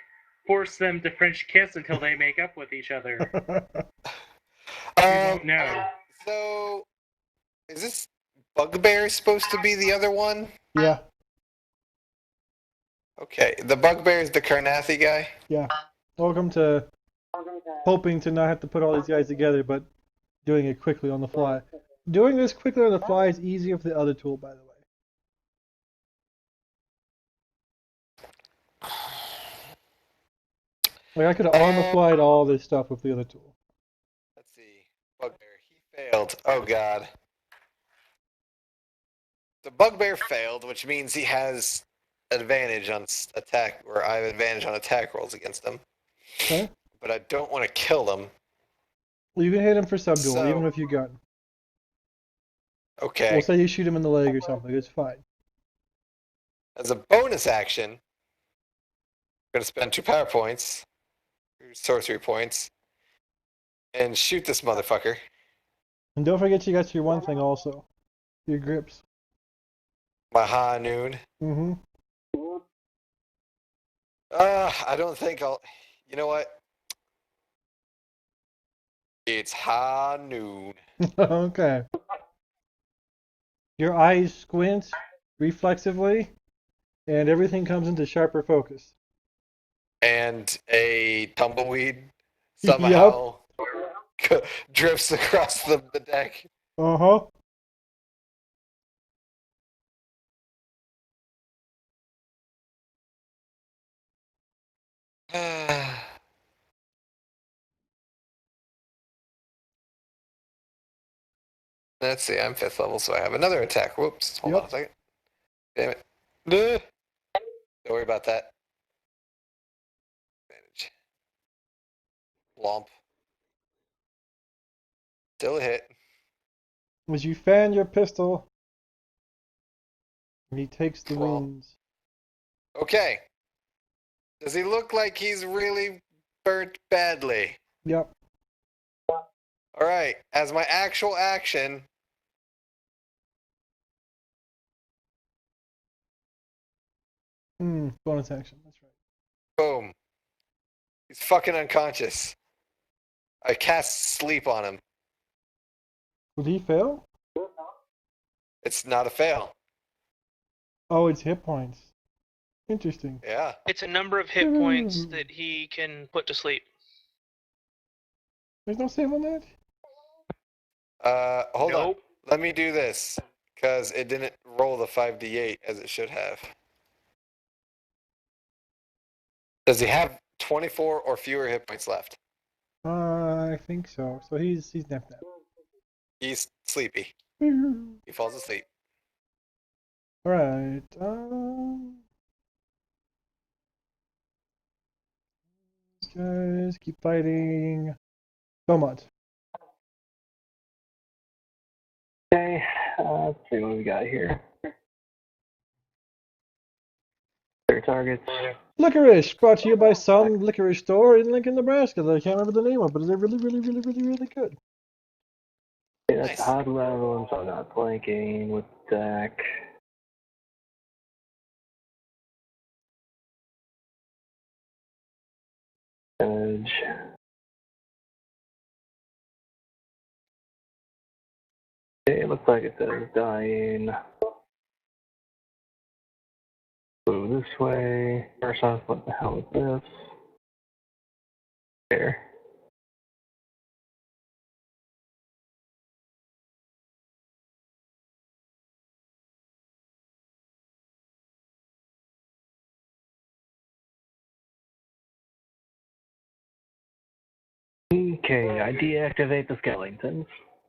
force them to French kiss until they make up with each other, we won't know. So, is this Bugbear supposed to be the other one? Yeah, Okay, the Bugbear is the Carnathi guy? yeah. Welcome to hoping to not have to put all these guys together, but doing it quickly on the fly. Doing this quickly on the fly is easier for the other tool, by the way. Like I could have on the fly all this stuff with the other tool. Let's see. Bugbear, he failed. Oh god. The Bugbear failed, which means he has advantage on attack, or I have advantage on attack rolls against him. Okay. But I don't want to kill him. Well, you can hit him for subdual, So- even with your gun. Okay. We'll say you shoot him in the leg or something. It's fine. As a bonus action, I'm going to spend 2 power points, 2 sorcery points, and shoot this motherfucker. And don't forget you got your one thing also. Your grips. My high noon. Mm-hmm. I don't think I'll. You know what? It's high noon. Okay. Your eyes squint reflexively, and everything comes into sharper focus. And a tumbleweed somehow drifts across the deck. Uh-huh. Let's see, I'm 5th level, so I have another attack. Whoops, hold Yep. on a second. Damn it. Don't worry about that. Advantage. Lomp. Still a hit. As you fan your pistol, he takes the Well. wounds. Okay. Does he look like he's really burnt badly? Yep. Alright, as my actual action, Bonus action. That's right. boom. He's fucking unconscious. I cast sleep on him. Would he fail? It's not a fail. Oh, it's hit points. Interesting. Yeah. It's a number of hit points that he can put to sleep. There's no save on that? Hold on. Nope. Let me do this. Because it didn't roll the 5d8 as it should have. Does he have 24 or fewer hit points left? I think so. So he's napped out. He's sleepy. All He falls asleep. right. These guys keep fighting. Beaumont. Okay, let's see what we got here. Their targets. Licorice, brought to you by some licorice store in Lincoln, Nebraska that I can't remember the name of, but they're really, really, really, really, really good. Okay, that's Nice. hard level, so I'm not flanking with Dak. Edge. Okay, it looks like it says dying. Move this way. First off, what the hell is this? There. Okay, I deactivate the skeletons.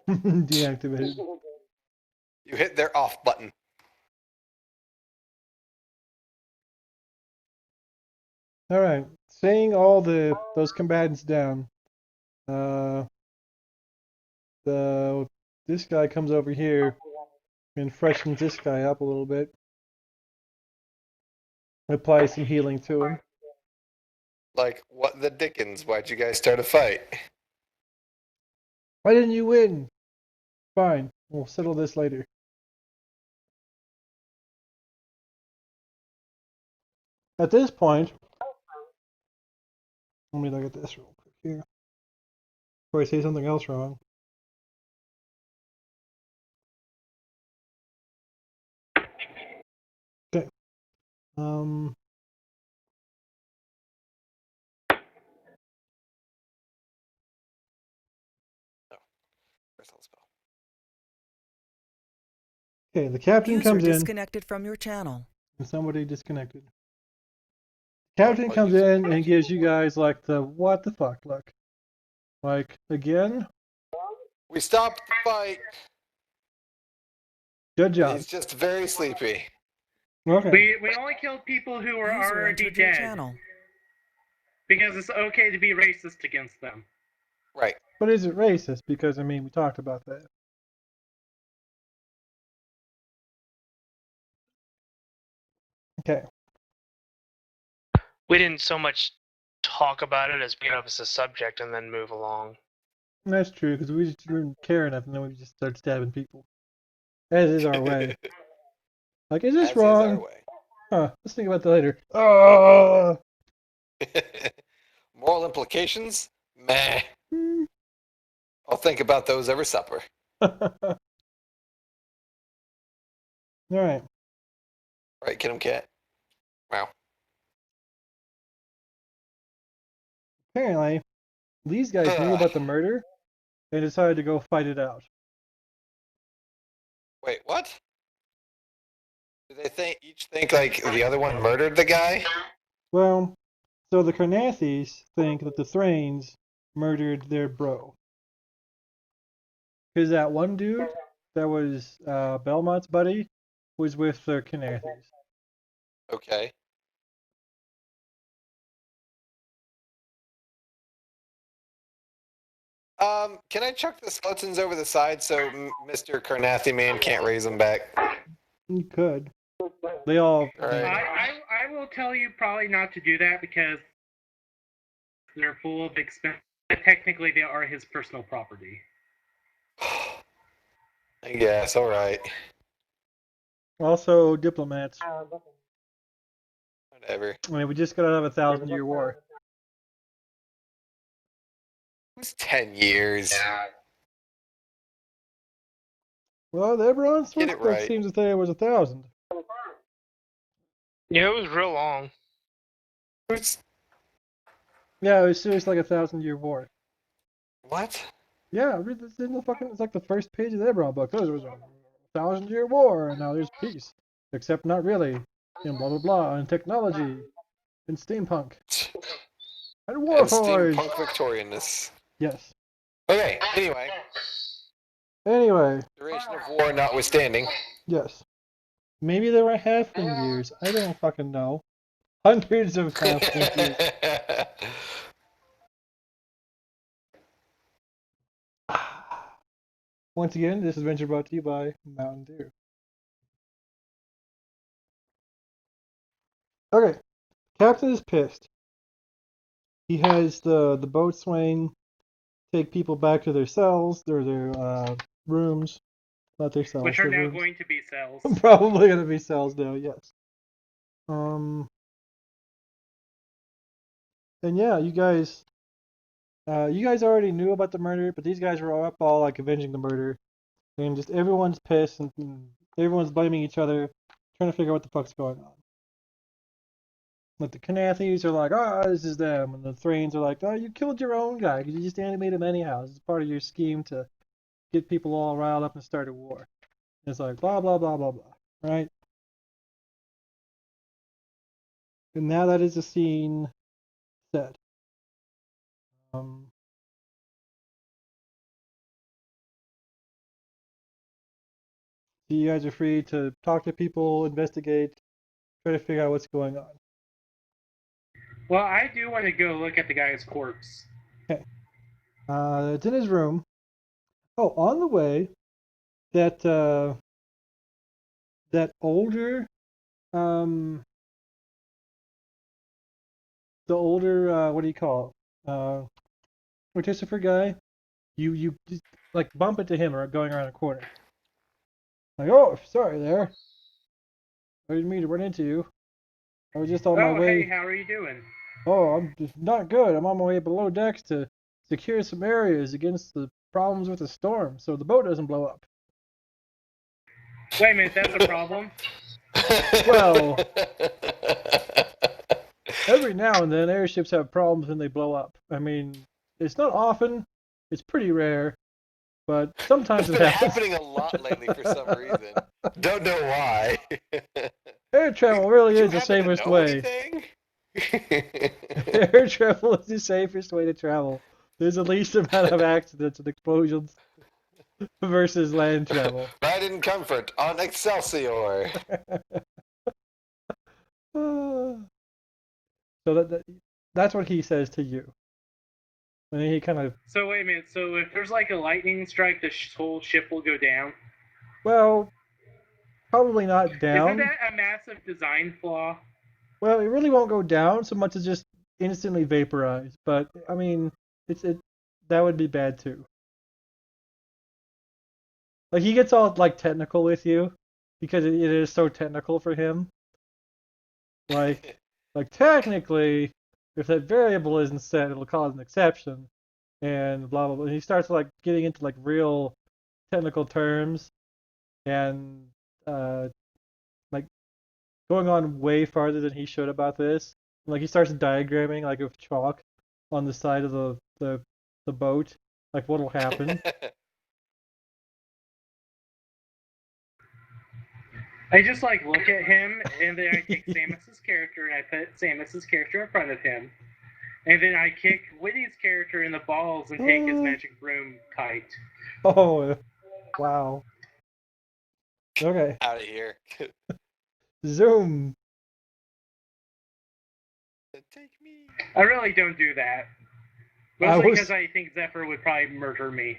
Deactivated. You hit their off button. All right. Seeing all those combatants down, this guy comes over here and freshens this guy up a little bit. Applies some healing to him. Like, what the dickens? Why'd you guys start a fight? Why didn't you win? Fine. We'll settle this later. At this point, let me look at this real quick here. Before I say something else wrong. Okay. Okay, the captain User comes in. disconnected from your channel. And somebody disconnected. Captain What comes user? in and gives you guys like the what the fuck look. Like, again? We stopped the fight. Good job. He's just very sleepy. Okay. We only killed people who were User already entered your dead channel. because it's okay to be racist against them. Right. But is it racist? Because, I mean, we talked about that. Okay. We didn't so much talk about it as bring it up as a subject and then move along. That's true, because we just didn't care enough and then we just started stabbing people. As is our way. Like, is this As is our wrong? way. Huh, let's think about that later. Oh! Moral implications? Meh. Hmm. I'll think about those over supper. Alright. Right, Kid 'em Cat? Wow. Apparently, these guys knew about the murder and decided to go fight it out. Wait, what? Do they each think like the other one murdered the guy? Well, so the Carnathis think that the Thrains murdered their bro. Because that one dude that was Belmont's buddy was with the Carnathis. Okay. Can I chuck the skeletons over the side so Mr. Carnathi man can't raise them back? You could. They all. All right. I will tell you probably not to do that because they're full of expense. Technically, they are his personal property. I guess, alright. Also diplomats. Whatever. I mean, we just got out of a 1,000-year war. It's 10 years. Well, the Eberron Get Swift it book right. seems to say it was 1,000. Yeah, it was real long. It's- Yeah, it was seriously like a 1,000-year war. What? Yeah, read this in the fucking. It's like the first page of the Eberron book. Those was 1,000-year war, and now there's peace. Except not really. And blah blah blah, and technology, and steampunk, and And Warforged. steampunk Victorianness. Yes. Okay, anyway, Anyway, duration of war notwithstanding. yes. Maybe there were halfling years. I don't fucking know. Hundreds of halfling years. Once again, this adventure brought to you by Mountain Dew. Okay, Captain is pissed. He has the boatswain take people back to their cells, or their rooms, not their cells. Which are their now rooms. going to be cells. Probably gonna be cells now, yes. And yeah, you guys already knew about the murder, but these guys were up all like avenging the murder, and just everyone's pissed and everyone's blaming each other, trying to figure out what the fuck's going on. Like the Kanathis are like, this is them, and the Thrains are like, you killed your own guy because you just animated him anyhow. It's part of your scheme to get people all riled up and start a war. And it's like blah blah blah blah blah, right? And now that is the scene set. You guys are free to talk to people, investigate, try to figure out what's going on. Well, I do want to go look at the guy's corpse. Okay. It's in his room. Oh, on the way, that older, what do you call it? Rotissifer guy. You just, like bump into him or going around a corner. Like, oh, sorry there. I didn't mean to run into you. I was just on my way. Hey, how are you doing? Oh, I'm just not good. I'm on my way below decks to secure some areas against the problems with the storm, so the boat doesn't blow up. Wait a minute, that's a problem? Well, every now and then airships have problems when they blow up. I mean, it's not often. It's pretty rare. But sometimes it's it been happens. happening a lot lately for some reason. Don't know why. Air travel really Did is you the happen to safest know way. anything? Air travel is the safest way to travel. There's the least amount of accidents and explosions versus land travel. Ride in comfort on Excelsior. So that's what he says to you. And then he kind of... So wait a minute, so if there's like a lightning strike, the whole ship will go down? Well, probably not down. Isn't that a massive design flaw? Well, it really won't go down so much as just instantly vaporize. But, I mean, that would be bad too. Like, he gets all, like, technical with you because it is so technical for him. Like technically, if that variable isn't set, it'll cause an exception, and blah blah blah. And he starts like getting into like real technical terms, and like going on way farther than he should about this. Like he starts diagramming like with chalk on the side of the boat, like what'll happen. I just like look at him, and then I take Samus's character, and I put Samus's character in front of him, and then I kick Whitty's character in the balls and take his magic broom kite. Oh, wow. Okay. Out of here. Zoom. Take me. I really don't do that. Mostly because I think Zephyr would probably murder me,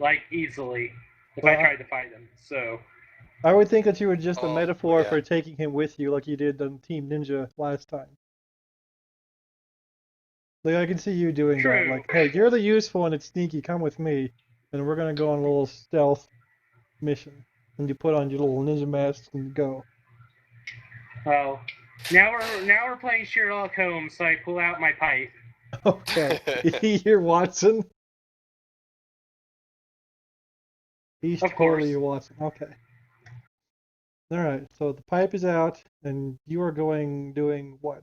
like easily, if I tried to fight him. So. I would think that you were just a metaphor for taking him with you like you did on Team Ninja last time. Like, I can see you doing that. Like, hey, you're the useful and it's sneaky, come with me, and we're going to go on a little stealth mission. And you put on your little ninja mask and go. Well, now we're playing Sherlock Holmes, so I pull out my pipe. Okay. You're Watson? He's totally your Watson. Okay. Alright, so the pipe is out, and you are doing what?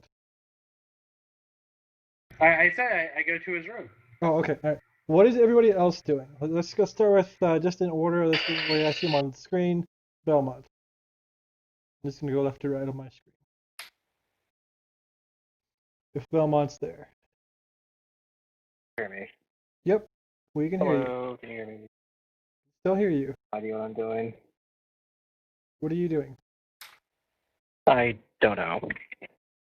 I said I go to his room. Oh, okay. All right. What is everybody else doing? Let's go start with, just in order, let's see where I see them on the screen. Belmont. I'm just gonna go left to right on my screen. If Belmont's there. Hear me? Yep, we can hear you. Hello, can you hear me? Still hear you. Audio I'm doing. What are you doing? I don't know.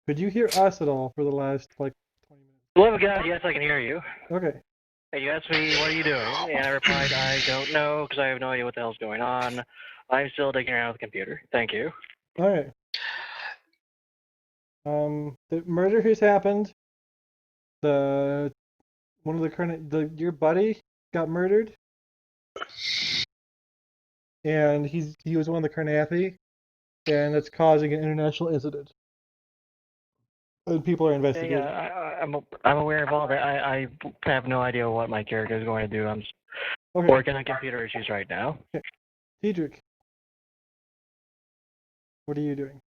Could you hear us at all for the last, like, 20 minutes? Love of God, yes, I can hear you. Okay. And you asked me, what are you doing? And I replied, I don't know, because I have no idea what the hell's going on. I'm still digging around with the computer. Thank you. Alright. The murder has happened. One of the current, your buddy got murdered. And he was one of the Carnathy, and it's causing an international incident. And people are investigating. Yeah, I'm aware of all that. I have no idea what my character is going to do. I'm Okay. working on computer issues right now. Cedric, what are you doing?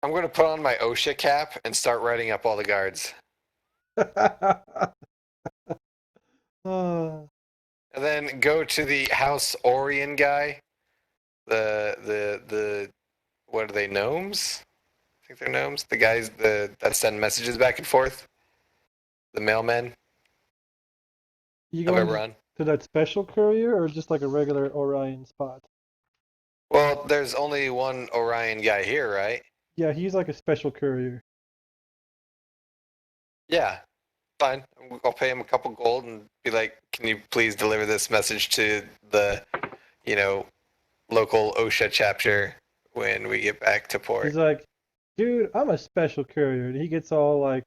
I'm going to put on my OSHA cap and start writing up all the guards. Uh, And then go to the House Orion guy. The what are they, gnomes? I think they're gnomes. The guys that send messages back and forth. The mailmen you I've going ever run. to that special courier or just like a regular Orion spot? Well, there's only one Orion guy here, right? Yeah, he's like a special courier. Yeah, fine. I'll pay him a couple gold and be like, can you please deliver this message to the, local OSHA chapter when we get back to port. He's like, dude, I'm a special courier. And he gets all like,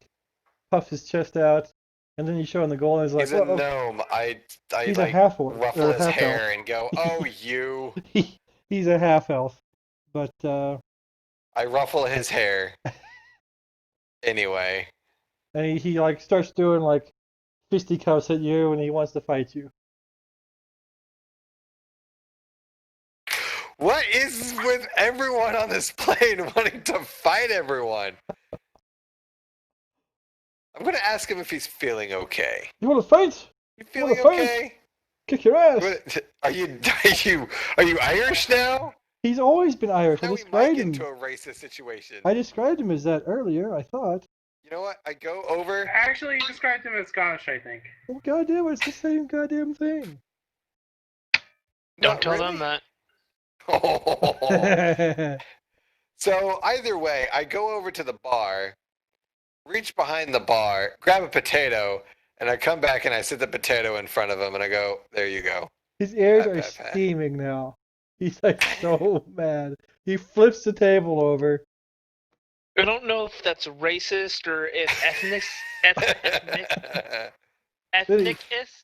puffs his chest out, and then you show him the gold, and he's like, He's a well, gnome. I he's a like half-orc, ruffle or his half-elf. hair and go, oh, you. He's a half-elf. But, I ruffle his hair. Anyway. and he like starts doing like fisticuffs at you, and he wants to fight you. What is with everyone on this plane wanting to fight everyone? I'm gonna ask him if he's feeling okay. You want to fight? You feeling wanna fight? okay? Kick your ass. Are you Irish now? He's always been Irish. Now I we might described get him. into a racist situation. I described him as that earlier, I thought. You know what? I go over. Actually, you described him as Scottish, I think. Oh, goddamn, it's the same goddamn thing. Don't Not tell really. them that. So either way, I go over to the bar, reach behind the bar, grab a potato, and I come back and I sit the potato in front of him and I go, there you go. His ears Pat, are pat, pat. steaming now. He's like so mad. He flips the table over. I don't know if that's racist or if ethnicist.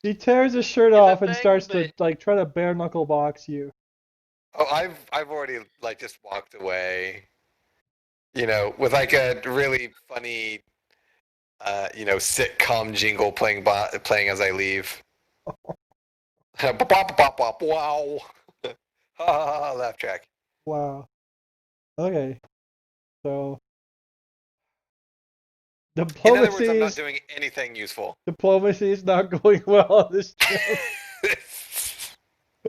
He tears his shirt Is a off and thing, starts to but- like try to bare knuckle box you. Oh, I've already like just walked away. With like a really funny sitcom jingle playing as I leave. Wow. Laugh track. Wow. Okay. So In other words, I'm not diplomacy doing anything useful. is not going well on this trip.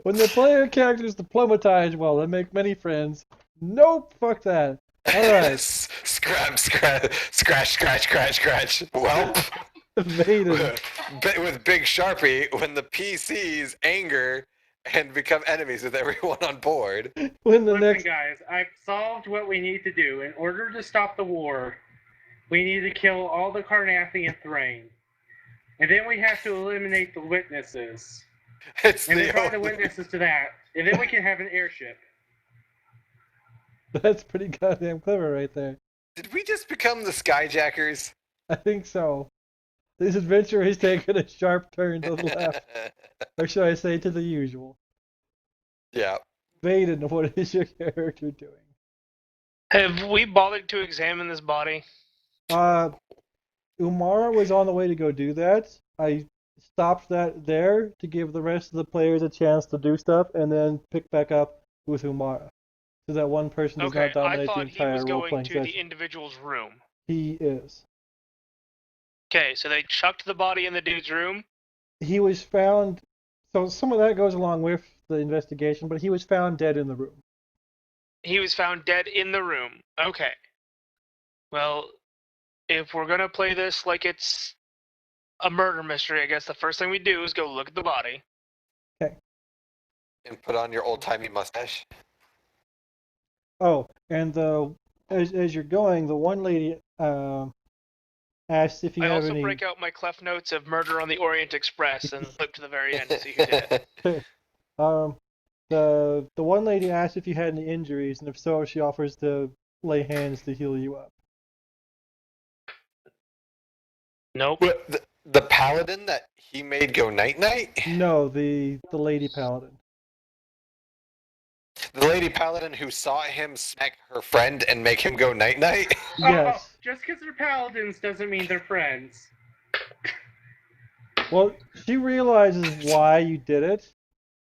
When the player characters diplomatize well, they make many friends. Nope, fuck that. Alright. Scratch. Welp. Vaden. With Big Sharpie, when the PCs anger and become enemies with everyone on board. When the Listen, next guys, I've solved what we need to do. In order to stop the war, we need to kill all the Carnathy and Thrain. And then we have to eliminate the witnesses. It's And then the find the only... witnesses to that. And then we can have an airship. That's pretty goddamn clever right there. Did we just become the Skyjackers? I think so. This adventure has taken a sharp turn to the left. Or should I say to the usual? Yeah. Vaden, what is your character doing? Have we bothered to examine this body? Umara was on the way to go do that. I stopped that there to give the rest of the players a chance to do stuff and then pick back up with Umara. So that one person does Okay, not dominate I the thought he entire was going role-playing to session. the individual's room. He is. Okay, so they chucked the body in the dude's room. He was found So some of that goes along with the investigation, but he was found dead in the room. He was found dead in the room. Okay. Well, if we're gonna play this like it's a murder mystery, I guess the first thing we do is go look at the body. And put on your old-timey mustache. Oh, and as you're going, the one lady asked if you I have also any. break out my Clef Notes of Murder on the Orient Express and flip to the very end to see who did it. Um, the one lady asked if you had any injuries, and if so, she offers to lay hands to heal you up. Nope. What, the paladin that he made go night-night? No, the lady paladin. The lady paladin who saw him smack her friend and make him go night-night? Yes. Just because they're paladins doesn't mean they're friends. Well, she realizes why you did it,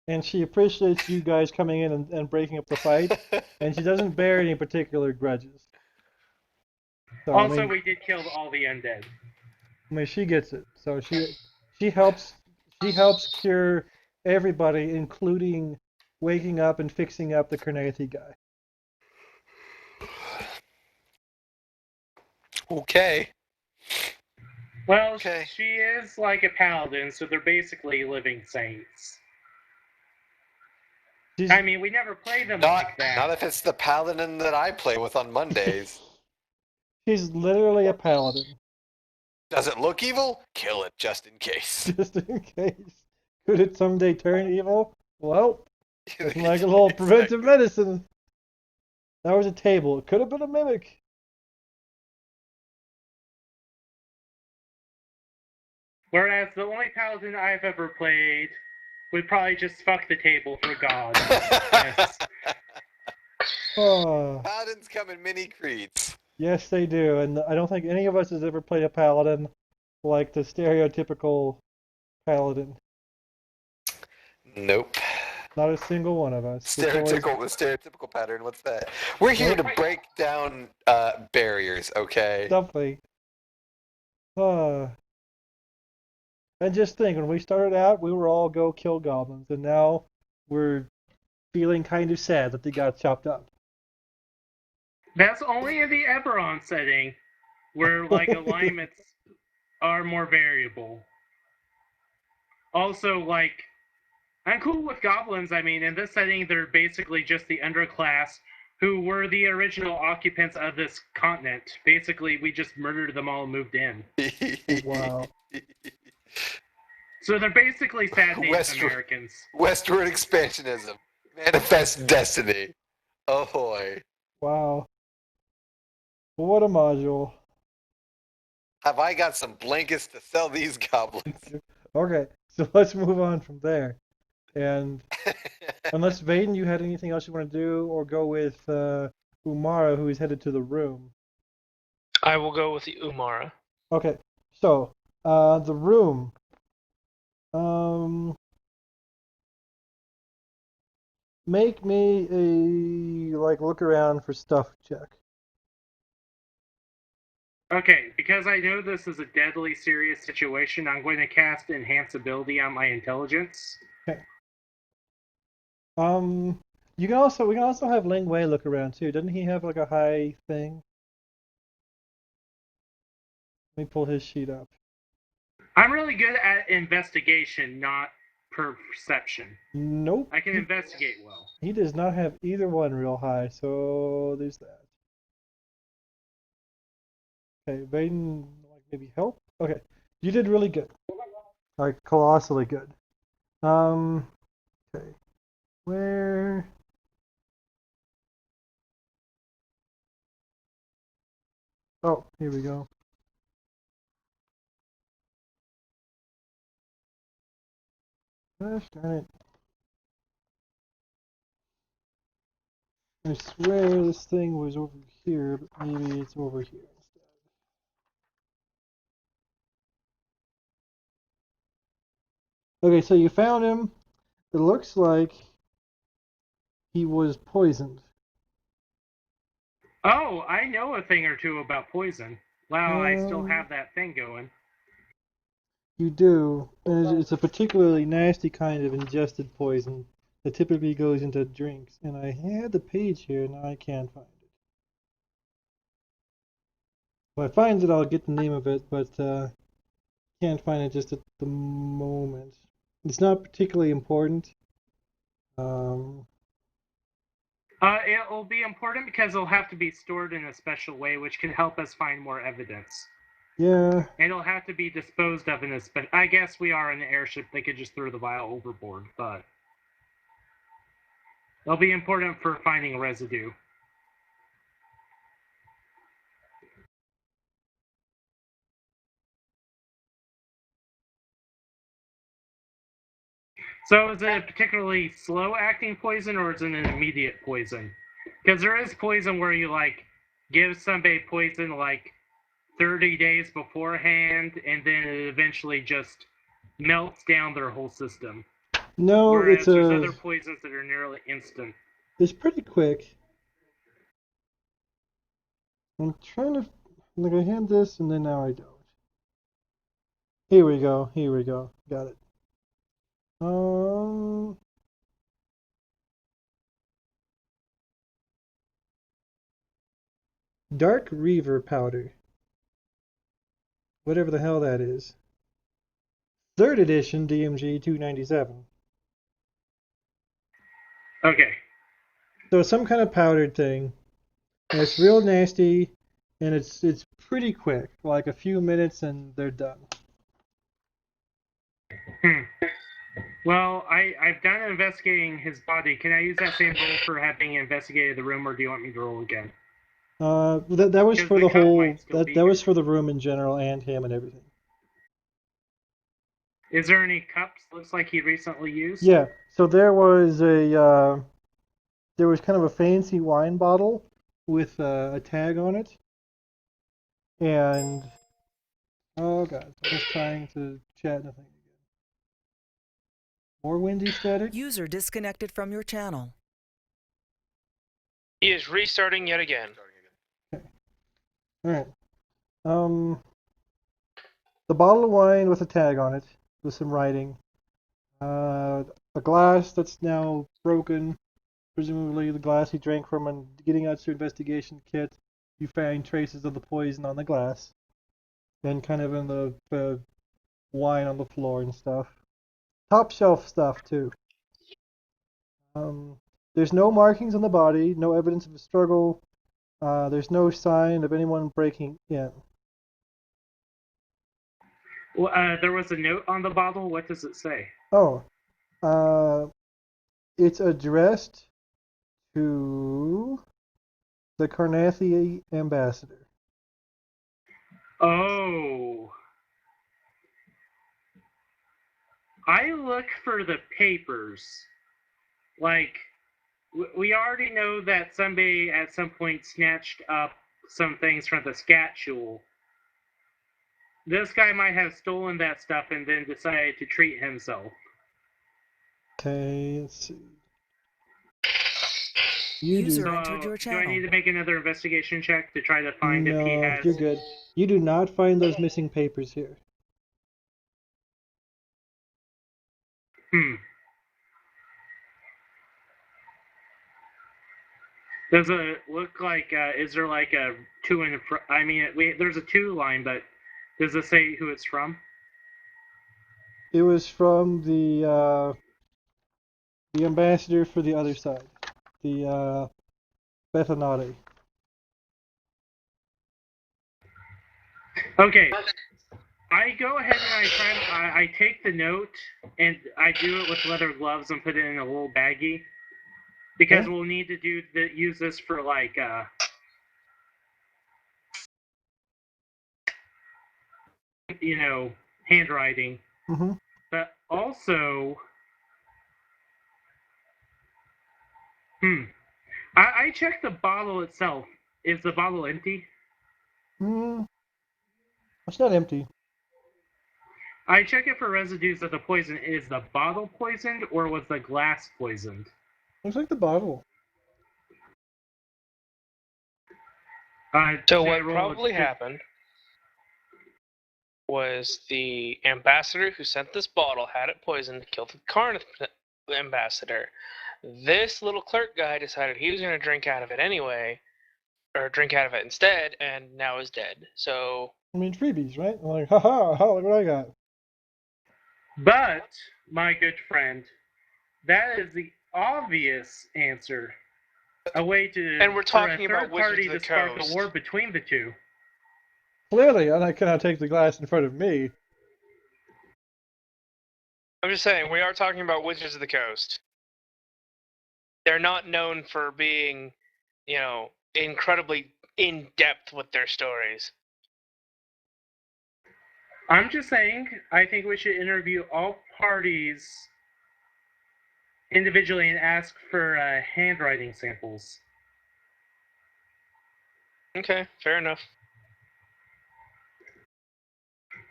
and she appreciates you guys coming in and breaking up the fight, and she doesn't bear any particular grudges. So, Also, we did kill all the undead. I mean, she gets it. So she helps cure everybody, including waking up and fixing up the Carnathi guy. Okay. Well, Okay. she is like a paladin, so they're basically living saints. She's, I mean, we never play them Not, like that. not if it's the paladin that I play with on Mondays. she's literally a paladin, Does it look evil? Kill it just in case. just in case. Could it someday turn evil? Well, it's like a little preventive medicine. That was a table. It could have been a mimic. Whereas the only paladin I've ever played would probably just fuck the table for God. Yes. Oh, Paladins come in mini creeds. yes, they do. And I don't think any of us has ever played a paladin like the stereotypical paladin. Nope. Not a single one of us. It's always- Stereotypical pattern. What's that? We're here to break down barriers, okay? Something. And just think, when we started out, we were all go kill goblins, and now we're feeling kind of sad that they got chopped up. That's only in the Eberron setting, where like alignments are more variable. Also, like, I'm cool with goblins. I mean, in this setting, they're basically just the underclass who were the original occupants of this continent. Basically, we just murdered them all and moved in. Wow. So they're basically sad Native Westward. Americans. Westward expansionism. Manifest destiny. Ahoy. Wow. What a module. Have I got some blankets to sell these goblins? Okay, so let's move on from there. And unless Vaden, you had anything else you want to do, or go with Umara, who is headed to the room. I will go with the Umara. Okay, so the room. Make me a look around for stuff check. Okay, because I know this is a deadly serious situation, I'm going to cast Enhance Ability on my intelligence. Okay. We can also have Ling Wei look around too. Doesn't he have like a high thing? Let me pull his sheet up. I'm really good at investigation, not perception. Nope. I can investigate well. He does not have either one real high, so there's that. Okay, Vaden, maybe help? Okay, you did really good. Like, colossally good. Okay. Where... Oh, here we go. Gosh darn it. I swear this thing was over here, but maybe it's over here instead. Okay, so you found him. It looks like he was poisoned. Oh, I know a thing or two about poison. Wow, I still have that thing going. You do, and it's a particularly nasty kind of ingested poison that typically goes into drinks. And I had the page here, now I can't find it. If I find it, I'll get the name of it, but can't find it just at the moment. It's not particularly important. It'll be important because it'll have to be stored in a special way, which can help us find more evidence. Yeah. And it'll have to be disposed of in a special. I guess we are in the airship; they could just throw the vial overboard, but it'll be important for finding residue. So is it a particularly slow-acting poison, or is it an immediate poison? Because there is poison where you like give somebody poison like 30 days beforehand, and then it eventually just melts down their whole system. No, Whereas there's other poisons that are nearly instant. It's pretty quick. I'm trying to, like, I had this and then now I don't. Here we go. Here we go. Got it. Dark Reaver powder. Whatever the hell that is. 3rd edition DMG 297. Okay. So it's some kind of powdered thing. And it's real nasty, and it's pretty quick. Like a few minutes and they're done. Well, I've done investigating his body. Can I use that same roll for having investigated the room, or do you want me to roll again? That was for the cup whole. might still be That was for the room in general and him and everything. Is there any cups? Looks like he recently used. Yeah. So there was kind of a fancy wine bottle with a tag on it, and oh god, I'm just trying to chat nothing again. More windy static. User disconnected from your channel. He is restarting yet again. Okay. All right. The bottle of wine with a tag on it with some writing. A glass that's now broken. Presumably the glass he drank from, and getting out your investigation kit, you find traces of the poison on the glass. And kind of in the wine on the floor and stuff. Top shelf stuff, too. There's no markings on the body, no evidence of a struggle. There's no sign of anyone breaking in. Well, there was a note on the bottle. What does it say? Oh, it's addressed to the Carnathi ambassador. Oh. I look for the papers. Like, we already know that somebody at some point snatched up some things from the scat shul. This guy might have stolen that stuff and then decided to treat himself. Okay, let's see. User entered your Do I channel. need to make another investigation check to try to find if he has... you're good. You do not find those missing papers here. Does it look like, is there like a two in front? I mean, there's a two line, but does it say who it's from? It was from the ambassador for the other side, the Bethanati. Okay. I go ahead and I take the note and I do it with leather gloves and put it in a little baggie. Because we'll need to use this for like handwriting. Mm-hmm. But also I checked the bottle itself. Is the bottle empty? It's not empty. I check it for residues of the poison. Is the bottle poisoned or was the glass poisoned? Looks like the bottle. So what probably happened was the ambassador who sent this bottle had it poisoned to kill the Karnath ambassador. This little clerk guy decided he was going to drink out of it anyway, or drink out of it instead, and now is dead. So, I mean, freebies, right? I'm like, haha, look what I got. But, my good friend, that is the obvious answer. A way to and we're talking for a about third party Wizards of to the spark a Coast. war between the two. Clearly, and I cannot take the glass in front of me. I'm just saying, we are talking about Wizards of the Coast. They're not known for being, incredibly in-depth with their stories. I'm just saying, I think we should interview all parties individually and ask for handwriting samples. Okay, fair enough.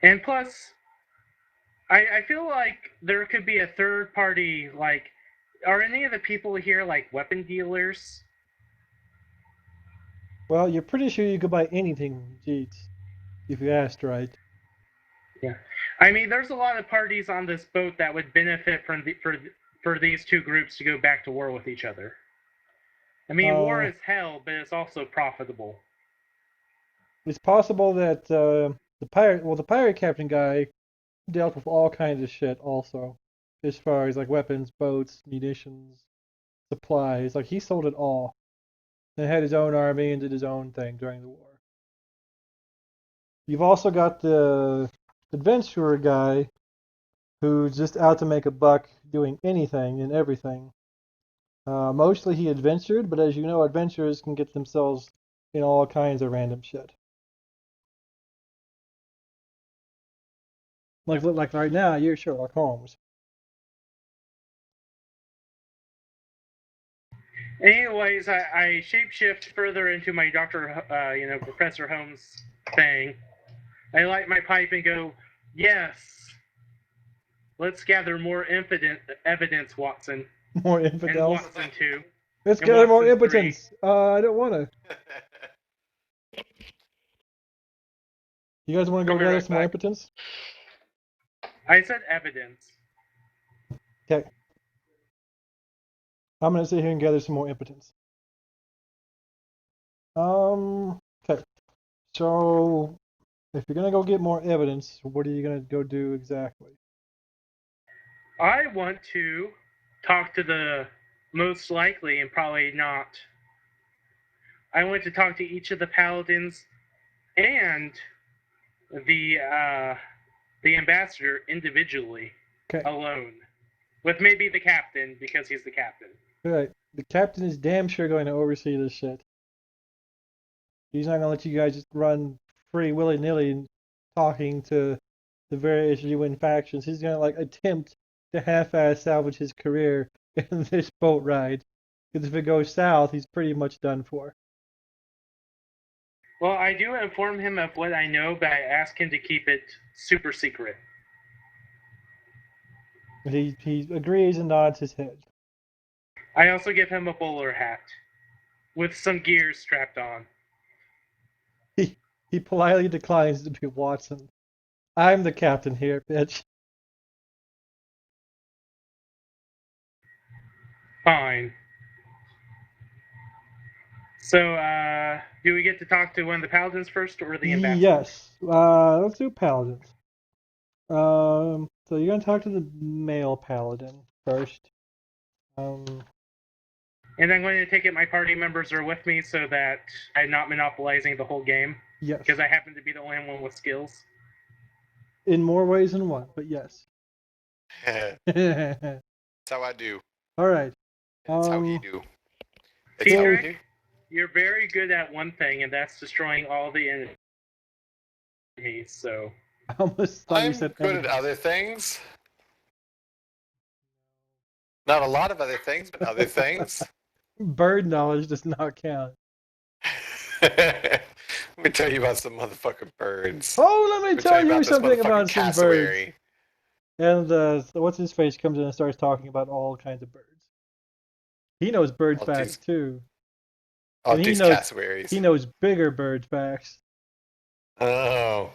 And plus, I feel like there could be a third party, like, are any of the people here like weapon dealers? Well, you're pretty sure you could buy anything from Jeets, if you asked right. Yeah. I mean, there's a lot of parties on this boat that would benefit from for these two groups to go back to war with each other. I mean, war is hell, but it's also profitable. It's possible that the pirate captain guy dealt with all kinds of shit also, as far as like weapons, boats, munitions, supplies. Like he sold it all, and had his own army and did his own thing during the war. You've also got the adventurer guy who's just out to make a buck doing anything and everything. Mostly he adventured, but as you know, adventurers can get themselves in all kinds of random shit. Like right now, you're Sherlock Holmes. Anyways, I shapeshift further into my Professor Holmes thing. I light my pipe and go, yes. Let's gather more evidence, Watson. More And infidels. Watson too. Let's And gather more Watson impotence. I don't want to. You guys want to go I'll be gather right some more back. impotence? I said evidence. Okay. I'm gonna sit here and gather some more impotence. Okay. So, if you're gonna go get more evidence, what are you gonna go do exactly? I want to talk to the most likely and probably not. I want to talk to each of the paladins and the ambassador individually, Okay. alone, with maybe the captain because he's the captain. All right. The captain is damn sure going to oversee this shit. He's not gonna let you guys just run free willy-nilly talking to the various UN factions. He's gonna like attempt to half-ass salvage his career in this boat ride. Because if it goes south, he's pretty much done for. Well, I do inform him of what I know, but I ask him to keep it super secret. He agrees and nods his head. I also give him a bowler hat with some gears strapped on. He politely declines to be Watson. I'm the captain here, bitch. Fine. So, do we get to talk to one of the paladins first or the ambassador? Yes. Let's do paladins. So you're gonna talk to the male paladin first. And I'm going to take it my party members are with me so that I'm not monopolizing the whole game. Yes. Because I happen to be the only one with skills. In more ways than one, but yes. That's how I do. All right. That's how he do. That's how we T-Rex, do. you're very good at one thing, and that's destroying all the enemies, so... I almost thought you I'm said good enemies. at other things. Not a lot of other things, but other things. Bird knowledge does not count. Let me tell you about some motherfucking birds. Oh, let me tell you this something motherfucking about some birds. cassowary. And so what's his face comes in and starts talking about all kinds of birds. He knows bird All facts these- too. All And he these knows cassowaries. he knows bigger bird facts. Oh.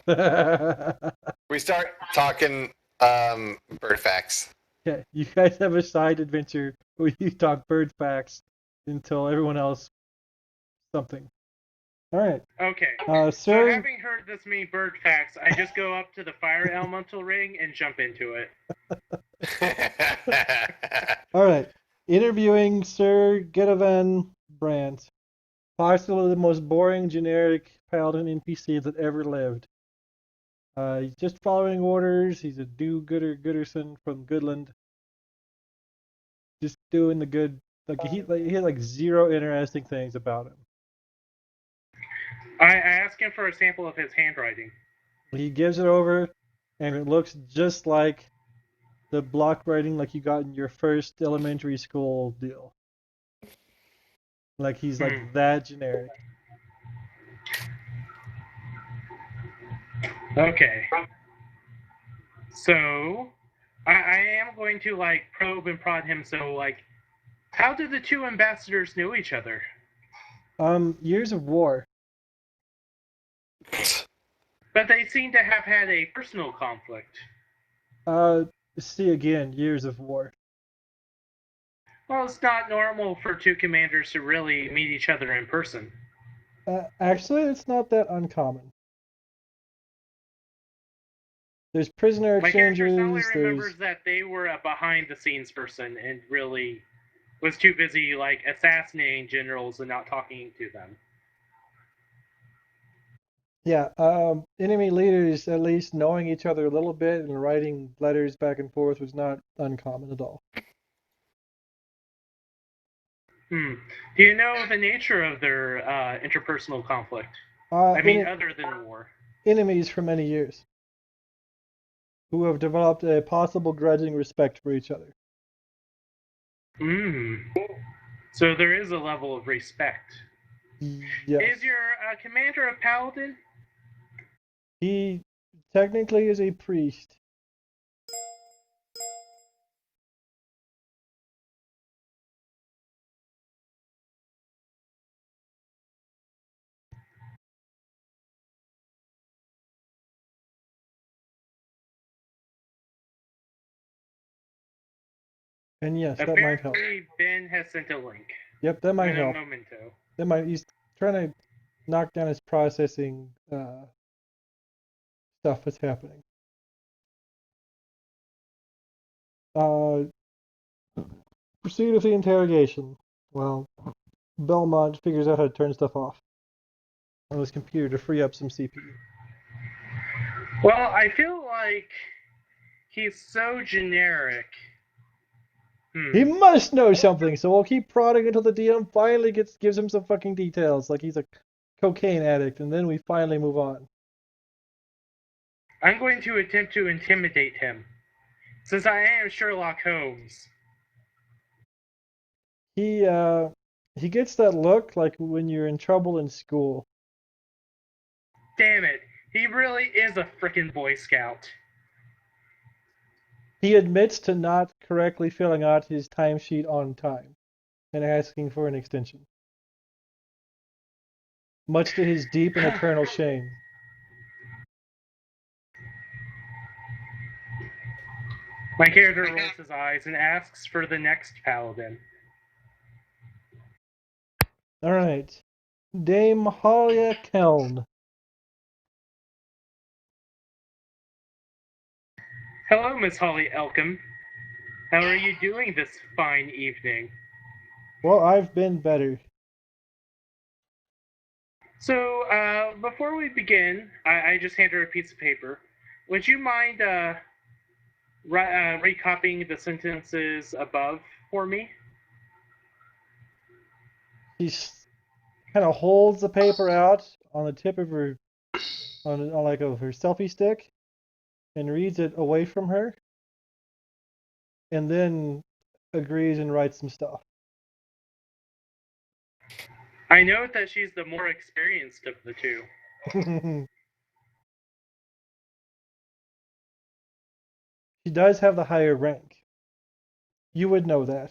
We start talking bird facts. Yeah, you guys have a side adventure where you talk bird facts until everyone else something. All right, Okay. So sir. having heard this many bird facts, I just go up to the fire elemental ring and jump into it. All right, interviewing Sir Getavan Brandt, possibly the most boring generic paladin NPC that ever lived. He's just following orders. He's a do-gooder Gooderson from Goodland. Just doing the good. He had like zero interesting things about him. I ask him for a sample of his handwriting. He gives it over, and it looks just like the block writing like you got in your first elementary school deal. Like he's like that generic. Okay. So I am going to like probe and prod him. So like, how did the two ambassadors know each other? Years of war. But they seem to have had a personal conflict. See again, years of war. Well, it's not normal for two commanders to really meet each other in person. Actually, it's not that uncommon. There's prisoner My character exchanges. suddenly remembers that they were a behind-the-scenes person and really was too busy like assassinating generals and not talking to them. Yeah, enemy leaders at least knowing each other a little bit and writing letters back and forth was not uncommon at all. Do you know the nature of their interpersonal conflict? Other than war. Enemies for many years, who have developed a possible grudging respect for each other. So there is a level of respect. Yes. Is your commander a paladin? He technically is a priest. And yes, that might help. Apparently, Ben has sent a link. Yep, that might help. Memento. That might. He's trying to knock down his processing stuff that's happening. Proceed with the interrogation. Well, Belmont figures out how to turn stuff off on his computer to free up some CPU. Well, I feel like he's so generic. He must know something, so we'll keep prodding until the DM finally gives him some fucking details, like he's a cocaine addict, and then we finally move on. I'm going to attempt to intimidate him, since I am Sherlock Holmes. He gets that look like when you're in trouble in school. Damn it, he really is a frickin' Boy Scout. He admits to not correctly filling out his timesheet on time and asking for an extension, much to his deep and eternal shame. My character rolls his eyes and asks for the next paladin. All right, Dame Halia Keln. Hello, Miss Holly Elcom. How are you doing this fine evening? Well, I've been better. So, before we begin, I just hand her a piece of paper. Would you mind recopying the sentences above for me? She kind of holds the paper out on the tip of her, on like of her selfie stick, and reads it away from her, and then agrees and writes some stuff. I note that she's the more experienced of the two. She does have the higher rank. You would know that.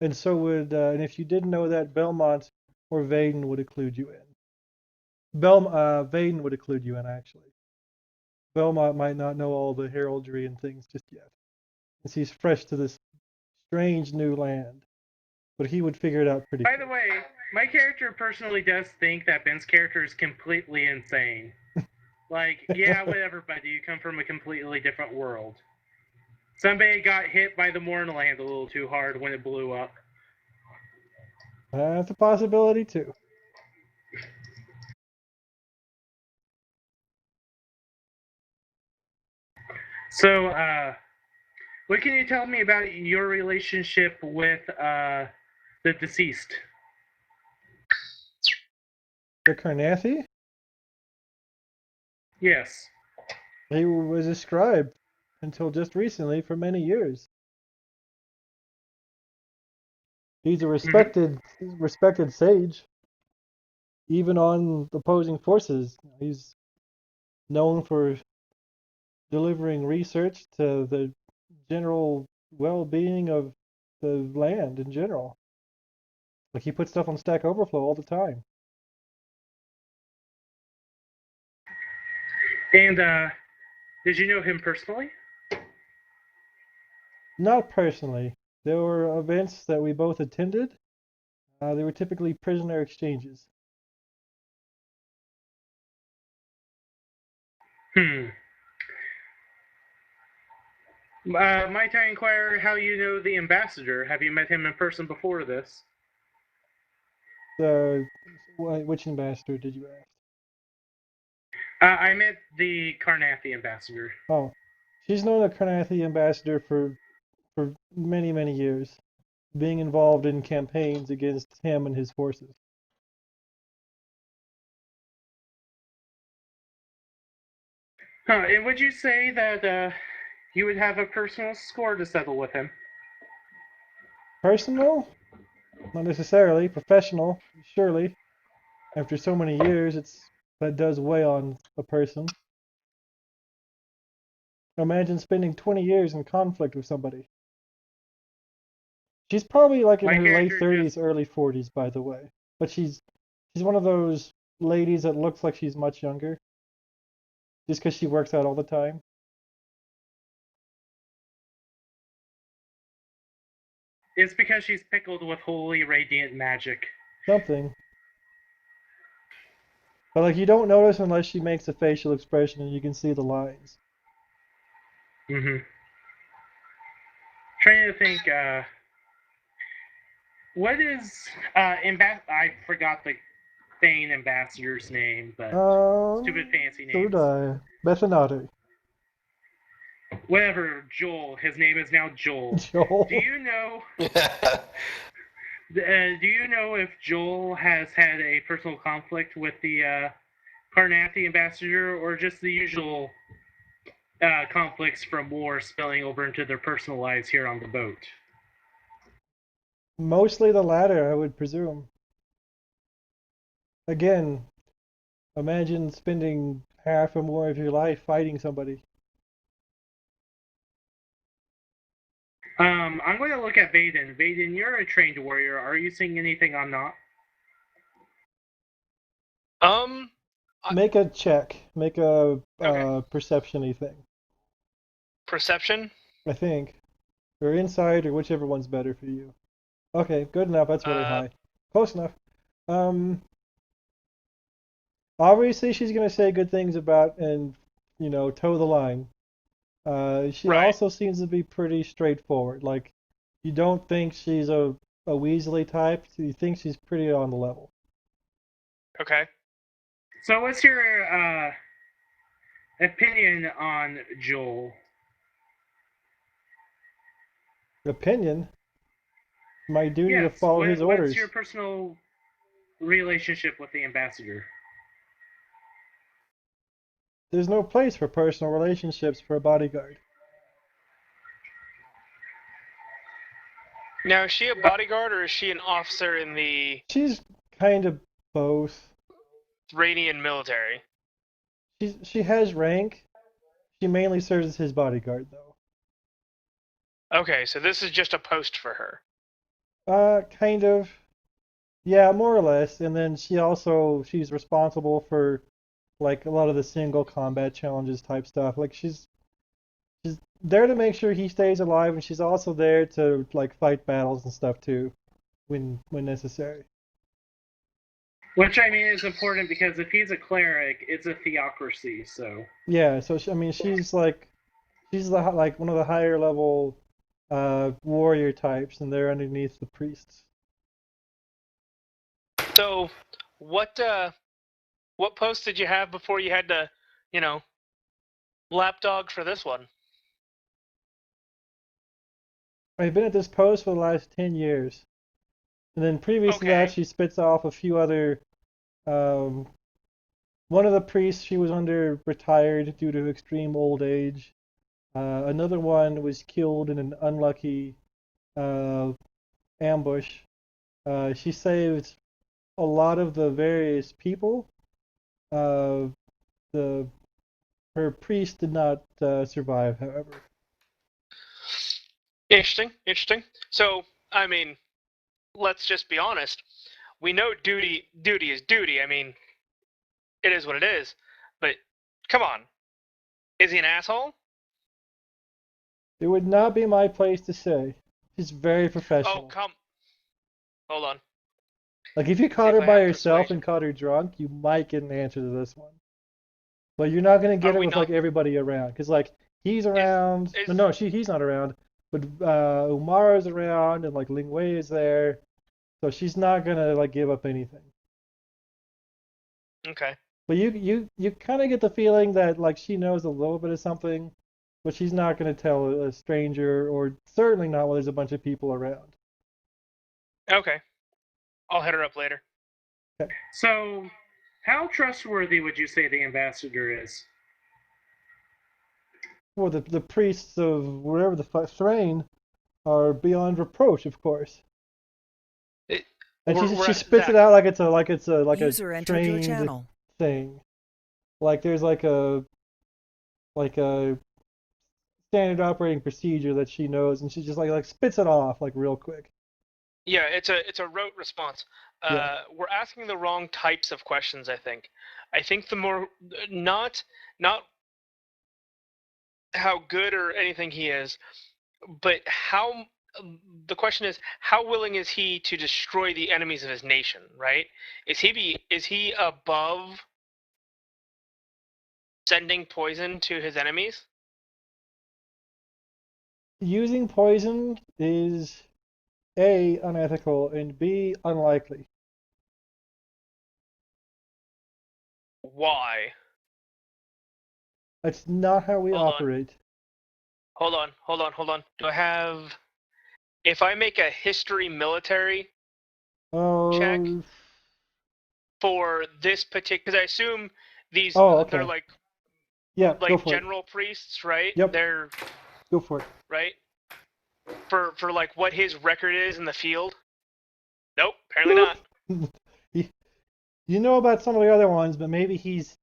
And so would, and if you didn't know that, Belmont or Vaden would include you in. Vaden would include you in, actually. Belmont might not know all the heraldry and things just yet, as he's fresh to this strange new land. But he would figure it out pretty By quick. the way, my character personally does think that Ben's character is completely insane. Like, yeah, whatever, buddy. You come from a completely different world. Somebody got hit by the Mornland a little too hard when it blew up. That's a possibility, too. So, what can you tell me about your relationship with the deceased? The Carnathi? Yes. He was a scribe until just recently for many years. He's a respected sage. Even on opposing forces, he's known for delivering research to the general well-being of the land in general. Like, he puts stuff on Stack Overflow all the time. And did you know him personally? Not personally. There were events that we both attended. They were typically prisoner exchanges. Might I inquire how you know the ambassador? Have you met him in person before this? Which ambassador did you ask? I met the Carnathi ambassador. Oh, she's known the Carnathi ambassador for many, many years, being involved in campaigns against him and his forces. And would you say that you would have a personal score to settle with him? Personal? Not necessarily. Professional, surely. After so many years, that does weigh on a person. Imagine spending 20 years in conflict with somebody. She's probably like in My her late character 30s, just- early 40s, by the way. But she's one of those ladies that looks like she's much younger, just because she works out all the time. It's because she's pickled with holy radiant magic. Something. But like, you don't notice unless she makes a facial expression and you can see the lines. Trying to think, what is I forgot the Thane ambassador's name, but stupid fancy So names. did I. Bethanati. Whatever, Joel. His name is now Joel. Joel. Do you know? Do you know if Joel has had a personal conflict with the Carnathi ambassador, or just the usual conflicts from war spilling over into their personal lives here on the boat? Mostly the latter, I would presume. Again, imagine spending half or more of your life fighting somebody. I'm going to look at Vaden. Vaden, you're a trained warrior. Are you seeing anything I'm not? Make a check. Make a Okay. perception-y thing. Perception? I think. Or insight, or whichever one's better for you. Okay, good enough. That's really high. Close enough. Obviously she's gonna say good things about and toe the line. She Right. also seems to be pretty straightforward. Like, you don't think she's a Weasley type. You think she's pretty on the level. Okay. So what's your opinion on Joel? Opinion? My duty to follow his orders. What's your personal relationship with the ambassador? There's no place for personal relationships for a bodyguard. Now, is she a bodyguard or is she an officer in the She's kind of both. Radian military? She has rank. She mainly serves as his bodyguard, though. Okay, so this is just a post for her. Kind of. Yeah, more or less. And then she's responsible for like a lot of the single combat challenges type stuff. Like she's there to make sure he stays alive, and she's also there to like fight battles and stuff too when necessary. Which I mean is important because if he's a cleric, it's a theocracy. So Yeah, so I mean she's like one of the higher level warrior types, and they're underneath the priests. So, what post did you have before you had to, you know, lapdog for this one? I've been at this post for the last 10 years. And then previous to that, Okay. she spits off a few other. Um, One of the priests she was under retired due to extreme old age. Another one was killed in an unlucky uh, ambush. She saved a lot of the various people. Uh, the Her priest did not survive, however. Interesting, interesting. So, I mean, let's just be honest. We know duty is duty. I mean, it is what it is. But come on, is he an asshole? It would not be my place to say. She's very Oh, professional. hold on. Like if you See caught if her I by have herself persuasion. and caught her drunk, you might get an answer to this one. But you're not gonna get Are her we with not? like everybody around, because like he's around. Is No, he's not around. But Umara's around, and like Ling Wei is there, so she's not gonna like give up anything. okay? But you kind of get the feeling that like she knows a little bit of something, but she's not gonna tell a stranger, or certainly not when there's a bunch of people around. Okay, I'll hit her up later. Okay. so how trustworthy would you say the ambassador is? Well, the priests of wherever the fuck Thrain are beyond reproach, of course. It, And she spits it Zach. out like it's a User entered your trained channel. thing. Like there's like a standard operating procedure that she knows, and she just like spits it off like real quick. Yeah, it's a rote response. Yeah. We're asking the wrong types of questions. I think. I think the more not how good or anything he is, but how the question is how willing is he to destroy the enemies of his nation? Right? Is he above sending poison to his enemies? Using poison is A, unethical, and B, unlikely. Why? That's not how we Hold on. operate. Hold on. Do I have? If I make a history military check Oh, for this particular, because I assume these they're okay. Yeah, go like for it. general priests, right? Yep, They're go for right for like what his record is in the field. Nope, apparently it. not. you, you know about some of the other ones, but maybe he's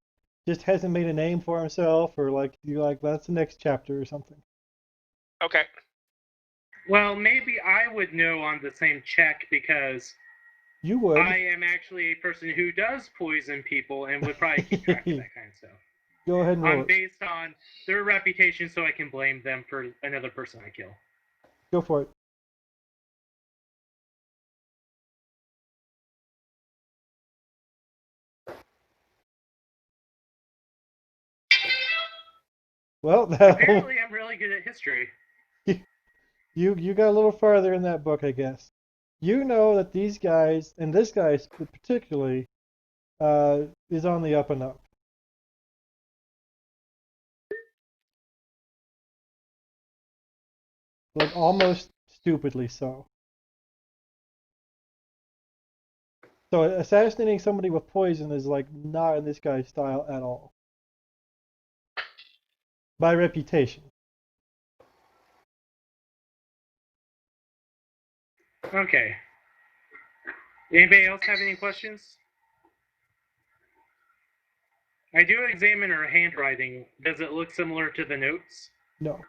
just hasn't made a name for himself, or like you're like that's the next chapter or something. Okay. Well, maybe I would know on the same check because You would. I am actually a person who does poison people and would probably keep track of that kind of stuff. Go ahead and roll it. Based on their reputation, so I can blame them for another person I kill. Go for it. Well, Apparently, I'm really good at history. you got a little farther in that book, I guess. You know that these guys, and this guy particularly, is on the up and up. Like almost stupidly so. So assassinating somebody with poison is like not in this guy's style at all. By reputation. Okay. Anybody else have any questions? I do examine her handwriting. Does it look similar to the notes? No.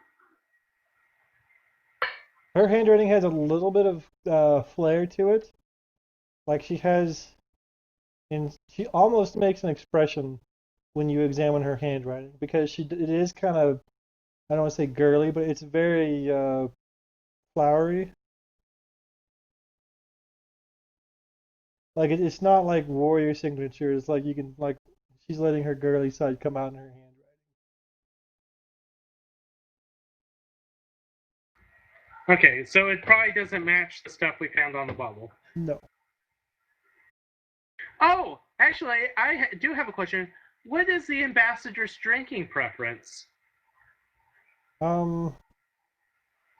Her handwriting has a little bit of flair to it. like she has, and she almost makes an expression when you examine her handwriting because it is kind of, I don't want to say girly, but it's very flowery. Like it's not like warrior signature. It's like you can like she's letting her girly side come out in her handwriting. Okay, so it probably doesn't match the stuff we found on the bubble. No. Oh, actually, do have a question. What is the ambassador's drinking preference?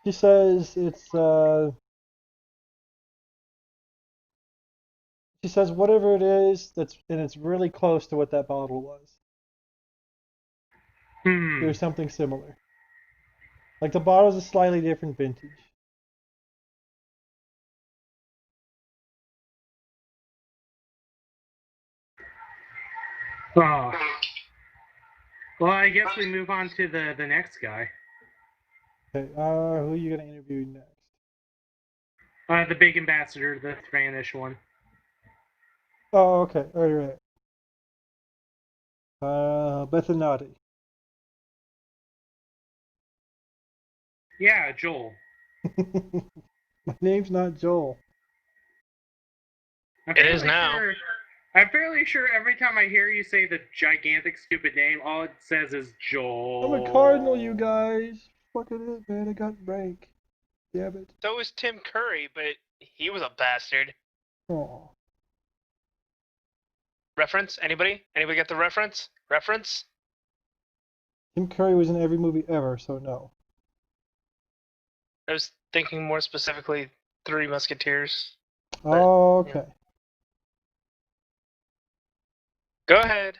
She says it's she says whatever it is and it's really close to what that bottle was. There's something similar. Like the bottle's a slightly different vintage. Oh. Well, I guess we move on to the next guy. Okay, who are you gonna interview next? The big ambassador, the Spanish one. Oh, okay, alright. Bethanati. Yeah, Joel. My name's not Joel. It is now. I'm fairly sure every time I hear you say the gigantic stupid name, all it says is Joel. I'm a cardinal, you guys. Fucking it, man. I got rank. Damn it. So was Tim Curry, but he was a bastard. Oh. Reference? Anybody? Anybody get the reference? Reference? Tim Curry was in every movie ever, so no. I was thinking more specifically Three Musketeers. Oh, okay. Yeah. Go ahead.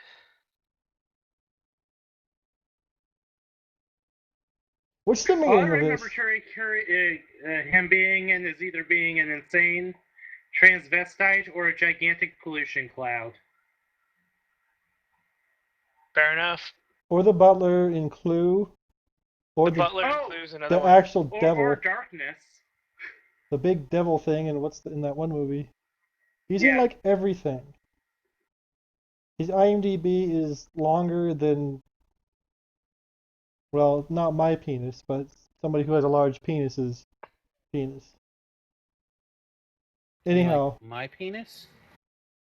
What's the All I meaning of remember this? him being in is either being an insane transvestite or a gigantic pollution cloud. Fair enough. Or the butler in Clue. Or The Butler includes another the one. actual devil. Or Darkness. The big devil thing, and what's in that one movie? He's in Yeah. like everything. His IMDb is longer than, well, not my penis, but somebody who has a large penis's penis. Anyhow. Like my penis?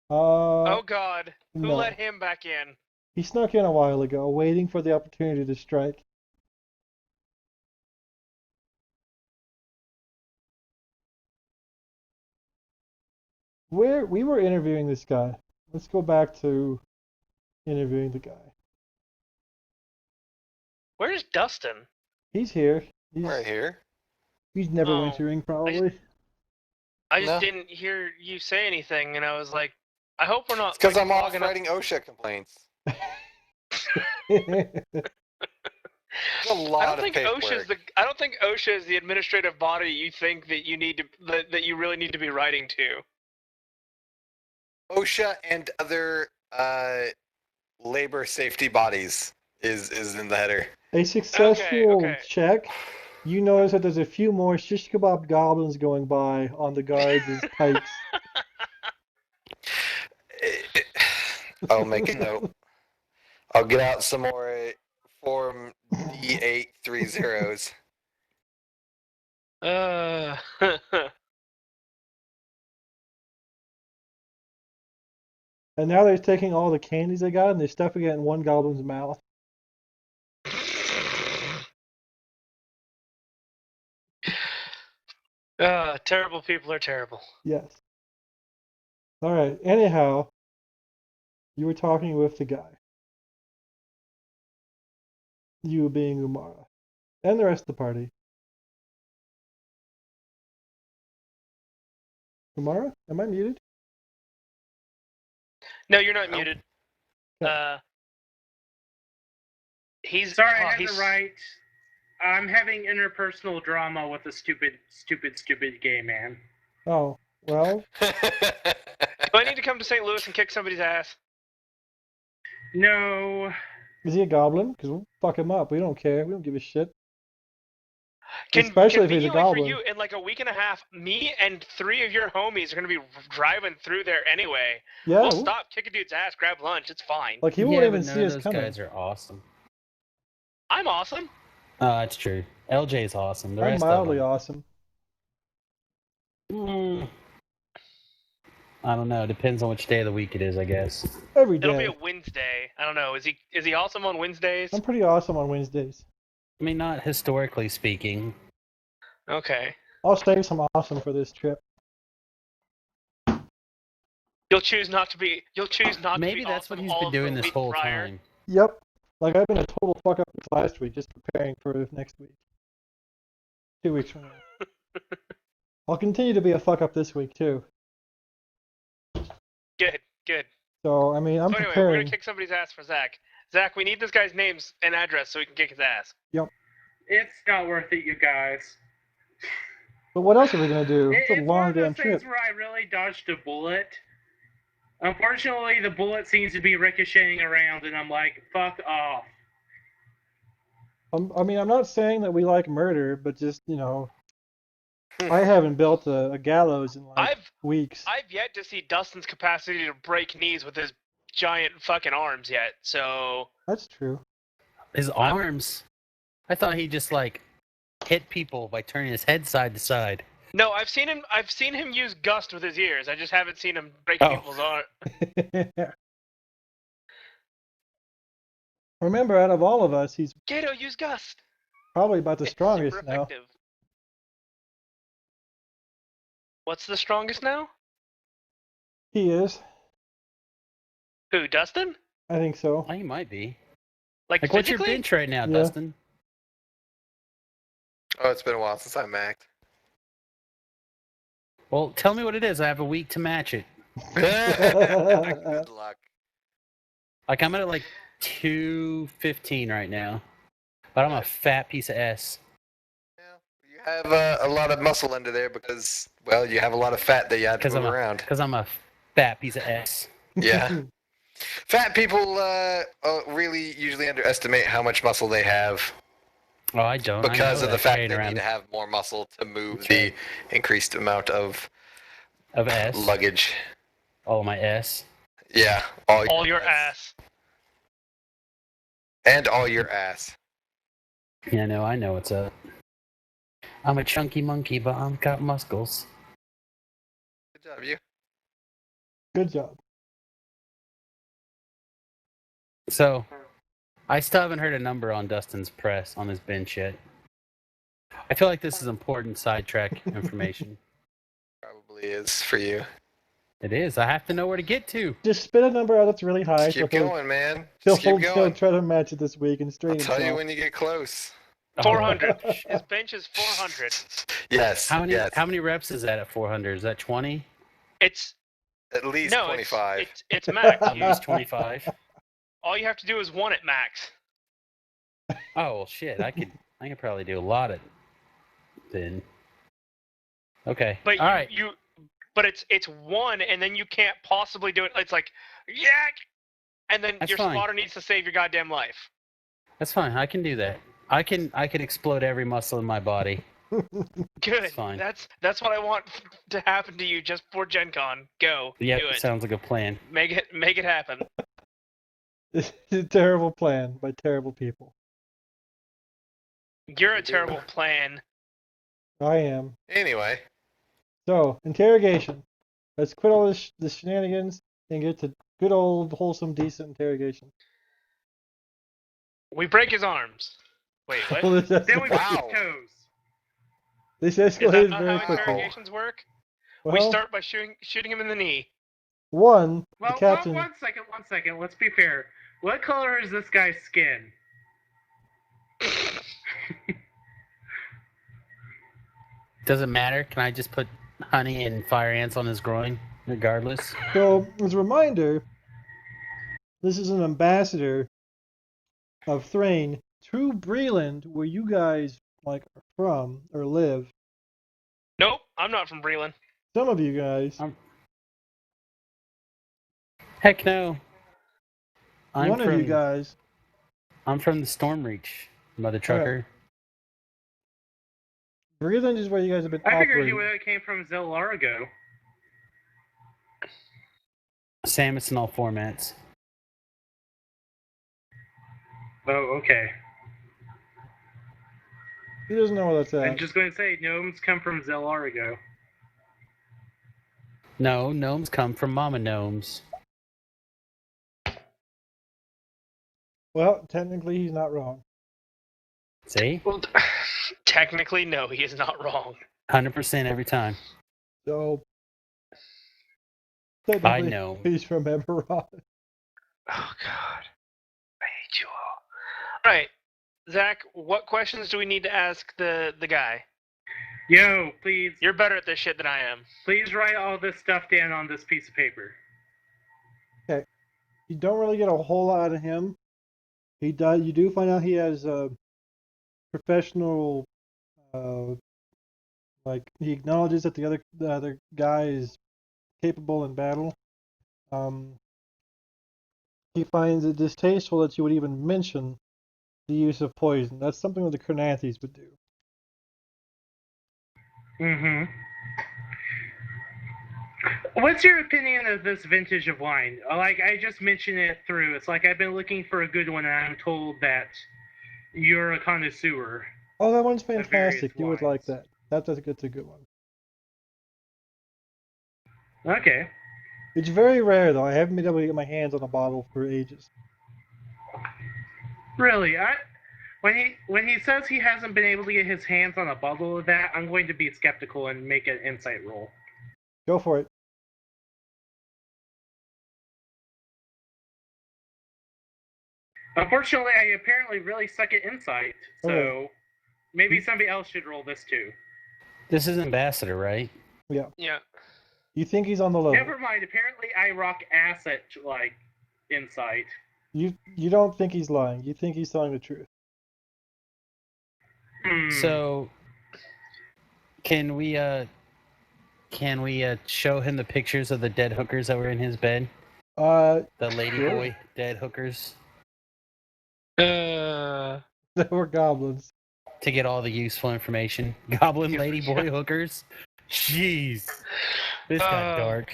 Oh God! Who no. let him back in? He snuck in a while ago, waiting for the opportunity to strike. We were interviewing this guy. Let's go back to interviewing the guy. Where's Dustin? He's here. Right here. He's never Oh, wintering, probably. I just No. didn't hear you say anything, and I was like, I hope we're not. Because like, I'm off logging up- writing OSHA complaints. It's A lot I don't of think paperwork. I don't think OSHA is the administrative body you think that you need to that you really need to be writing to. OSHA and other labor safety bodies is in the header. a successful Okay. check. You notice that there's a few more shish kebab goblins going by on the guards' pikes. I'll make a note. I'll get out some more Form D830s. And now they're taking all the candies they got and they're stuffing it in one goblin's mouth. Terrible people are terrible. Yes. All right. Anyhow, you were talking with the guy. You being Umara. And the rest of the party. Umara? Am I muted? No, you're not Nope. muted. Okay. He's Sorry, I had he's, to write. I'm having interpersonal drama with a stupid gay man. Oh, well, Do I need to come to St. Louis and kick somebody's ass? No. is he a goblin? Because we'll fuck him up. We don't care. We don't give a shit. Especially if he's a conveniently goblin. for you, in like a week and a half, me and 3 of your homies are gonna be driving through there anyway. Yeah, We'll stop, kick a dude's ass, grab lunch. It's fine. like he won't yeah, even but none see of us those coming. guys are awesome. I'm awesome. That's true. LJ's awesome. The I'm rest mildly of them, awesome. I don't know. Depends on which day of the week it is, I guess. Every It'll be day. a Wednesday. I don't know. Is he awesome on Wednesdays? I'm pretty awesome on Wednesdays. I mean, not historically speaking. Okay. I'll save some awesome for this trip. You'll choose not to be. You'll choose not Maybe to be that's what awesome he's all been of the doing this week whole prior. time. Yep. Like I've been a total fuck up this last week, just preparing for next week. 2 weeks from now. I'll continue to be a fuck up this week too. Good. Good. So I mean, I'm So anyway, we're preparing. gonna kick somebody's ass for Zach. Zach, we need this guy's names and address so we can kick his ass. It's not worth it, you guys. But what else are we gonna do? It's It's a one long of those damn things trip. where I really dodged a bullet. Unfortunately, the bullet seems to be ricocheting around, and I'm like, fuck off. I mean, I'm not saying that we like murder, but just I haven't built a gallows in like weeks. I've yet to see Dustin's capacity to break knees with his giant fucking arms yet. So That's true. His arms. I thought he just like hit people by turning his head side to side. no, I've seen him use gust with his ears. I just haven't seen him break Oh. people's arms. Remember, out of all of us, he's Gato, use gust. probably about the It's strongest super now. effective. What's the strongest now? He is. Who, Dustin? I think so. Oh, he might be. Like what's your physically? bench right now, Yeah. Dustin? Oh, it's been a while since I maxed. Well, tell me what it is. I have a week to match it. Good luck. Like I'm at like 215 right now, but I'm a fat piece of S. You have a lot of muscle under there because, well, you have a lot of fat that you have to move around. Because I'm a fat piece of S. Yeah. Fat people really usually underestimate how much muscle they have Oh, I don't. because of the fact they around need to have more muscle to move That's the right. increased amount of S. luggage. Oh, my S. Yeah. All your ass. And all your ass. Yeah, no, I know what's up. I'm a chunky monkey, but I've got muscles. Good job, you. Good job. So, I still haven't heard a number on Dustin's press on his bench yet. I feel like this is important sidetrack information. Probably is for you. It is. I have to know where to get to. Just spit a number out that's really high. Just keep going, man. He'll Just keep going. try to match it this week and I'll straighten tell you himself. when you get close. 400. His bench is 400. Yes. How many? Yes. How many reps is that at 400? Is that 20? It's At least no, 25. it's max. At least 25. All you have to do is 1 at max. Oh well, shit. I could probably do a lot of then. Okay. But All right. but it's 1, and then you can't possibly do it. It's like yak, and then That's your fine. spotter needs to save your goddamn life. That's fine. I can do that. I can explode every muscle in my body. Good. It's fine. That's what I want to happen to you just for Gen Con. Go. Yep, Do it. sounds like a plan. Make it happen. It's a terrible plan by terrible people. You're a terrible plan. I am. Anyway. So, interrogation. Let's quit all this shenanigans and get to good old, wholesome, decent interrogation. We break his arms. Wait, what? Well, this Then we Wow. put toes. this Is that escalated not very how quickly. interrogations work? Well, We start by shooting him in the knee. one, the Well, captain. one second. Let's be fair. What color is this guy's skin? Doesn't matter. Can I just put honey and fire ants on his groin, regardless? So, as a reminder, this is an ambassador of Thrain to Breland, where you guys are from or live. Nope, I'm not from Breland. Some of you guys. Heck no. One of you guys. I'm from the Stormreach, Mother Trucker. Breland is where you guys have been I figured operating. you would have came from Zelargo. Sam, it's in all formats. Oh, okay. He doesn't know where that's at. I'm just going to say, gnomes come from Zelargo. No, gnomes come from mama gnomes. Well, technically, he's not wrong. See? Well, technically, no, he is not wrong. 100% every time. So, I technically, know. he's from Eberron. Oh, God. I hate you all. All right. Zach, what questions do we need to ask the guy? Yo, please. You're better at this shit than I am. Please write all this stuff down on this piece of paper. Okay. You don't really get a whole lot out of him. He does. You do find out he has a professional, like he acknowledges that the other guy is capable in battle. He finds it distasteful that you would even mention the use of poison. That's something that the Carnathes would do. Mm-hmm. What's your opinion of this vintage of wine? Like, I just mentioned it through. It's like I've been looking for a good one, and I'm told that you're a connoisseur. Oh, that one's various fantastic. You would like wines. that. That's a good one. Okay. It's very rare though. I haven't been able to get my hands on a bottle for ages. Really, when he says he hasn't been able to get his hands on a bottle of that, I'm going to be skeptical and make an insight roll. Go for it. Unfortunately, I apparently really suck at insight, so Okay. maybe somebody else should roll this too. This is Ambassador, right? Yeah. Yeah. You think he's on the level? Never mind. Apparently, I rock ass at like insight. You don't think he's lying. You think he's telling the truth. So, can we show him the pictures of the dead hookers that were in his bed? The lady Sure. boy dead hookers They were goblins. to get all the useful information. Goblin lady boy hookers. Jeez, this got dark.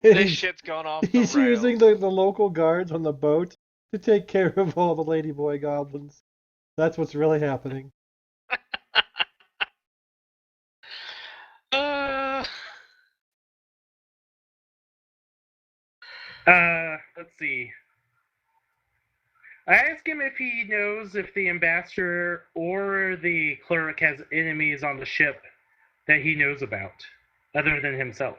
This shit's gone off the He's rails. using the local guards on the boat to take care of all the ladyboy goblins. That's what's really happening. Let's see. I ask him if he knows if the ambassador or the cleric has enemies on the ship that he knows about, other than himself.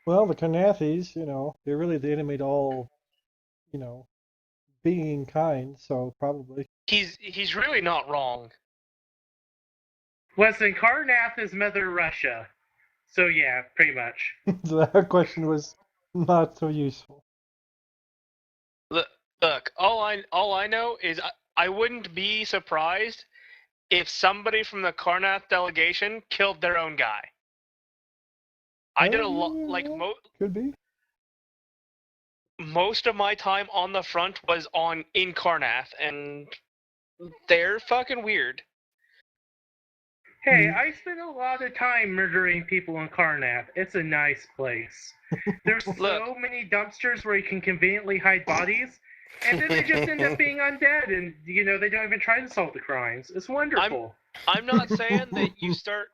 Well, the Carnathes, they're really the enemy to all, being kind, so probably. He's really not wrong. Listen, Karnath is Mother Russia. So yeah, pretty much. So that question was not so useful. Look, all I know is I wouldn't be surprised if somebody from the Karnath delegation killed their own guy. I did a lot, like could be. Most of my time on the front was in Karnath, and they're fucking weird. Hey, I spent a lot of time murdering people in Karnath. It's a nice place. There's so many dumpsters where you can conveniently hide bodies, and then they just end up being undead, and they don't even try to solve the crimes. It's wonderful. I'm not saying that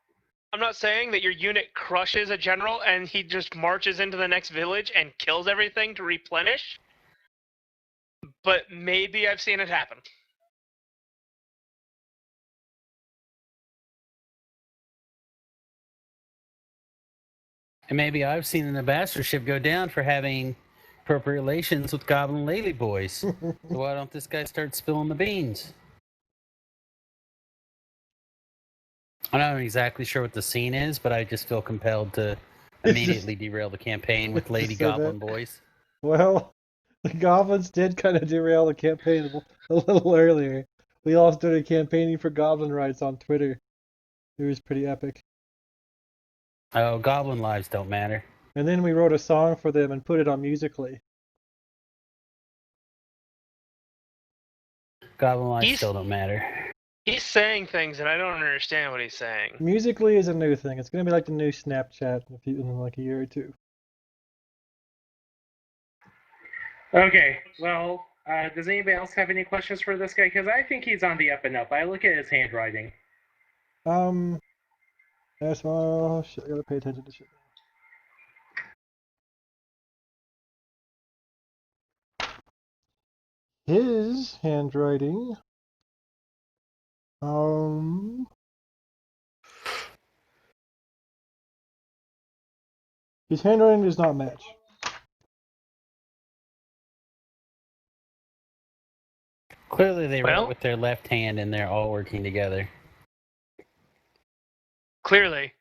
I'm not saying that your unit crushes a general and he just marches into the next village and kills everything to replenish. But maybe I've seen it happen. And maybe I've seen an ambassadorship go down for having appropriate relations with goblin lady boys. So why don't this guy start spilling the beans? I'm not exactly sure what the scene is, but I just feel compelled to immediately derail the campaign with Lady Goblin boys. Well, the goblins did kind of derail the campaign a little earlier. We all started campaigning for goblin rights on Twitter. It was pretty epic. Oh, goblin lives don't matter. And then we wrote a song for them and put it on Musical.ly. Goblin lives still don't matter. He's saying things, and I don't understand what he's saying. Musically is a new thing. It's gonna be like the new Snapchat in like a year or two. Okay, well, does anybody else have any questions for this guy? Because I think he's on the up and up. I look at his handwriting. That's well, shit, I gotta pay attention to shit. His handwriting, his handwriting does not match. Clearly, they Well- wrote with their left hand and they're all working together. Clearly.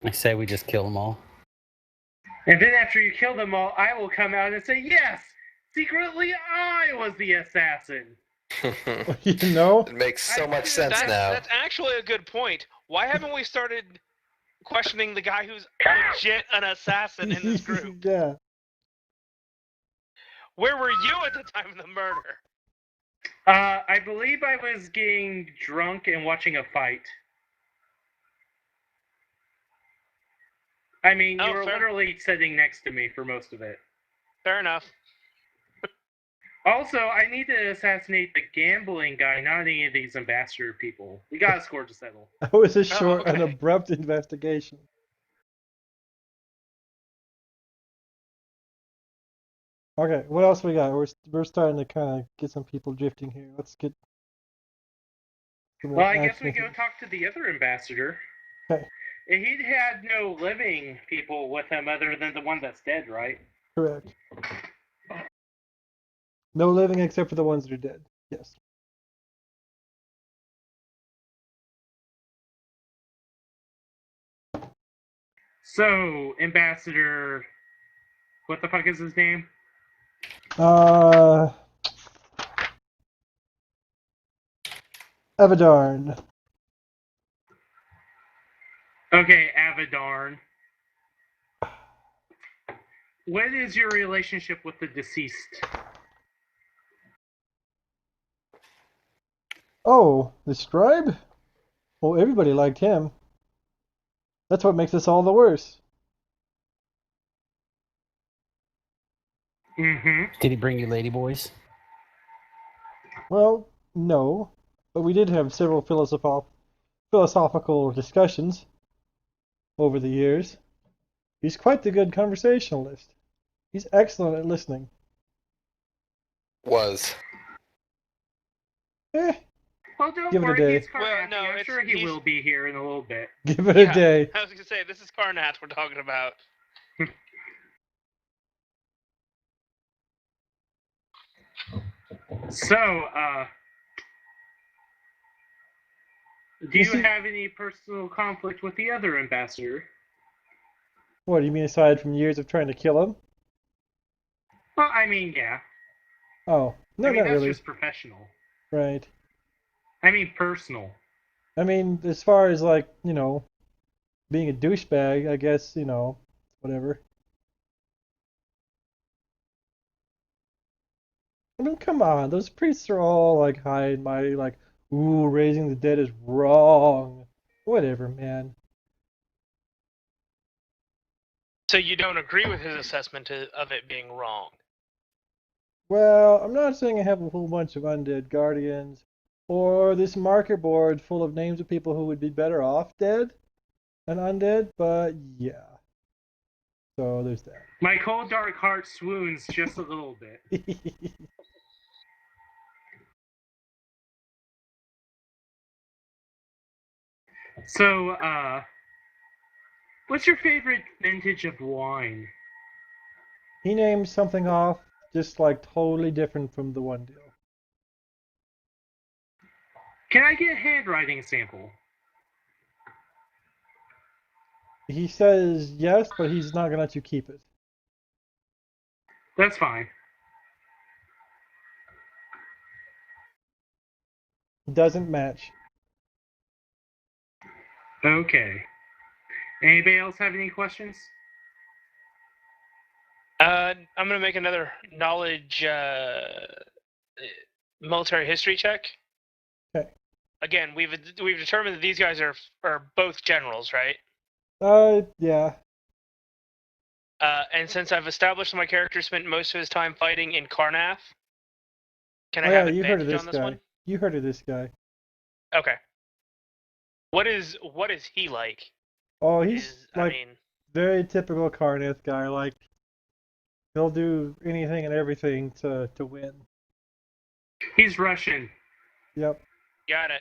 I say we just kill them all. And then after you kill them all, I will come out and say, yes! Secretly, I was the assassin! You know? It makes so much sense now. That's actually a good point. Why haven't we started questioning the guy who's legit an assassin in this group? Yeah. Where were you at the time of the murder? I believe I was getting drunk and watching a fight. I mean, you were fair. literally sitting next to me for most of it. Fair enough. Also, I need to assassinate the gambling guy, not any of these ambassador people. We got a score to settle. That was a short and okay. abrupt investigation. Okay, what else we got? We're starting to kind of get some people drifting here. Let's get. some more Well, I guess we action. go talk to the other ambassador. Okay. And he had no living people with him other than the one that's dead, right? Correct. No living except for the ones that are dead. Yes. So, Ambassador, what the fuck is his name? Avadarn. Okay, Avadarn. What is your relationship with the deceased? Oh, the scribe? Well, everybody liked him. That's what makes this all the worse. Mm-hmm. Did he bring you ladyboys? Well, no. But we did have several philosophical discussions over the years. He's quite the good conversationalist. He's excellent at listening. Was. Eh, Well, don't Give it a worry, day. he's Carnath. Well, no, I'm sure he's- will be here in a little bit. give it a Yeah. day. I was gonna say, this is Carnath we're talking about. So, do You you see- have any personal conflict with the other ambassador? What do you mean aside from years of trying to kill him? Well, I mean, yeah. Oh, no, I mean, not that's really. just professional. Right. I mean, personal. I mean, as far as like, being a douchebag, I guess, whatever. I mean, come on, those priests are all like high and mighty, like, ooh, raising the dead is wrong. Whatever, man. So you don't agree with his assessment of it being wrong? Well, I'm not saying I have a whole bunch of undead guardians, or this marker board full of names of people who would be better off dead than undead, but yeah. So there's that. My cold dark heart swoons just a little bit. So, what's your favorite vintage of wine? He named something off just like totally different from the one deal. Can I get a handwriting sample? He says yes, but he's not gonna let you keep it. That's fine. It doesn't match. Okay. Anybody else have any questions? I'm gonna make another knowledge military history check. Okay. again, we've determined that these guys are both generals, right? Yeah. And since I've established my character spent most of his time fighting in Karnath, can I Oh yeah, have you heard of advantage this on this guy. one? You heard of this guy. Okay. What is he like? Oh, he's I like mean, very typical Carneth guy. Like he'll do anything and everything to win. He's Russian. Yep. got it.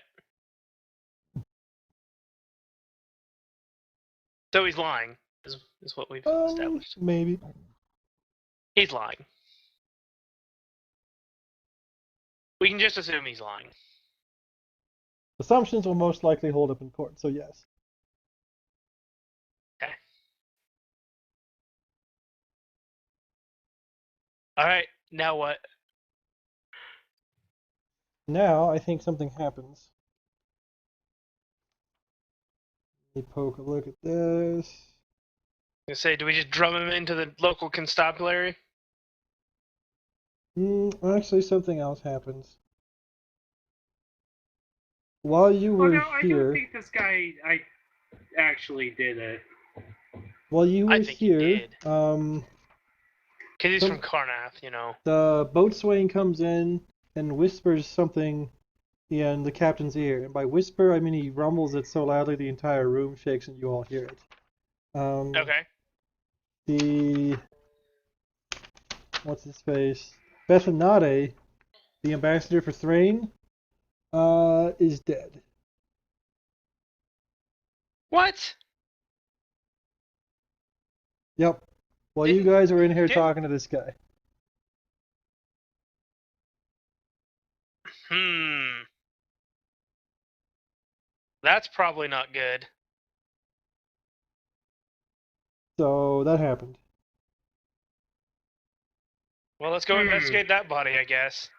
So he's lying, is what we've established. Maybe. He's lying. We can just assume he's lying. Assumptions will most likely hold up in court, so yes. Okay. All right. Now what? Now I think something happens. Let me poke a look at this. I say, do we just drum him into the local constabulary? Actually, something else happens. While you Well, were no, I don't here, think this guy actually did it. while you I were think he here, did. Because he's from Karnath, you know. the boatswain comes in and whispers something in the captain's ear. And by whisper, I mean he rumbles it so loudly the entire room shakes and you all hear it. Okay. What's his face? Bethanade, the ambassador for Thrain, is dead. What? Yep. While you guys are in here Did- talking to this guy. That's probably not good. So that happened. Well, let's go investigate that body, I guess.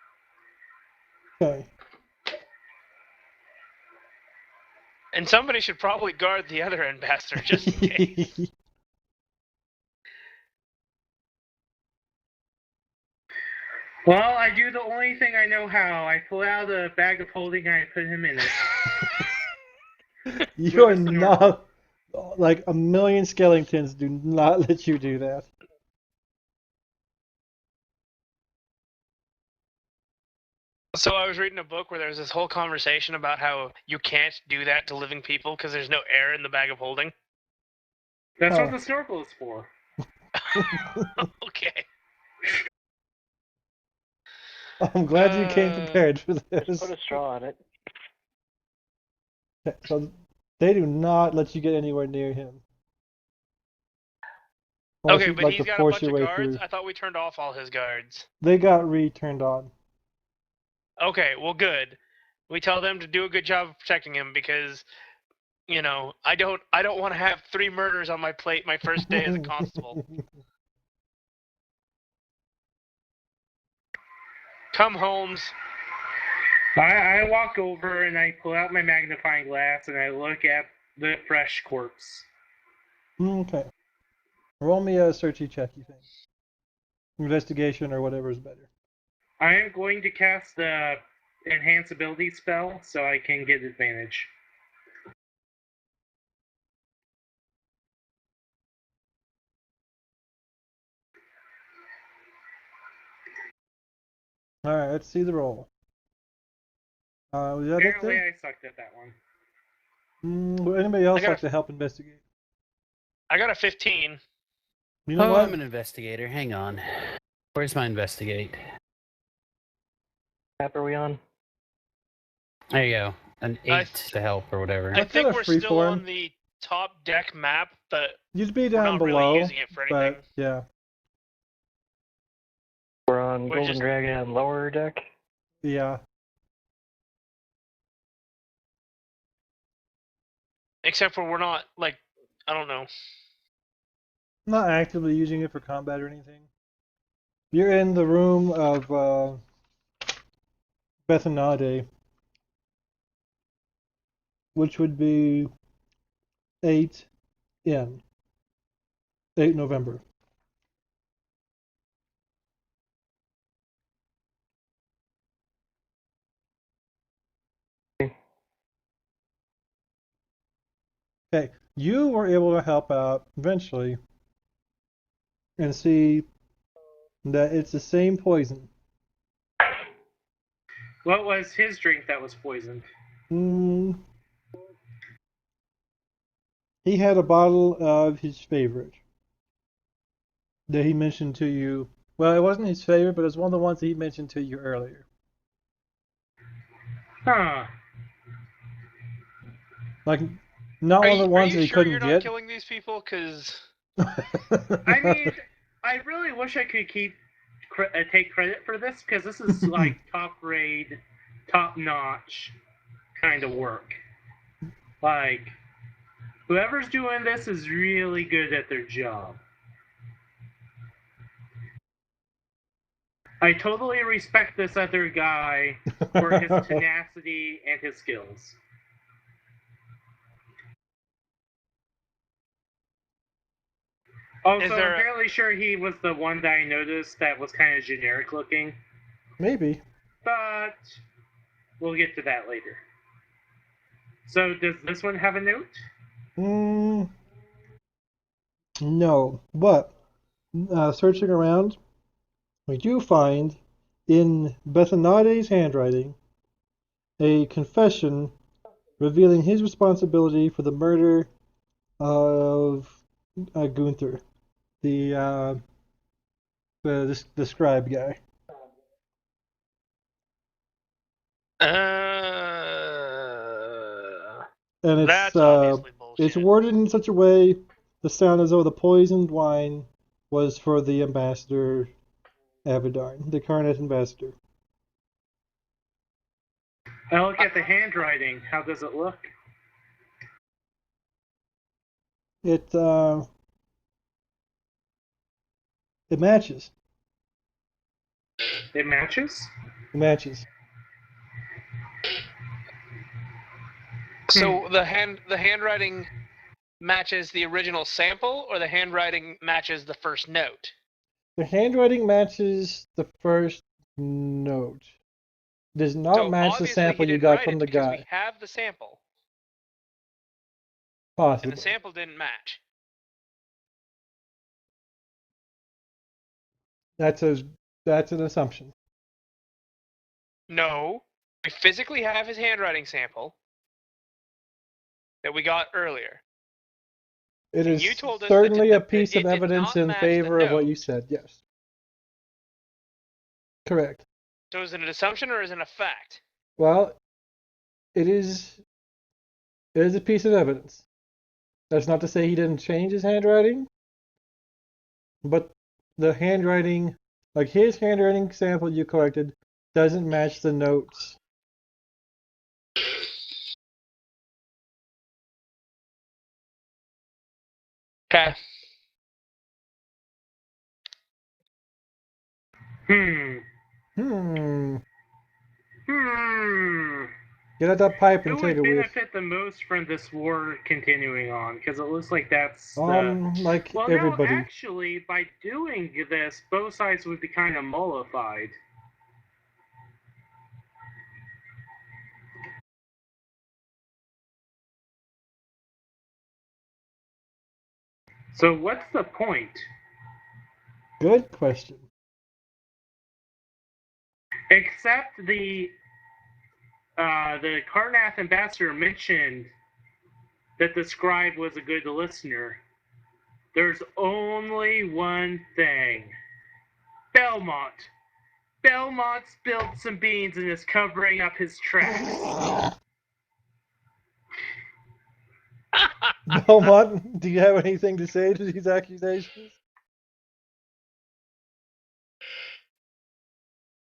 Okay. And somebody should probably guard the other ambassador just in case. Well, I do the only thing I know how. I pull out a bag of holding and I put him in it. You are not like a million skeletons do not let you do that. So I was reading a book where there was this whole conversation about how you can't do that to living people because there's no air in the bag of holding. That's what the snorkel is for. Okay. I'm glad you came prepared for this. Just put a straw in it. Okay, so they do not let you get anywhere near him. Unless Okay, you'd but like he's to got a force bunch your of way guards. through. I thought we turned off all his guards. They got re-turned on. Okay, well, good. We tell them to do a good job of protecting him because, you know, I don't want to have 3 murders on my plate my first day as a constable. Come, Holmes. I walk over and I pull out my magnifying glass and I look at the fresh corpse. Okay. Roll me a searchy check, you think. Investigation or whatever is better. I am going to cast the enhance ability spell so I can get advantage. Alright, let's see the roll. Was that it Apparently there? I sucked at that one. Would anybody else got like a- to help investigate? I got a 15. You know Oh, what? I'm an investigator. Hang on. Where's my investigate? App are we on? There you go. An 8 I- to help or whatever. I What think kind of we're still freeform? on the top deck map, but You'd be we're down not below, really using it for anything. but yeah. We're on We're Golden just- Dragon lower deck. Yeah. Except for we're not, like, I don't know. Not actively using it for combat or anything. You're in the room of Bethanade, which would be 8 in 8 November. Okay, you were able to help out eventually and see that it's the same poison. What was his drink that was poisoned? Mm, he had a bottle of his favorite that he mentioned to you. Well, it wasn't his favorite, but it was one of the ones that he mentioned to you earlier. Huh. Like, not one of the Are ones you that he sure couldn't you're not get. killing these people? Because I mean, I really wish I could take credit for this, because this is like top grade, top notch kind of work. Like, whoever's doing this is really good at their job. I totally respect this other guy for his tenacity and his skills. Also, I'm fairly sure he was the one that I noticed that was kind of generic looking. Maybe. But we'll get to that later. So, does this one have a note? No, but searching around, we do find in Bethanade's handwriting a confession revealing his responsibility for the murder of Gunther, the scribe guy. And that's obviously bullshit. it's worded in such a way to sound as though the poisoned wine was for the ambassador Abaddon, the Karnak ambassador. I look at the handwriting. How does it look? It matches. It matches? It matches. So the handwriting matches the original sample, or the handwriting matches the first note? The handwriting matches the first note. Does not match the sample you got from the guy. We have the sample. Possibly. And the sample didn't match. That's an assumption. No. We physically have his handwriting sample that we got earlier. It And is you told us certainly that a piece of evidence in favor of what you said, yes. Correct. So is it an assumption or is it a fact? Well, it is a piece of evidence. That's not to say he didn't change his handwriting, but the handwriting, like his handwriting sample you collected, doesn't match the notes. Okay. Get out that pipe and Who take would a whiff. benefit the most from this war continuing on? Because it looks like that's like well, everybody. no, actually, by doing this, both sides would be kind of mollified. So what's the point? Good question. Except the Karnath ambassador mentioned that the scribe was a good listener. There's only one thing. Belmont. Belmont spilled some beans and is covering up his tracks. Belmont, do you have anything to say to these accusations?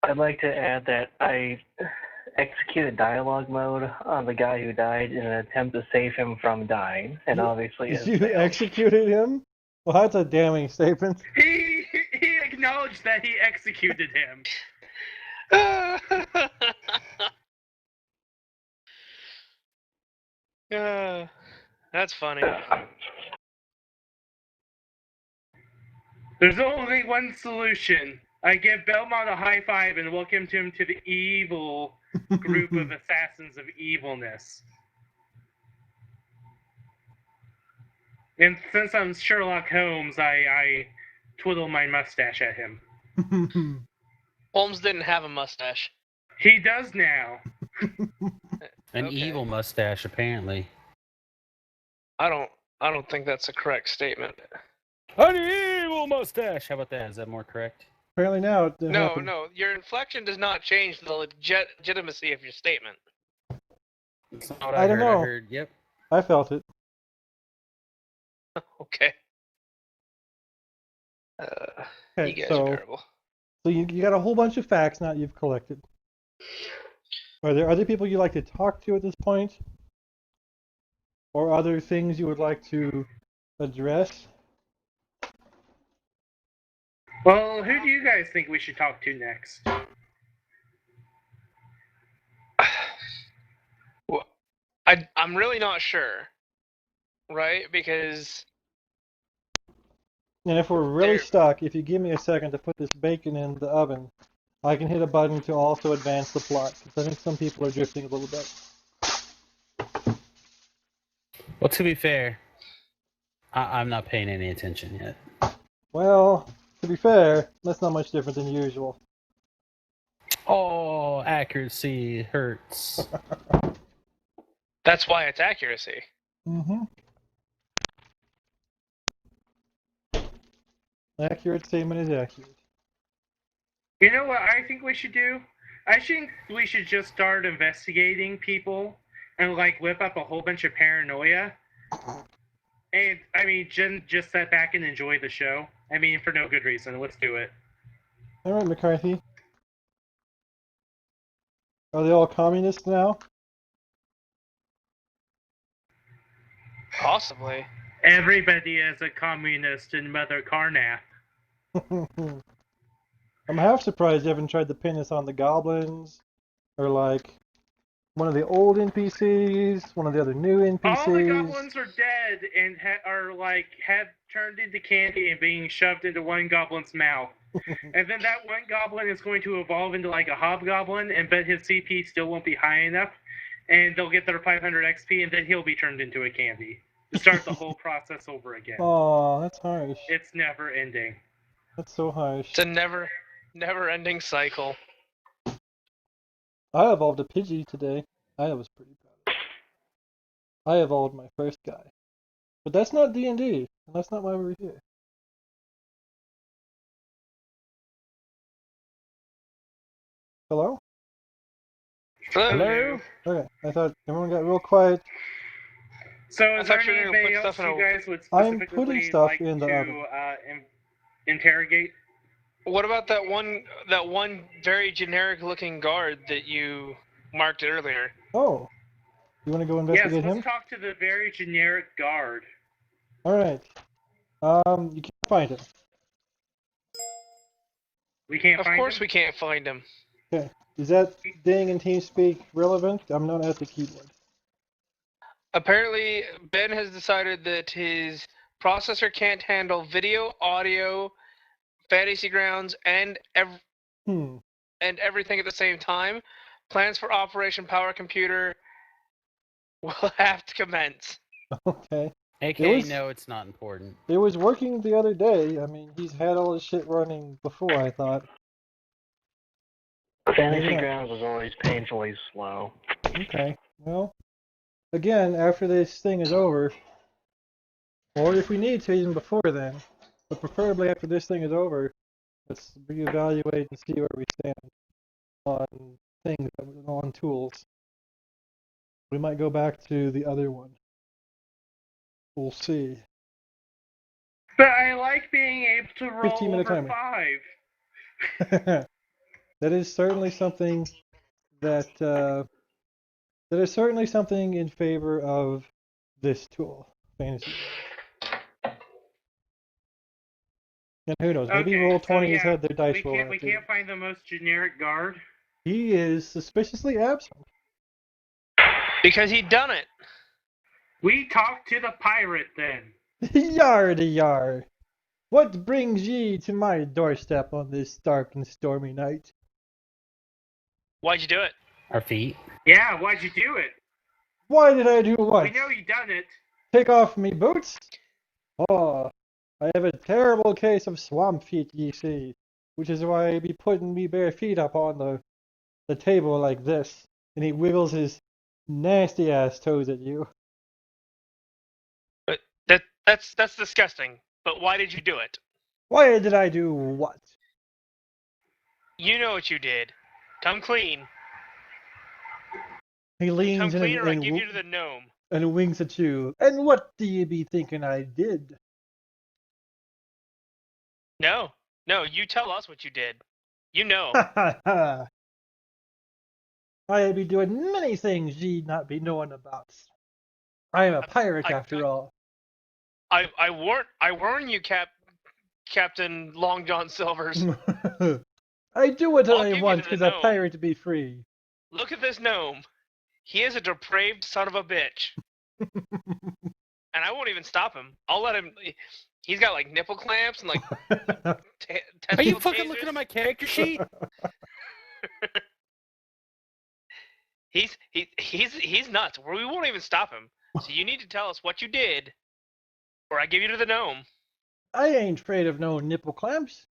I'd like to add that I executed dialogue mode on the guy who died in an attempt to save him from dying, and obviously it You failed. executed him? Well, that's a damning statement. He acknowledged that he executed him. That's funny. There's only one solution. I give Belmont a high five and welcome him to the evil group of assassins of evilness. And since I'm Sherlock Holmes, I twiddle my mustache at him. Holmes didn't have a mustache. He does now. An Okay. evil mustache, apparently. I don't think that's a correct statement. An evil mustache! How about that? Is that more correct? Apparently now it No, happened. no, your inflection does not change the legitimacy of your statement. That's not what I don't heard. know. I heard, yep. I felt it. Okay. Okay, You guys so are terrible. so you got a whole bunch of facts now you've collected. Are there other people you'd like to talk to at this point? Or other things you would like to address? Well, who do you guys think we should talk to next? Well, I'm really not sure, right? Because And if we're really There- stuck, if you give me a second to put this bacon in the oven, I can hit a button to also advance the plot. Because I think some people are drifting a little bit. Well, to be fair, I'm not paying any attention yet. Well, to be fair, that's not much different than usual. Oh, accuracy hurts. that's why it's accuracy. Mm-hmm. Accurate statement is accurate. You know what I think we should do? I think we should just start investigating people and like whip up a whole bunch of paranoia. And I mean, just sit back and enjoy the show. I mean, for no good reason. Let's do it. All right, McCarthy. Are they all communists now? Possibly. Everybody is a communist in Mother Karnath. I'm half surprised you haven't tried to pin this on the goblins, or like one of the old NPCs, one of the other new NPCs. All the goblins are dead and have turned into candy and being shoved into one goblin's mouth. And then that one goblin is going to evolve into like a hobgoblin, and but his CP still won't be high enough, and they'll get their 500 XP, and then he'll be turned into a candy to start the whole process over again. Oh, that's harsh. It's never ending. That's so harsh. It's a never-ending cycle. I evolved a Pidgey today. I was pretty proud of it. I evolved my first guy. But that's not D&D, and that's not why we're here. Hello? Hello. Okay, I thought everyone got real quiet. So I is there thought you were gonna anybody put else stuff in you a- guys would I'm specifically putting stuff like in the to oven. Interrogate? What about that one very generic-looking guard that you marked earlier? Oh, you want to go Yes, investigate let's him? talk to the very generic guard. Alright. You can't find him. We can't Of find course him? we can't find him. Okay. Is that ding in TeamSpeak relevant? I'm not at the keyboard. Apparently, Ben has decided that his processor can't handle video, audio, Fantasy Grounds, and everything at the same time. Plans for Operation Power Computer will have to commence. Okay. AKA, no, it's not important. It was working the other day. I mean, he's had all his shit running before, I thought. Fantasy Yeah. Grounds was always painfully slow. Okay. Well, again, after this thing is over, or if we need to, even before then, but preferably after this thing is over, let's reevaluate and see where we stand on things, on tools. We might go back to the other one. We'll see. But I like being able to roll 15-minute over timer. 5. That is certainly something that is certainly something in favor of this tool, Fantasy. And who knows? Maybe Okay, Roll20 so has yeah, had their dice we roll can't out we too. can't find the most generic guard. He is suspiciously absent. Because he'd done it. We talk to the pirate then. Yardy yar! What brings ye to my doorstep on this dark and stormy night? Why'd you do it? Our feet. Yeah, why'd you do it? Why did I do what? We know you done it. Take off me boots? Oh, I have a terrible case of swamp feet, ye see, which is why I be putting me bare feet up on the table like this, and he wiggles his nasty ass toes at you. But that's disgusting. But why did you do it? Why did I do what? You know what you did. Come clean. He Come leans in clean, or I give you to the gnome. and winks at you. And what do you be thinking I did? No, you tell us what you did. You know. Ha ha ha! I be doing many things ye not be knowing about. I am a pirate after all. I warn you, Captain Long John Silvers. I do what I'll I give you want to the because a gnome. pirate be free. Look at this gnome. He is a depraved son of a bitch. And I won't even stop him. I'll let him. He's got like nipple clamps and like Are you testicle fucking tasers. looking at my character sheet? He's nuts. We won't even stop him. So you need to tell us what you did, or I give you to the gnome. I ain't afraid of no nipple clamps.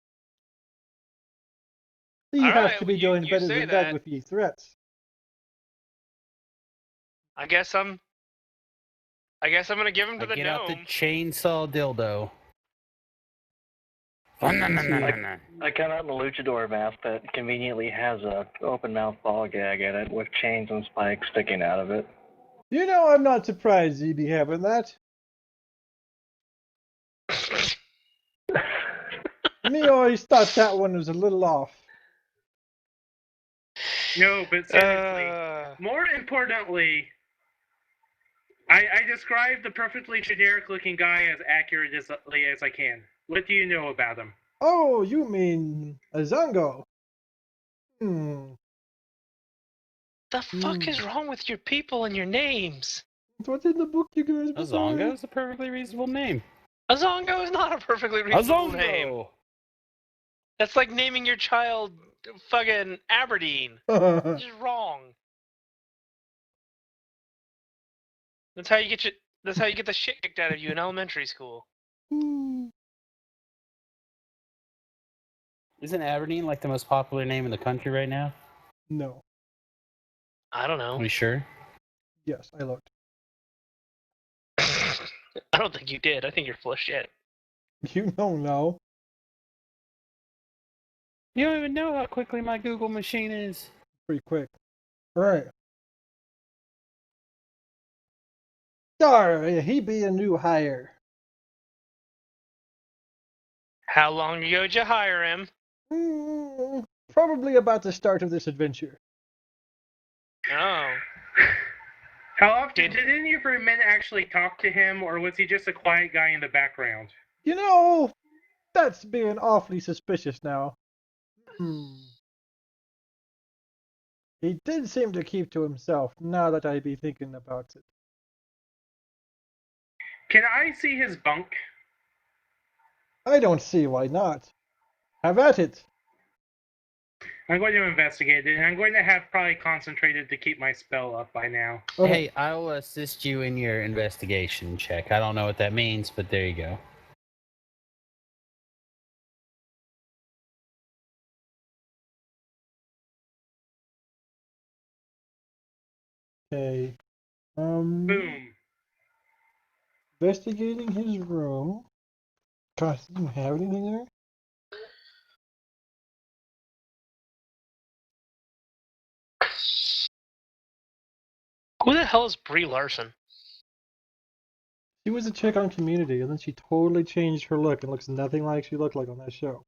You All have right, to be well, doing you better say than that that. with ye threats. I guess I'm gonna give him to the Get out the gnome. chainsaw dildo. Oh, no. I cut out the luchador mask that conveniently has a open mouth ball gag in it with chains and spikes sticking out of it. You know, I'm not surprised ye be having that. Me always thought that one was a little off. No, but seriously. More importantly, I described the perfectly generic-looking guy as accurately as I can. What do you know about him? Oh, you mean a Zongo? Hmm. The fuck is wrong with your people and your names? That's what's in the book, you guys. Azongo is a perfectly reasonable name. Azongo is not a perfectly reasonable name. Azongo! That's like naming your child fucking Aberdeen. This is wrong. That's how you get the shit kicked out of you in elementary school. Isn't Aberdeen like the most popular name in the country right now? No. I don't know. Are you sure? Yes, I looked. I don't think you did. I think you're full of shit. You don't know. You don't even know how quickly my Google machine is. Pretty quick. Alright. Sorry, he be a new hire. How long ago did you hire him? Probably about the start of this adventure. Oh. How often did any of your men actually talk to him, or was he just a quiet guy in the background? You know, that's being awfully suspicious now. He did seem to keep to himself, now that I be thinking about it. Can I see his bunk? I don't see why not. Have at it. I'm going to investigate it, and I'm going to have probably concentrated to keep my spell up by now. Okay. Hey, I will assist you in your investigation check. I don't know what that means, but there you go. Okay. Boom. Investigating his room. Gosh, he didn't have anything there? Who the hell is Brie Larson? She was a chick on Community, and then she totally changed her look and looks nothing like she looked like on that show.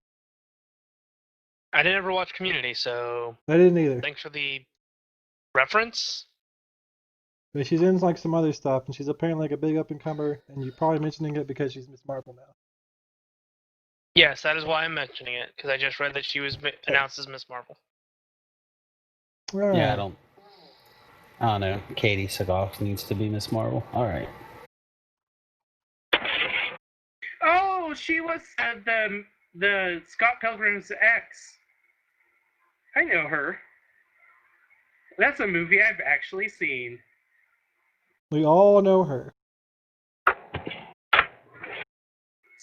I didn't ever watch Community, so I didn't either. thanks for the reference. But she's in like some other stuff, and she's apparently like a big up-and-comer, and you're probably mentioning it because she's Miss Marvel now. Yes, that is why I'm mentioning it, because I just read that she was announced as Miss Marvel. Right. Yeah, I don't know. Katie Sagoff needs to be Miss Marvel. All right. Oh, she was the Scott Pilgrim's ex. I know her. That's a movie I've actually seen. We all know her.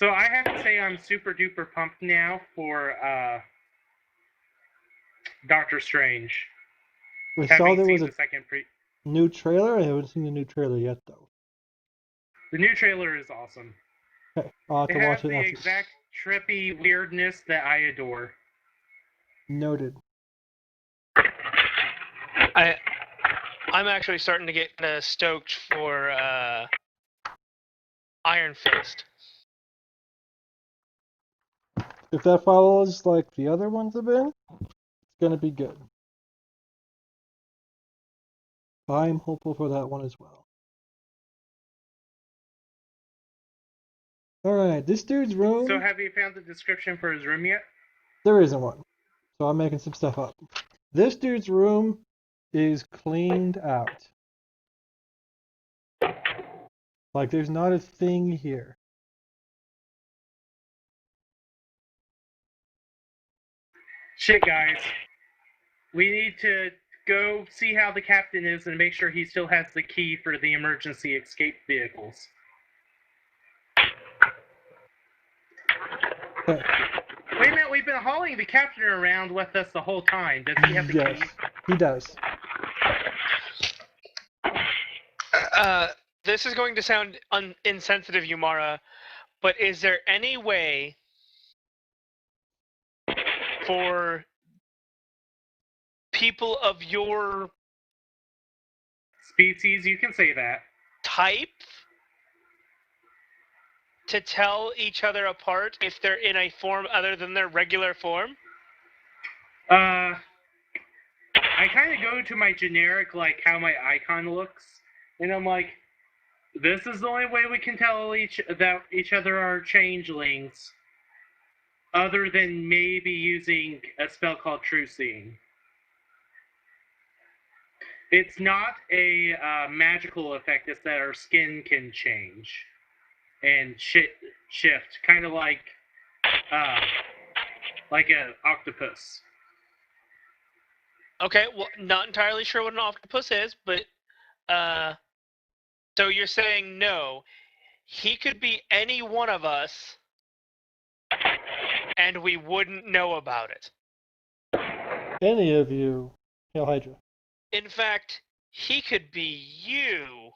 So I have to say I'm super duper pumped now for Doctor Strange. I saw Having there seen was a the second new trailer. I haven't seen the new trailer yet, though. The new trailer is awesome. Okay, I'll have It to has watch it the after. exact trippy weirdness that I adore. Noted. I'm actually starting to get stoked for Iron Fist. If that follows like the other ones have been, it's gonna be good. I'm hopeful for that one as well. Alright, this dude's room, So have you found the description for his room yet? there isn't one. So I'm making some stuff up. This dude's room is cleaned out. Like there's not a thing here. Shit, guys. We need to go see how the captain is and make sure he still has the key for the emergency escape vehicles. Okay. Wait a minute, we've been hauling the captain around with us the whole time. Does he have the Yes, key? he does. This is going to sound insensitive, Yumara, but is there any way for people of your Species, you can say that. type to tell each other apart if they're in a form other than their regular form? I kind of go to my generic, like, how my icon looks, and I'm like, this is the only way we can tell that each other are changelings, other than maybe using a spell called True Seeing. It's not a magical effect, it's that our skin can change and shift, kind of like an octopus. Okay, well, not entirely sure what an octopus is, but so you're saying no, he could be any one of us, and we wouldn't know about it. Any of you, Hail Hydra. In fact, he could be you.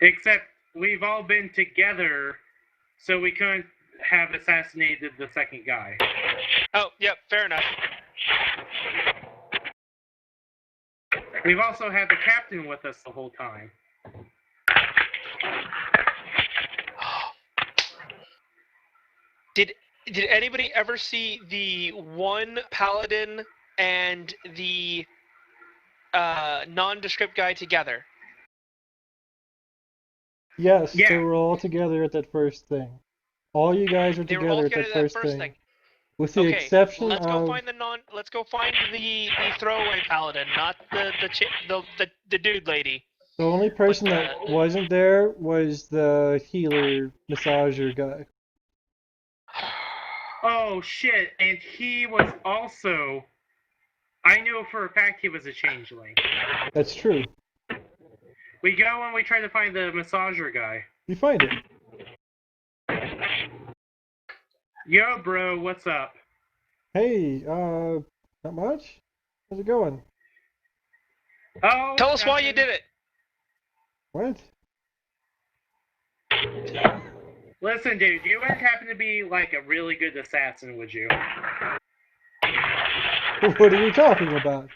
Except we've all been together, so we couldn't have assassinated the second guy. Oh, yep, fair enough. We've also had the captain with us the whole time. Did anybody ever see the one paladin and the nondescript guy together? Yes, Yeah. they were all together at that first thing. All you guys are They were all together at together that at first thing. thing. With the Okay, exception let's of... go find let's go find the throwaway paladin, not the dude lady. The only person that wasn't there was the healer massager guy. Oh shit, and he was also... I knew for a fact he was a changeling. That's true. We go and we try to find the massager guy. You find it. Yo, bro, what's up? Hey, not much? How's it going? Oh, Tell us why nothing. you did it. What? Listen, dude, you wouldn't happen to be like a really good assassin, would you? What are you talking about?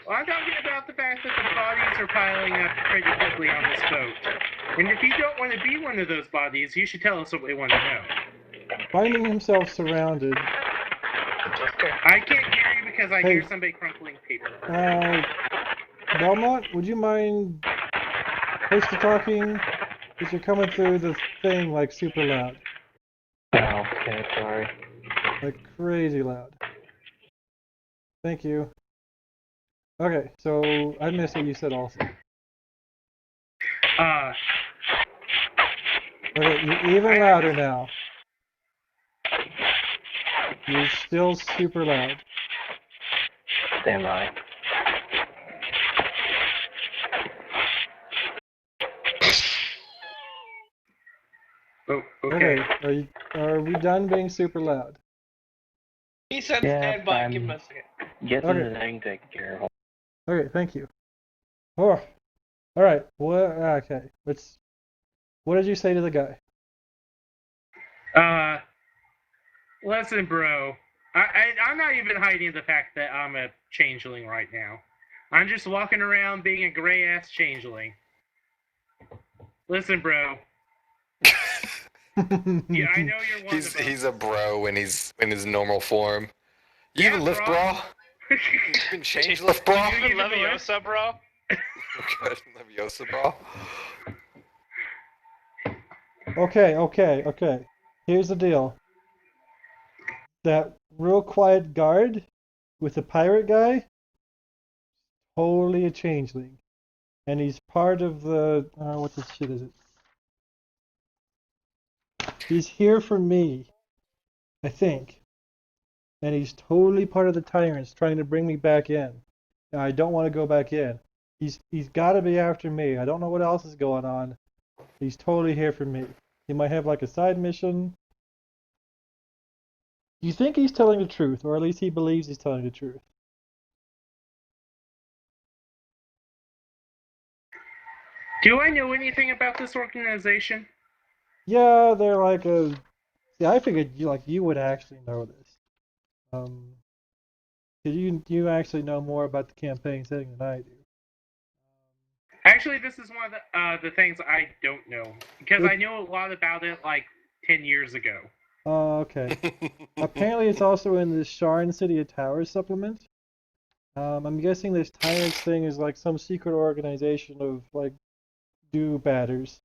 Well, I'm talking about the fact that the bodies are piling up pretty quickly on this boat. And if you don't want to be one of those bodies, you should tell us what we want to know. Finding himself surrounded. I can't hear you because I Hey. hear somebody crumpling paper. Belmont, would you mind push to talking? Because you're coming through the thing like super loud. Oh, okay, sorry. Like crazy loud. Thank you. Okay, so I missed what you said also. Okay, you're even louder now. You're still super loud. Stand by. Oh, okay. Okay, are we done being super loud? He said Yeah, stand by. I'm- Give him a second. Getting Okay. the thing taken care of. Okay, thank you. Oh, all right. Okay, let's. What did you say to the guy? Listen, bro. I'm not even hiding the fact that I'm a changeling right now. I'm just walking around being a gray ass changeling. Listen, bro. Yeah, I know you're one of them. He's a bro when he's in his normal form. You Yeah, even lift, bro. bra? You even change lift, bra? You even Leviosa, bro? Good, Leviosa, bra. Okay. Here's the deal. That real quiet guard with the pirate guy, totally a changeling. And he's part of the, what the shit is it? He's here for me, I think. And he's totally part of the tyrants trying to bring me back in. And I don't want to go back in. He's got to be after me. I don't know what else is going on. He's totally here for me. He might have like a side mission. You think he's telling the truth, or at least he believes he's telling the truth. Do I know anything about this organization? Yeah, they're like a. See, I figured you would actually know this. 'Cause you actually know more about the campaign setting than I do. Actually, this is one of the things I don't know because I knew a lot about it like 10 years ago. Oh, okay. Apparently, it's also in the Sharn City of Towers supplement. I'm guessing this Tyrants thing is like some secret organization of like do-badders.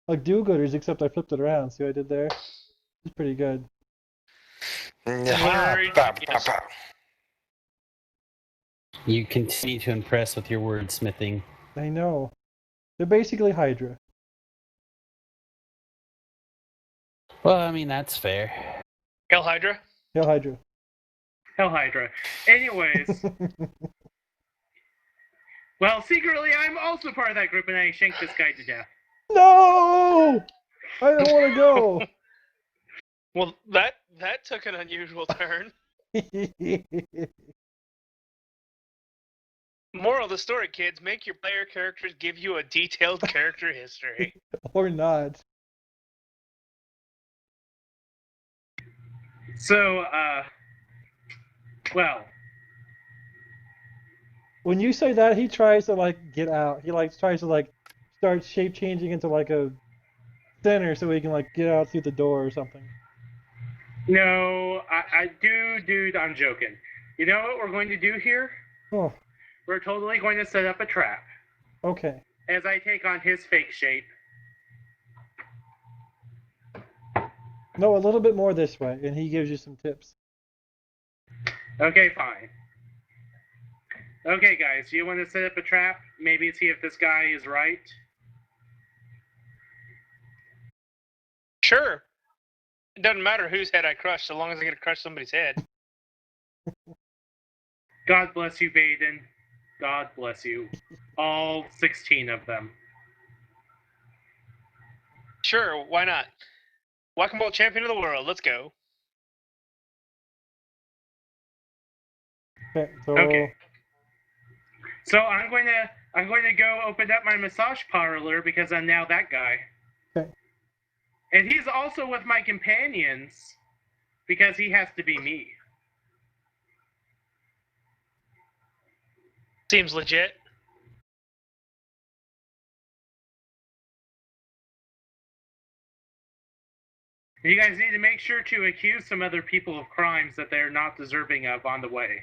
Like do-gooders, except I flipped it around. See what I did there? It's pretty good. Literary genius. You continue to impress with your wordsmithing. I know. They're basically Hydra. Well, I mean, that's fair. Hail Hydra? Hail Hydra. Hell Hydra. Anyways, well, secretly, I'm also part of that group, and I shanked this guy to death. No! I don't want to go. Well, that took an unusual turn. Moral of the story, kids, make your player characters give you a detailed character history. Or not. So, well, When you say that, he tries to like get out. He like tries to like start shape changing into like a center so he can like get out through the door or something. no, dude, I'm joking. You know what we're going to do here? Oh, We're totally going to set up a trap okay. as I take on his fake shape. No, a little bit more this way, and he gives you some tips. Okay, fine. Okay, guys, you want to set up a trap? Maybe see if this guy is right? Sure. It doesn't matter whose head I crush, so long as I get to crush somebody's head. God bless you, Baden. God bless you. All 16 of them. Sure, why not? Whack-a-mole champion of the world, let's go. Okay, so Okay. So I'm going to go open up my massage parlor because I'm now that guy. Okay. And he's also with my companions because he has to be me. Seems legit. You guys need to make sure to accuse some other people of crimes that they're not deserving of on the way.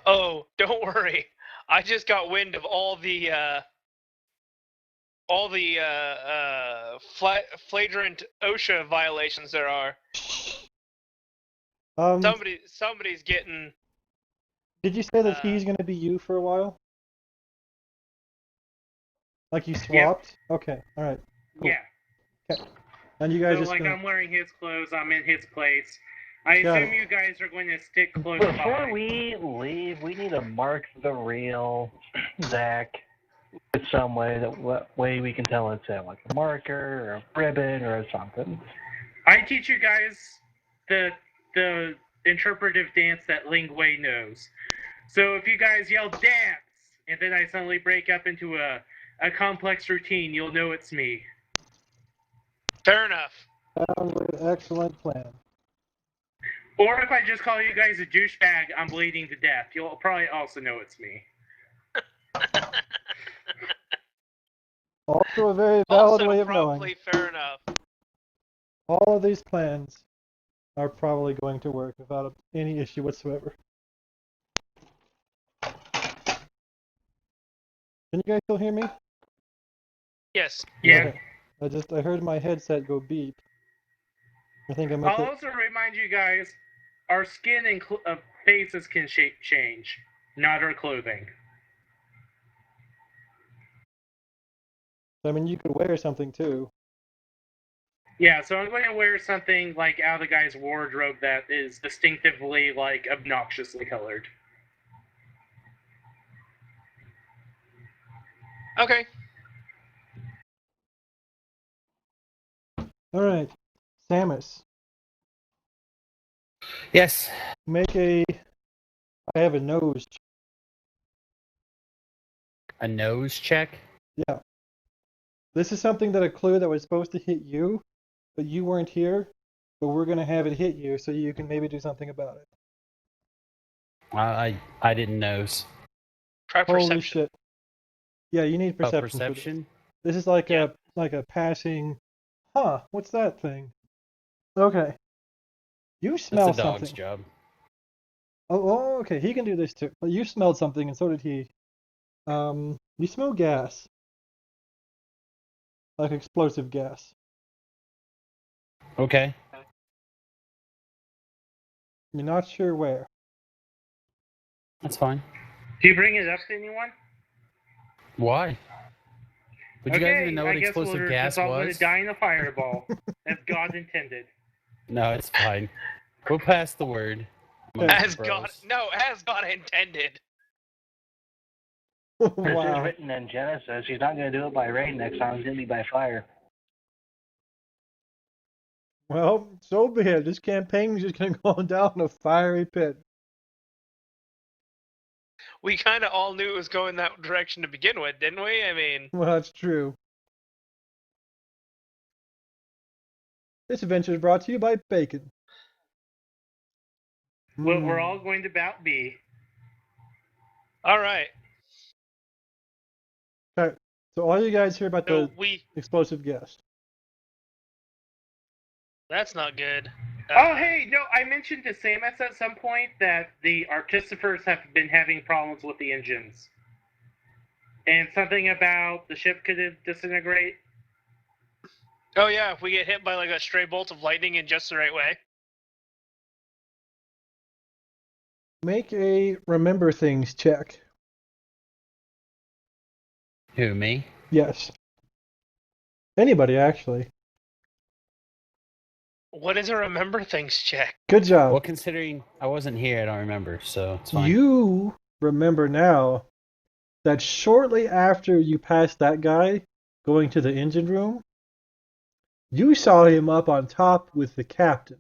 Oh, don't worry. I just got wind of all the flagrant OSHA violations there are. Somebody's getting. did you say that he's gonna be you for a while? Like you swapped? Okay, all right. Cool. Yeah. Okay. And you guys So, just like, gonna... I'm wearing his clothes, I'm in his place. I Got assume it. you guys are going to stick close Before by. we leave, we need to mark the real Zach some way what way we can tell it's like a marker or a ribbon or something. I teach you guys the interpretive dance that Ling Wei knows. So if you guys yell dance, and then I suddenly break up into a complex routine, you'll know it's me. Fair enough. Sounds like an excellent plan. Or if I just call you guys a douchebag, I'm bleeding to death, you'll probably also know it's me. Also a very valid way of knowing. Probably fair enough. All of these plans are probably going to work without any issue whatsoever. Can you guys still hear me? Yes. Yeah. Okay. I heard my headset go beep. I think I I'll must have... also remind you guys, our skin and faces can change, not our clothing. I mean, you could wear something too. Yeah, so I'm going to wear something like out of the guy's wardrobe that is distinctively, like, obnoxiously colored. Okay. Alright. Samus, Yes. make a... I have a nose. A nose check? Yeah. This is something that a clue that was supposed to hit you, but you weren't here. But we're going to have it hit you so you can maybe do something about it. I didn't nose. Try Holy perception. shit. Yeah, you need perception. Perception? This is like a passing... Huh, what's that thing? Okay. You smell That's a dog's something. job. Oh, okay, he can do this too. But you smelled something, and so did he. You smell gas. Like explosive gas. Okay. You're not sure where. That's fine. Do you bring it up to anyone? Why? Would you guys even know what I guess explosive we're gas just all going was? to die in a fireball, as God intended. No, it's fine. We'll pass the word. As God intended. This is Wow. written in Genesis. He's not going to do it by rain next time. He's going to be by fire. Well, so be it. This campaign is just going to go down a fiery pit. We kind of all knew it was going that direction to begin with, didn't we? I mean, Well, that's true. This adventure is brought to you by bacon. We're all going to about be. all right. Okay, so all you guys hear about So the explosive gas. that's not good. Oh, hey, no, I mentioned to Samus at some point that the artificers have been having problems with the engines. And something about the ship could disintegrate. Oh yeah, if we get hit by like a stray bolt of lightning in just the right way. Make a remember things check. Who, me? Yes. Anybody, actually. What is a remember things check? Good job. Well, considering I wasn't here, I don't remember, so it's fine. You remember now that shortly after you passed that guy going to the engine room, you saw him up on top with the captain.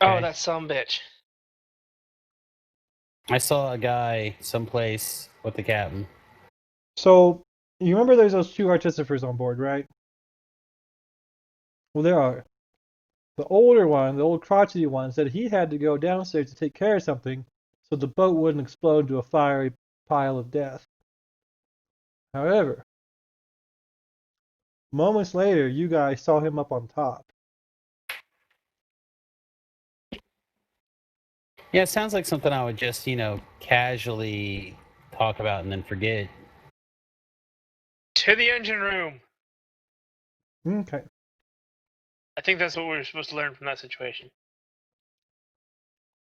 Oh, Okay. that sumbitch. I saw a guy someplace with the captain. So, you remember there's those two artificers on board, right? Well, there are. The older one, the old crotchety one, said he had to go downstairs to take care of something so the boat wouldn't explode into a fiery pile of death. However, moments later, you guys saw him up on top. Yeah, it sounds like something I would just, casually talk about and then forget. To the engine room. Okay. I think that's what we were supposed to learn from that situation.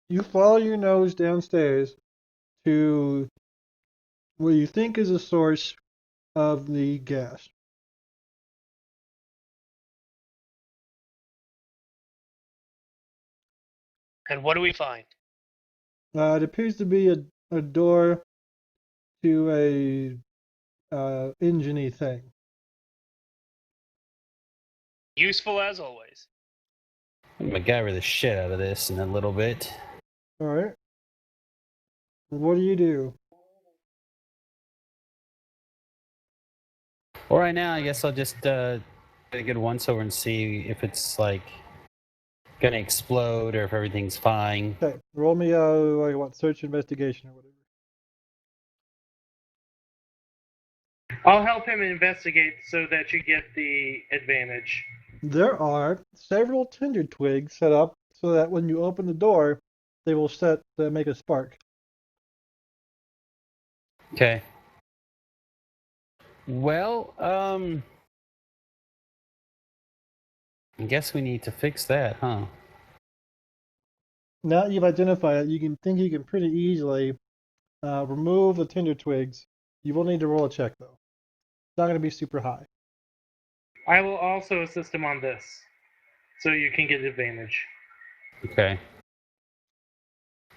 You follow your nose downstairs to what you think is the source of the gas. And what do we find? It appears to be a door to a engine-y thing. Useful as always. I'm gonna MacGyver the shit out of this in a little bit. All right. What do you do? Well, right now, I guess I'll just get a good once over and see if it's like gonna explode or if everything's fine. Okay, roll me search investigation or whatever. I'll help him investigate so that you get the advantage. There are several tinder twigs set up so that when you open the door, they will make a spark. Okay. Well, I guess we need to fix that, huh? Now that you've identified it, you can pretty easily remove the tinder twigs. You will need to roll a check though. It's not going to be super high. I will also assist him on this, so you can get advantage. Okay.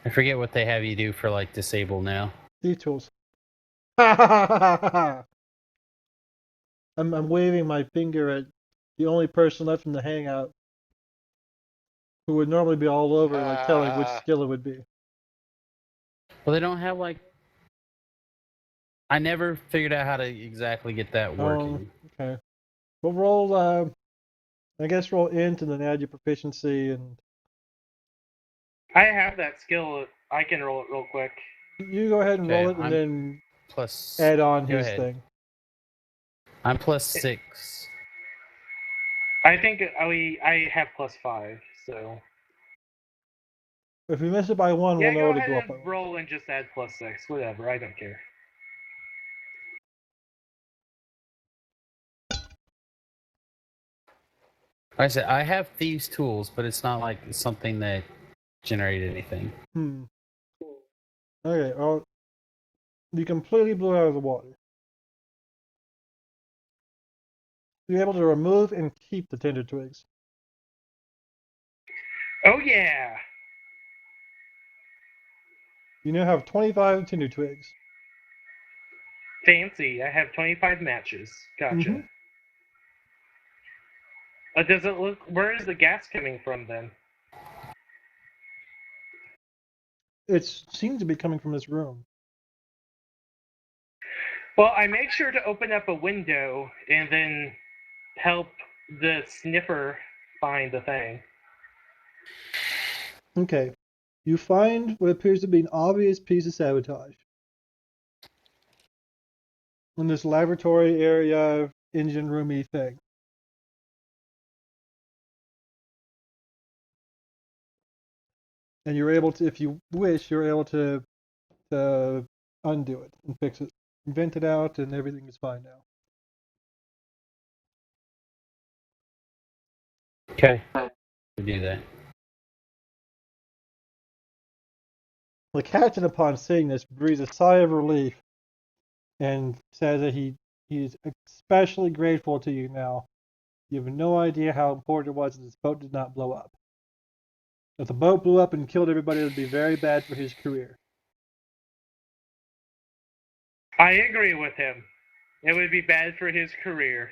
I forget what they have you do for like disable now. These tools. I'm waving my finger at the only person left in the hangout who would normally be all over, like telling which skill it would be. Well, they don't have like. I never figured out how to exactly get that working. Okay. Well, roll. I guess roll int and then add your proficiency and. I have that skill. I can roll it real quick. You go ahead and roll it and then plus add on go his ahead. thing. I'm +6. I think I have +5, so. If we miss it by one, Yeah, we'll know go it'll ahead go up and by one. roll and just add +6. Whatever, I don't care. Like I said, I have thieves' tools, but it's not like something that generated anything. Okay, well, you completely blew it out of the water. You're able to remove and keep the tinder twigs. Oh yeah! You now have 25 tinder twigs. Fancy. I have 25 matches. Gotcha. Does it look? Where is the gas coming from then? It seems to be coming from this room. Well, I make sure to open up a window and then help the sniffer find the thing. Okay. You find what appears to be an obvious piece of sabotage. In this laboratory area, engine roomy thing. And you're able to, if you wish, you're able to undo it and fix it. Vent it out and everything is fine now. Okay. We do that. The captain, upon seeing this, breathes a sigh of relief and says that he is especially grateful to you now. You have no idea how important it was that this boat did not blow up. If the boat blew up and killed everybody, it would be very bad for his career. I agree with him. It would be bad for his career.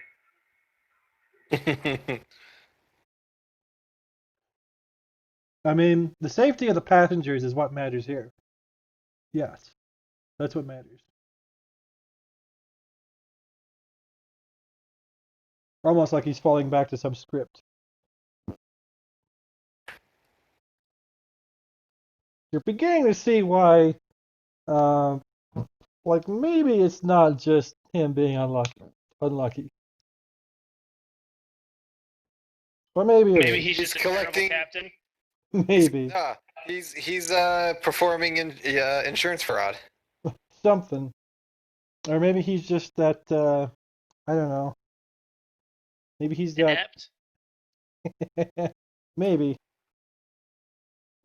I mean, the safety of the passengers is what matters here. Yes, that's what matters. Almost like he's falling back to some script. You're beginning to see why, like maybe it's not just him being unlucky. Or maybe it Maybe is. he's just a collecting- terrible captain. Maybe. He's performing insurance fraud. Something. Or maybe he's just that, I don't know. Maybe he's that. Inept. Maybe.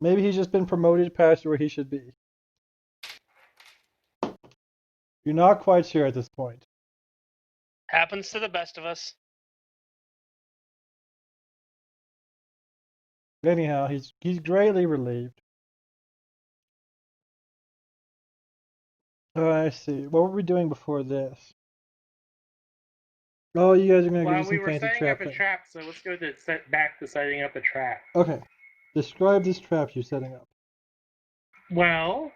Maybe he's just been promoted past where he should be. You're not quite sure at this point. Happens to the best of us. But anyhow, he's greatly relieved. I see. What were we doing before this? Oh, you guys are gonna Well, do we some were fancy setting up a trapping. trap, so let's go to back to setting up a trap. Okay. Describe this trap you're setting up. Well,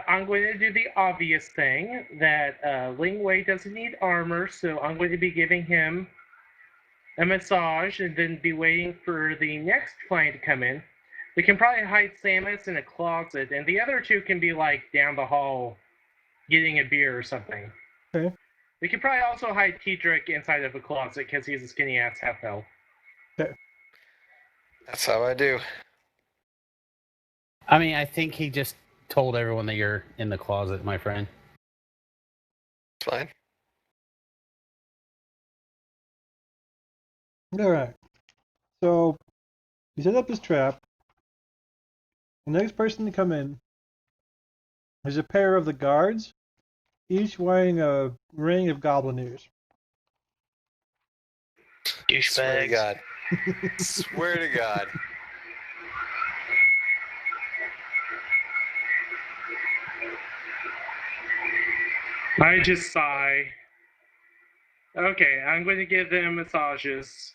I'm going to do the obvious thing that Ling Wei doesn't need armor, so I'm going to be giving him a massage and then be waiting for the next client to come in. We can probably hide Samus in a closet, and the other two can be like down the hall getting a beer or something. Okay. We could probably also hide T-Drick inside of a closet because he's a skinny ass half elf. Okay. That's how I do. I mean, I think he just told everyone that you're in the closet, my friend. It's fine. Alright. So, you set up this trap. The next person to come in is a pair of the guards, each wearing a ring of goblin ears. Swear to Douchebags. God. Swear to God. I just sigh. Okay, I'm going to give them massages.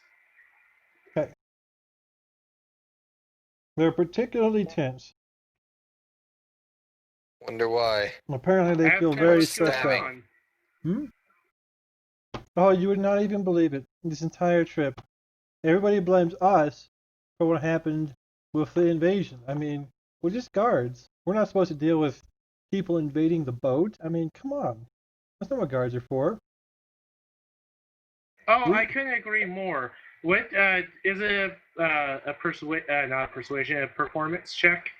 Okay. They're particularly tense. Wonder why. Apparently they That's feel kinda very what's going stressed out. on. Hmm? Oh, you would not even believe it. This entire trip, everybody blames us for what happened with the invasion. I mean, we're just guards. We're not supposed to deal with people invading the boat. I mean, come on. That's not what guards are for. Oh, I couldn't agree more. What is it not a persuasion, a performance check?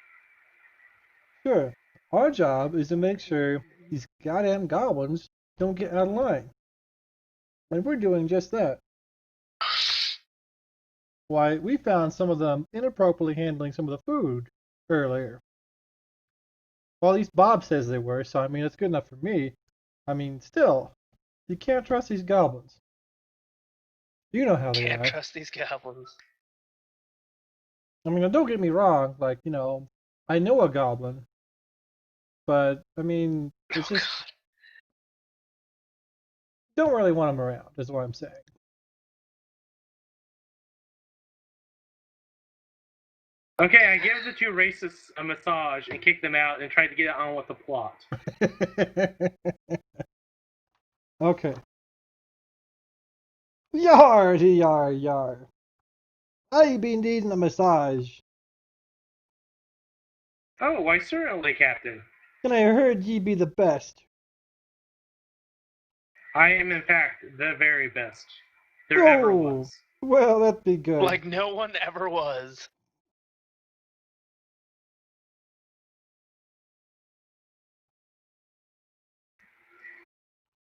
Sure. Our job is to make sure these goddamn goblins don't get out of line. And we're doing just that. Why, we found some of them inappropriately handling some of the food earlier. Well, at least Bob says they were, so I mean, it's good enough for me. I mean, still, you can't trust these goblins. You know how they Can't are. trust these goblins. I mean, don't get me wrong, like, I know a goblin, but, I mean, it's Oh, just, God. don't really want them around, is what I'm saying. Okay, I give the two racists a massage and kick them out and try to get on with the plot. Okay. Yar, yar, yar. I been needing a massage, Oh, why certainly, Captain. and I heard ye be the best. I am, in fact, the very best there ever Oh, was. well, that'd be good. Like no one ever was.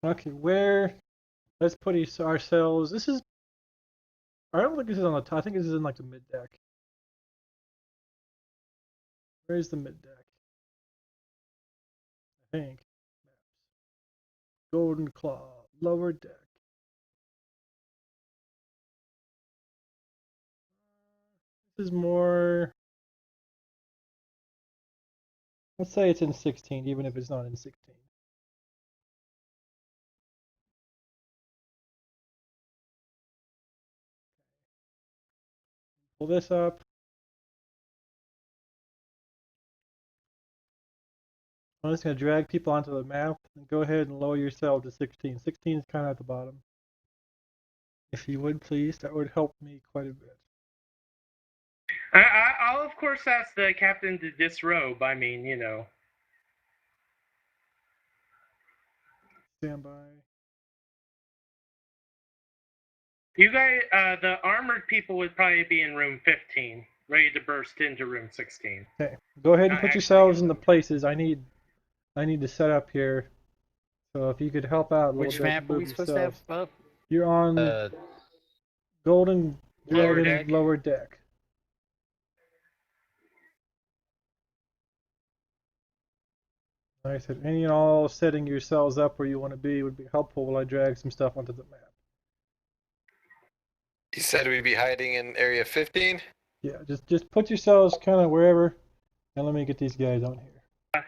Okay, let's put ourselves, I don't think this is on the top, I think this is in like the mid deck. Where's the mid deck? I think. Golden Claw, lower deck. This is more, let's say it's in 16, even if it's not in 16. Pull this up. I'm just going to drag people onto the map and go ahead and lower yourself to 16. 16 is kind of at the bottom. If you would please, that would help me quite a bit. I'll, of course, ask the captain to disrobe. I mean, you know. Stand by. You guys, the armored people would probably be in room 15, ready to burst into room 16. Okay, go ahead and Not put actually yourselves in the them. places. I need to set up here. So if you could help out a little Which bit, map are we move supposed to have yourselves. up? You're on Golden Lower Dragon deck. lower deck. Like I said, any and all setting yourselves up where you want to be would be helpful while I drag some stuff onto the map. You said we'd be hiding in area 15? Yeah, just put yourselves kind of wherever, and let me get these guys on here.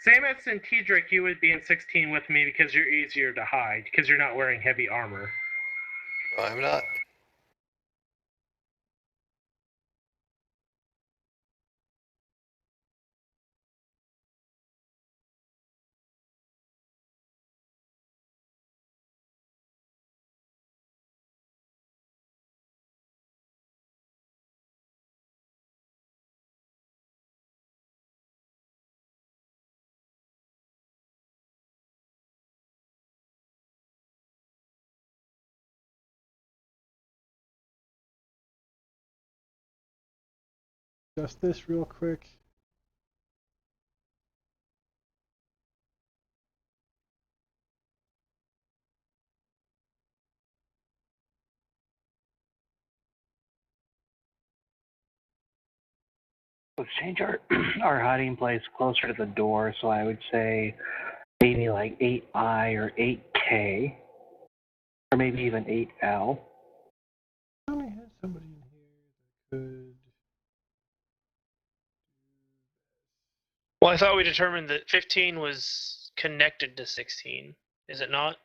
Samus and Tedric, you would be in 16 with me because you're easier to hide, because you're not wearing heavy armor. No, I'm not. Just this real quick. Let's change our our hiding place closer to the door, so I would say maybe like 8I or 8K, or maybe even 8L. I only had somebody in here that could. Well, I thought we determined that 15 was connected to 16. Is it not?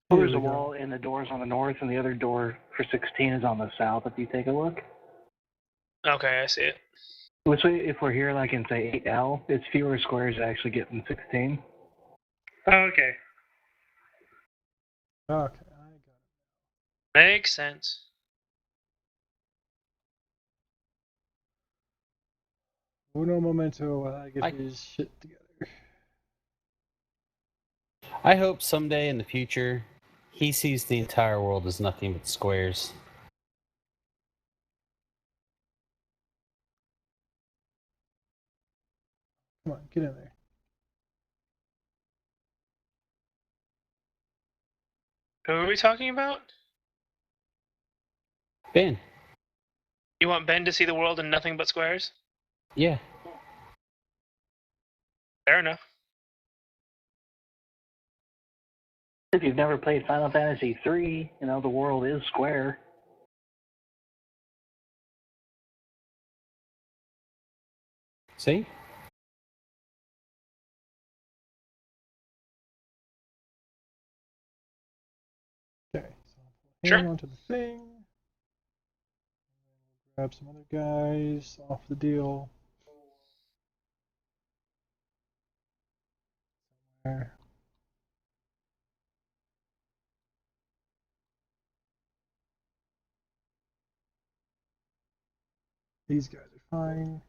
Well, Here there's a we go. wall, and the door's on the north, and the other door for 16 is on the south, if you take a look. Okay, I see it. Which way, if we're here, like in, say, 8L, it's fewer squares to actually get in 16. Oh, okay. Okay, I got it. Makes sense. Uno momento while I get his shit together. I hope someday in the future he sees the entire world as nothing but squares. Come on, get in there. Who are we talking about? Ben. You want Ben to see the world in nothing but squares? Yeah. Fair enough. If you've never played Final Fantasy III, you know, the world is square. See? Okay, so I'll put Sure. him onto the thing. Grab some other guys off the deal. There. These guys are fine.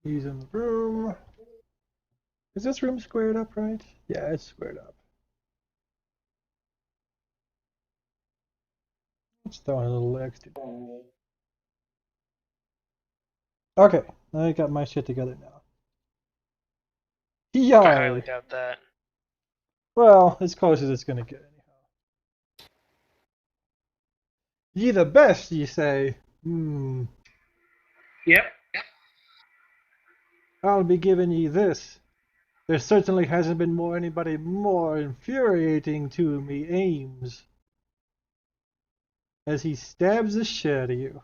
He's in the room. Is this room squared up, right? Yeah, it's squared up. Let's throw in a little extra. Okay, I got my shit together now. I highly Yay! doubt that. Well, as close as it's gonna get, anyhow. Ye the best, ye say? Yep. I'll be giving ye this. There certainly hasn't been anybody more infuriating to me, Ames. As he stabs the shit out of you.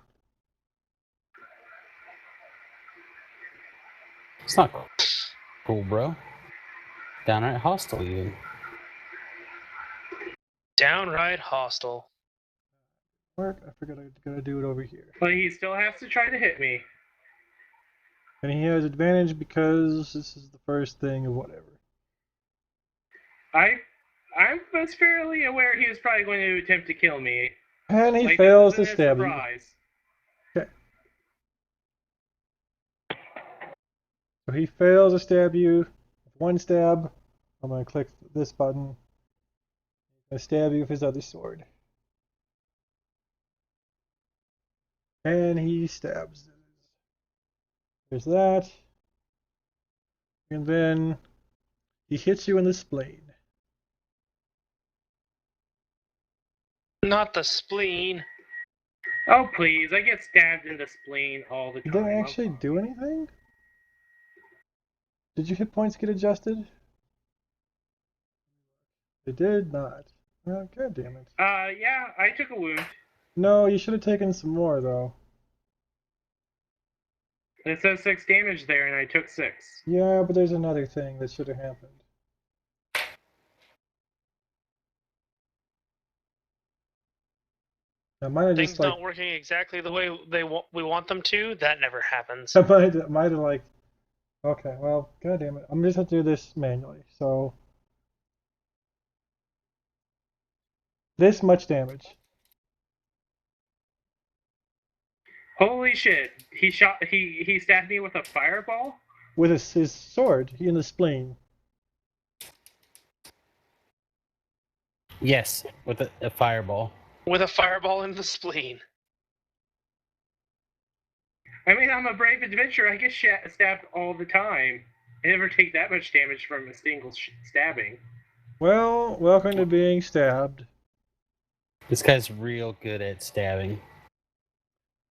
It's not cool, bro. Downright hostile, even. Downright hostile. Mark, I forgot I gotta do it over here. But he still has to try to hit me. And he has advantage because this is the first thing of whatever. I was fairly aware he was probably going to attempt to kill me. And he Like, fails this to isn't a stab you. surprise. Okay. So he fails to stab you. With one stab, I'm gonna click this button. He's gonna stab you with his other sword. And he stabs. There's that. And then he hits you in the spleen. Not the spleen. Oh, please. I get stabbed in the spleen all the He time. didn't actually do anything? Did your hit points get adjusted? They did not. Oh, God damn it. Yeah, I took a wound. No, you should have taken some more, though. It says 6 damage there, and I took 6. Yeah, but there's another thing that should have happened. I might have Things just, like... not working exactly the way we want them to. That never happens. I might have, like... Okay, well, God damn it. I'm just going to do this manually, so... This much damage. Holy shit! He stabbed me with a fireball. With his sword in the spleen. Yes, with a fireball. With a fireball in the spleen. I mean, I'm a brave adventurer. I get stabbed all the time. I never take that much damage from a single stabbing. Well, welcome to being stabbed. This guy's real good at stabbing.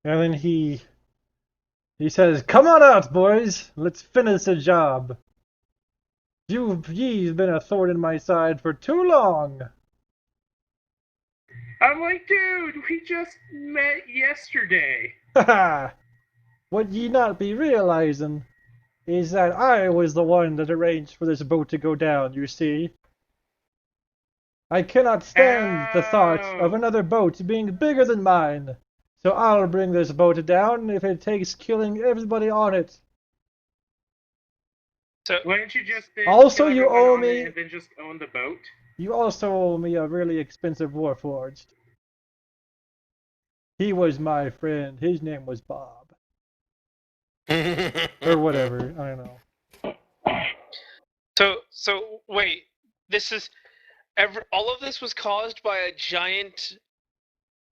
And then he says, "Come on out, boys. Let's finish the ye've been a thorn in my side for too long." I'm like, dude, we just met yesterday. Haha! What ye not be realizing is that I was the one that arranged for this boat to go down, you see. I cannot stand the thought of another boat being bigger than mine, so I'll bring this boat down if it takes killing everybody on it. So Why don't you just Also, kill you everyone owe on me- it and then just own the boat? You also owe me a really expensive warforged. He was my friend. His name was Bob. Or whatever. I don't know. So wait, this is all of this was caused by a giant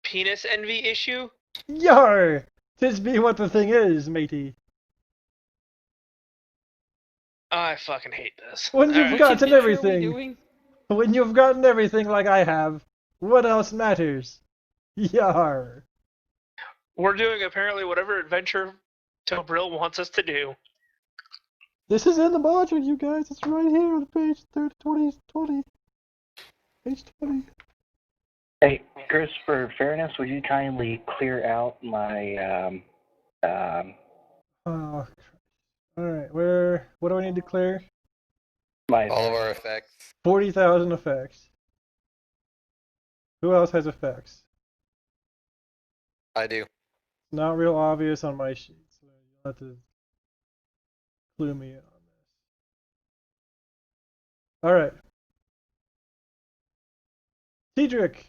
penis envy issue? Yar! 'Tis be what the thing is, matey. I fucking hate this. When you've Alright. gotten What are we everything, doing? when you've gotten everything like I have, what else matters? Yar! We're doing apparently whatever adventure Tobril wants us to do. This is in the module, you guys. It's right here on page 20. Page 20. Hey, Chris, for fairness, would you kindly clear out my Oh, alright, what do I need to clear? my All of our effects. 40,000 effects. Who else has effects? I do. Not real obvious on my sheet, so you'll have to clue me in on this. Alright. Cedric.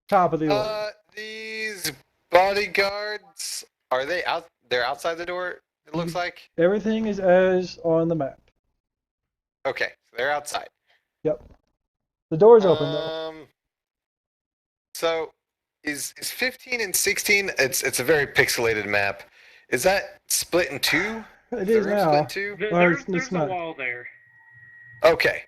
Top of the order. These bodyguards, are they out? They're outside the door, it looks like? Everything is as on the map. Okay, so they're outside. Yep. The door's open though. So is 15 and 16, it's a very pixelated map. Is that split in two? It the is room now. split in two? There's it's a not. wall there. Okay.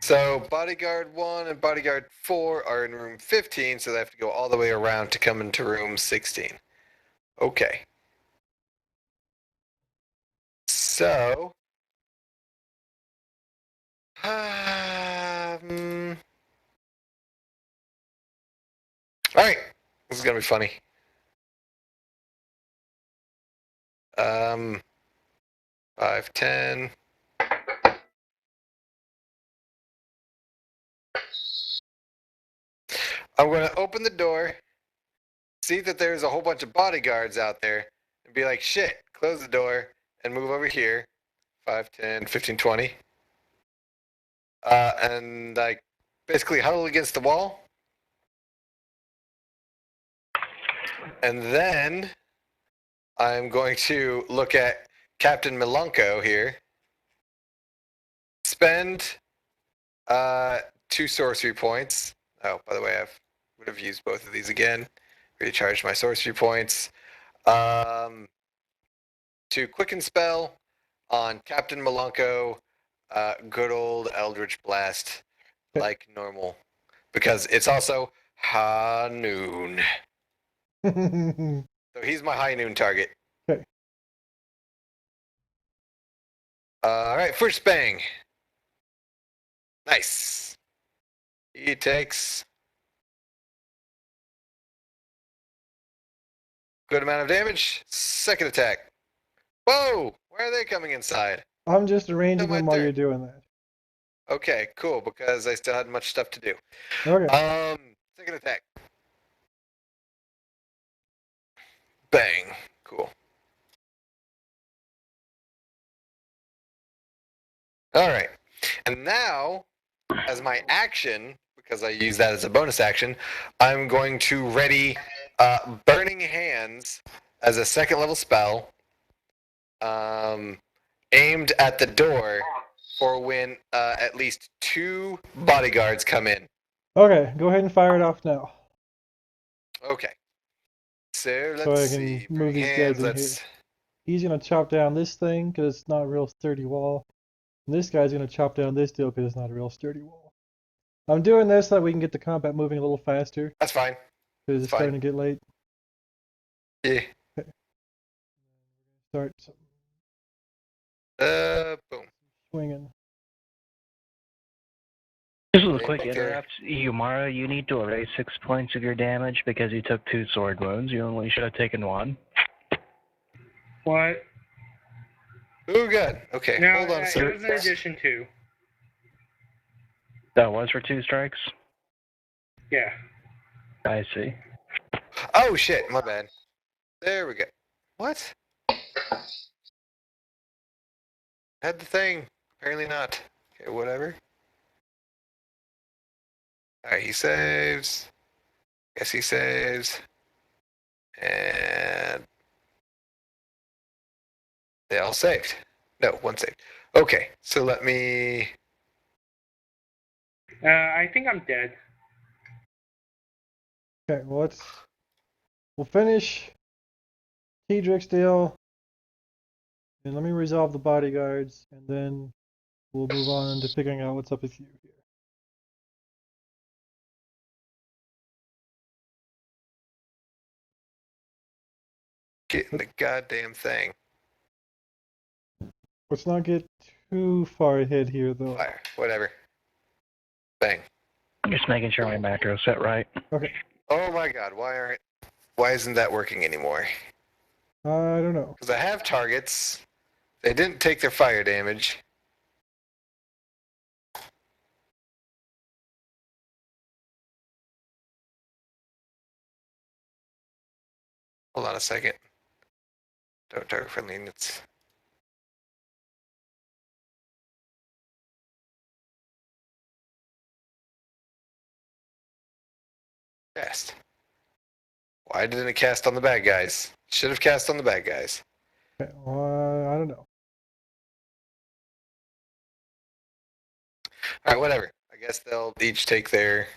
So bodyguard 1 and bodyguard 4 are in room 15, so they have to go all the way around to come into room 16. Okay. So alright. This is gonna be funny. 5, 10. I'm going to open the door, see that there's a whole bunch of bodyguards out there, and be like, shit, close the door, and move over here. 5, 10, 15, 20. And like basically huddle against the wall. And then I'm going to look at Captain Milanko here. Spend 2 sorcery points. Oh, by the way, I would have used both of these again. Recharge my sorcery points. To quicken spell on Captain Milanko. Good old Eldritch Blast, like normal, because it's also high noon. So he's my high noon target. Okay. All right, first bang. Nice. He takes good amount of damage. Second attack. Whoa! Why are they coming inside? I'm just arranging my them while turn. you're doing that. Okay, cool, because I still had much stuff to do. Okay. Second attack. Bang. Cool. All right. And now, as my action, because I use that as a bonus action, I'm going to ready Burning Hands as a second level spell, aimed at the door for when at least 2 bodyguards come in. Okay, go ahead and fire it off now. Okay. So So let's I can see. move Burning these Hands. guys in here. He's gonna chop down this thing because it's not a real sturdy wall. And this guy's gonna chop down this deal because it's not a real sturdy wall. I'm doing this so that we can get the combat moving a little faster That's fine. because it's fine. starting to get late. Yeah. Okay. Start Boom. swinging. Just a quick interrupt. Yumara, you need to erase 6 points of your damage because you took 2 sword wounds. You only should have taken 1. What? Oh, good. Okay, No, hold on a it second. was in addition to. That was for 2 strikes? Yeah. I see. Oh, shit, my bad. There we go. What? Had the thing. Apparently not. Okay, whatever. Alright, he saves. Guess he saves. And they all saved. No, one saved. Okay, so let me. I think I'm dead. Okay, well we'll finish Tedric's deal. And let me resolve the bodyguards, and then we'll move on to figuring out what's up with you here. Get in the goddamn thing. Let's not get too far ahead here, though. Fire. Whatever. Bang. Just making sure my macro's set right. Okay. Oh my god, why isn't that working anymore? I don't know. Because I have targets. They didn't take their fire damage. Hold on a second. Don't target friendly units. Cast. Why didn't it cast on the bad guys? Should have cast on the bad guys. Okay, well, I don't know. Alright, whatever. I guess they'll each take their.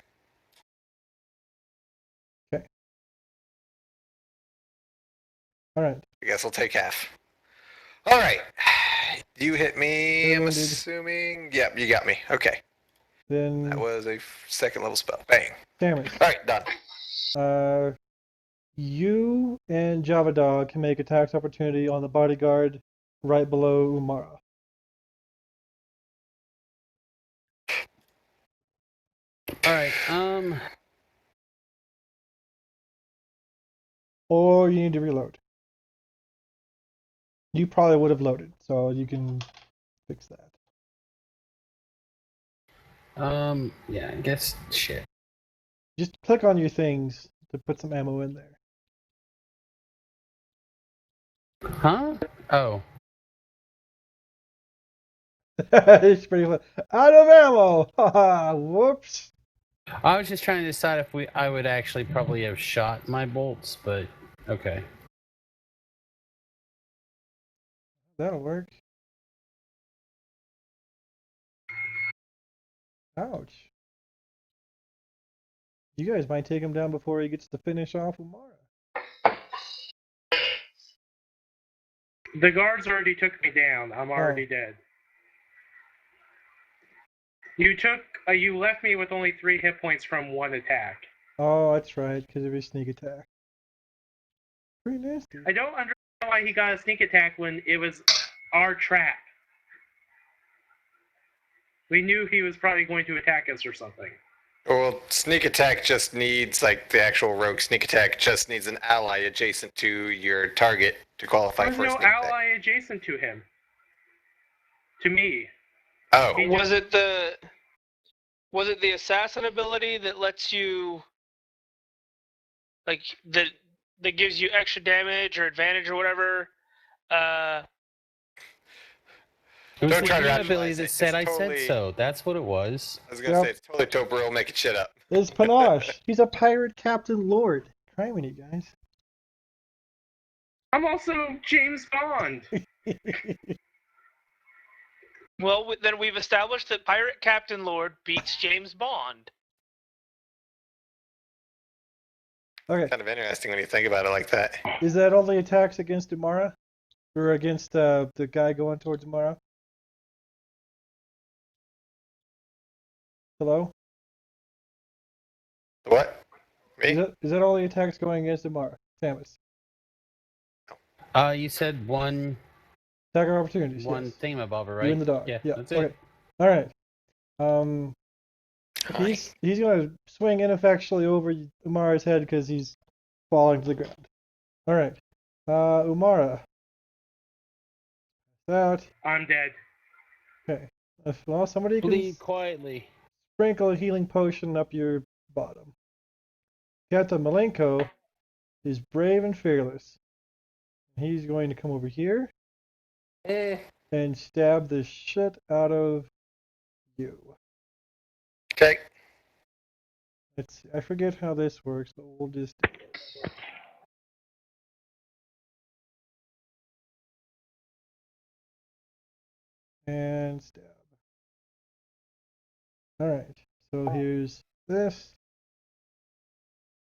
Okay. Alright. I guess I'll take half. Alright. You hit me, I'm Wounded. assuming. Yep, you got me. Okay. Then That was a second level spell. Bang. damage. Alright, done. You and Java Dog can make attacks opportunity on the bodyguard right below Umara. Alright, Or you need to reload. You probably would have loaded, so you can fix that. yeah, I guess, shit. Just click on your things to put some ammo in there. Huh? Oh. It's pretty fun. Out of ammo! Haha, whoops. I was just trying to decide if I would actually probably have shot my bolts, but okay. That'll work. Ouch. You guys might take him down before he gets to finish off Umara. The guards already took me down. I'm already dead. You left me with only 3 hit points from 1 attack. Oh, that's right, because of his sneak attack. Pretty nasty. I don't understand why he got a sneak attack when it was our trap. We knew he was probably going to attack us or something. Well, sneak attack just needs, like, the actual rogue sneak attack just needs an ally adjacent to your target to qualify There's for a no sneak attack. ally adjacent to him. To me. Oh, He Was it the assassin ability that lets you, like, that gives you extra damage or advantage or whatever? It was Don't the try to game rationalize ability it. that It's said I totally- said so. That's what it was. I was gonna say, it's totally Toblerone making shit up. It's Panache. He's a pirate captain lord. Try with you guys. I'm also James Bond. Well, then we've established that Pirate Captain Lord beats James Bond. Okay. Kind of interesting when you think about it like that. Is that only attacks against Umara? Or against the guy going towards Umara? Hello? What? Me? Is that all the attacks going against Umara? Samus. You said one Attack of opportunities. one yes. thingamabobber, right? You and the dog. Yeah, that's okay. it. All right. He's gonna swing ineffectually over Umara's head because he's falling to the ground. All right. Umara. Out. I'm dead. Okay. Well, somebody can Bleed quietly. sprinkle a healing potion up your bottom. Captain Malenko is brave and fearless. He's going to come over here and stab the shit out of you. Okay. I forget how this works, but we'll just do it. And stab. Alright, so here's this.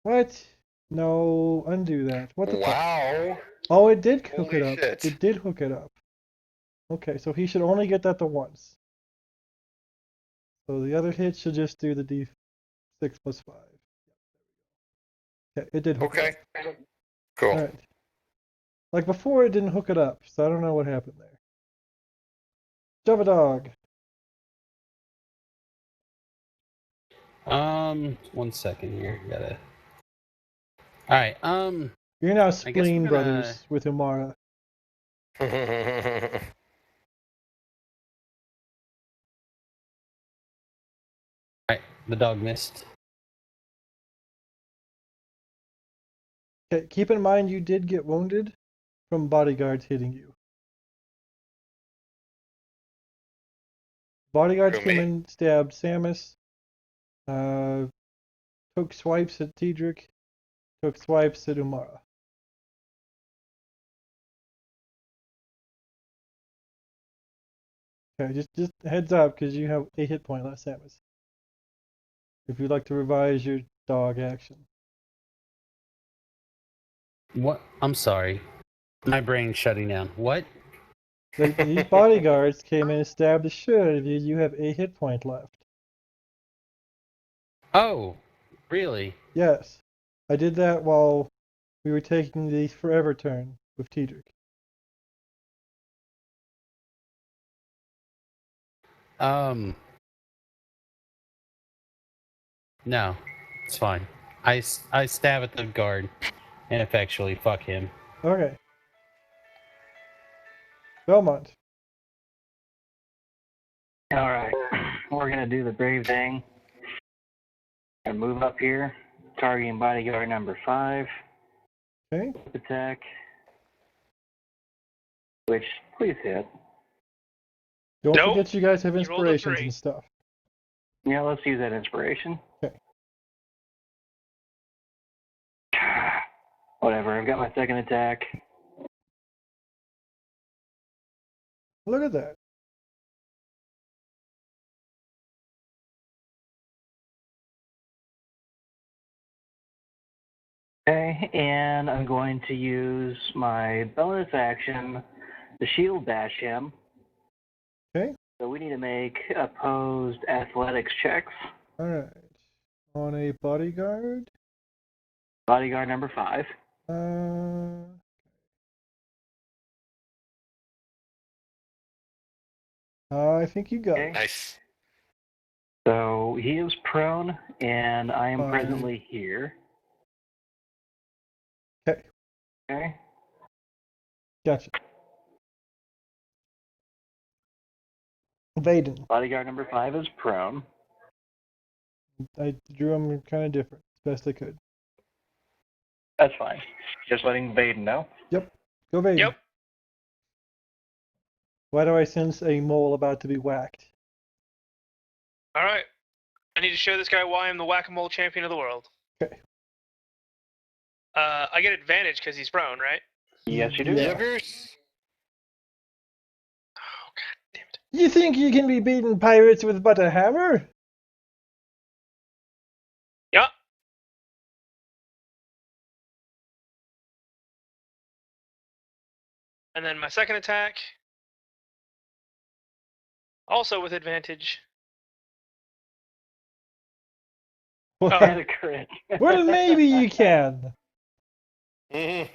What? No, undo that. What the fuck? Wow. Oh, it did hook Holy it up. shit. It did hook it up. Okay, so he should only get that the once. So the other hit should just do the D6 plus 5. Okay, it did hook it Okay. up. Cool. Alright. Like before, it didn't hook it up, so I don't know what happened there. Java Dog. 1 second here. Gotta. All right. You're now we're Spleen gonna- Brothers with Umara. The dog missed. Okay, keep in mind you did get wounded from bodyguards hitting you. Bodyguards Who, came me? in, stabbed Samus, took swipes at Tidrick, took swipes at Umara. Okay, just heads up because you have a hit point left, Samus. If you'd like to revise your dog action. What? I'm sorry. My brain's shutting down. What? These bodyguards came in and stabbed the shit out of you. You have a hit point left. Oh, really? Yes. I did that while we were taking the forever turn with Tidrick. No, it's fine. I stab at the guard ineffectually. Fuck him. Okay. Belmont. Alright, we're gonna do the brave thing and move up here, targeting bodyguard number 5. Okay. Attack. Which, please hit. Don't Nope. forget you guys have You rolled a inspirations 3. and stuff. Yeah, let's use that inspiration. Okay. Whatever, I've got my second attack. Look at that. Okay, and I'm going to use my bonus action to shield bash him. Okay. So we need to make opposed athletics checks. Alright. On a bodyguard. Bodyguard number 5. I think you got it. Nice. So he is prone, and I am Fine. presently here. Okay. Okay. Gotcha. Vaden. Bodyguard number 5 is prone. I drew him kind of different, as best I could. That's fine. Just letting Vaden know. Yep. Go Vaden. Yep. Why do I sense a mole about to be whacked? All right. I need to show this guy why I'm the whack-a-mole champion of the world. Okay. I get advantage because he's prone, right? Yes, you do. Yeah. Youngers? Oh, god damn it. You think you can be beating pirates with but a hammer? Yeah. And then my second attack, also with advantage. Well, Oh. And a crit. well, maybe you can. In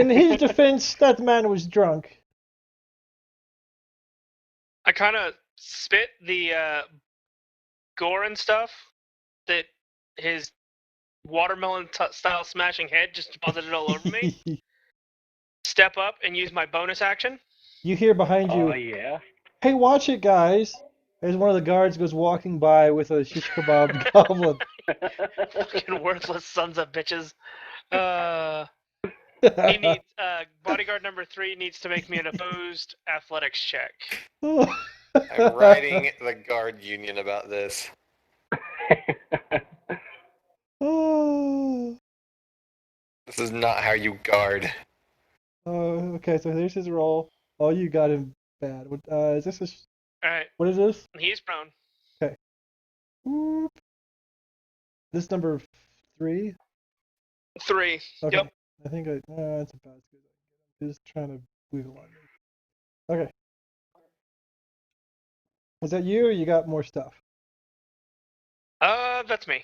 his defense, that man was drunk. I kind of spit the gore and stuff that his watermelon style smashing head just deposited all over me. Step up and use my bonus action. You hear behind you, Oh, yeah. hey, watch it, guys. As one of the guards goes walking by with a shish kebab goblin. Fucking worthless sons of bitches. He needs bodyguard number 3 needs to make me an opposed athletics check. I'm writing the guard union about this. Oh. This is not how you guard. Oh, okay, so there's his roll. Oh, you got him bad. Is this a... All right, What is this? he's prone. Whoop. This number 3? 3. Okay. Yep. I think that's about as good as I can get. I'm just trying to wiggle on me. Okay. Is that you, or you got more stuff? That's me.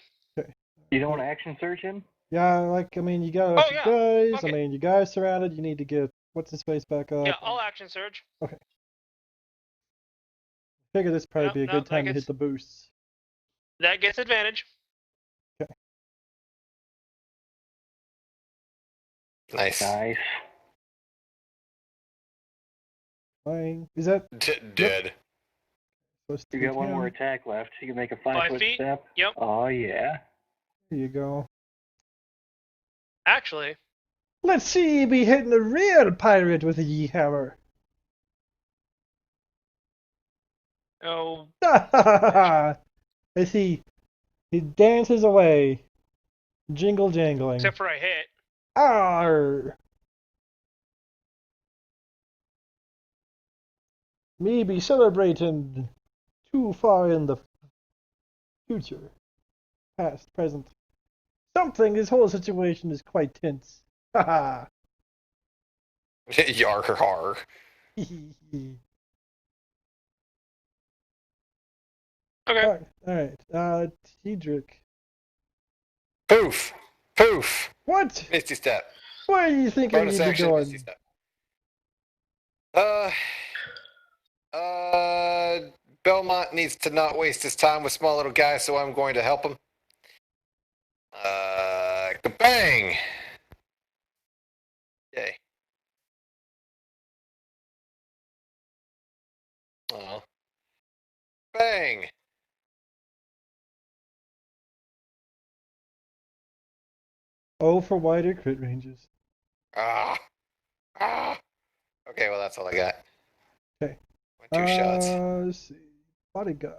You don't want to action surge him? Yeah, like, I mean, you got a Oh, bunch of yeah. guys. Okay. I mean, you guys surrounded. You need to get, what's his face back up. Yeah, I'll action surge. Figure this probably No, be a no, good that time to gets- hit the boosts. That gets advantage. Nice. Nice. Fine. Is that Dead. supposed to You be got one 10? more attack left. You can make a 5 5-foot feet? step. Yep. Oh, yeah. There you go. Actually, Let's see you be hitting a real pirate with a ye hammer. oh, As he dances away, jingle jangling. except for I hit. Arr! Me be celebrating too far in the future. Past, present. Something, this whole situation is quite tense. Haha. Yar har. Okay. Alright. Tedrick. Poof! Poof! What? Misty step. Where do you think I Bonus need to action, go? Misty step. Belmont needs to not waste his time with small little guys, so I'm going to help him. Kabang! Yay. Oh. Bang! Oh, for wider crit ranges. Ah! Ah! Okay, well, that's all I got. Okay. Two shots. Let's see. Bodyguards.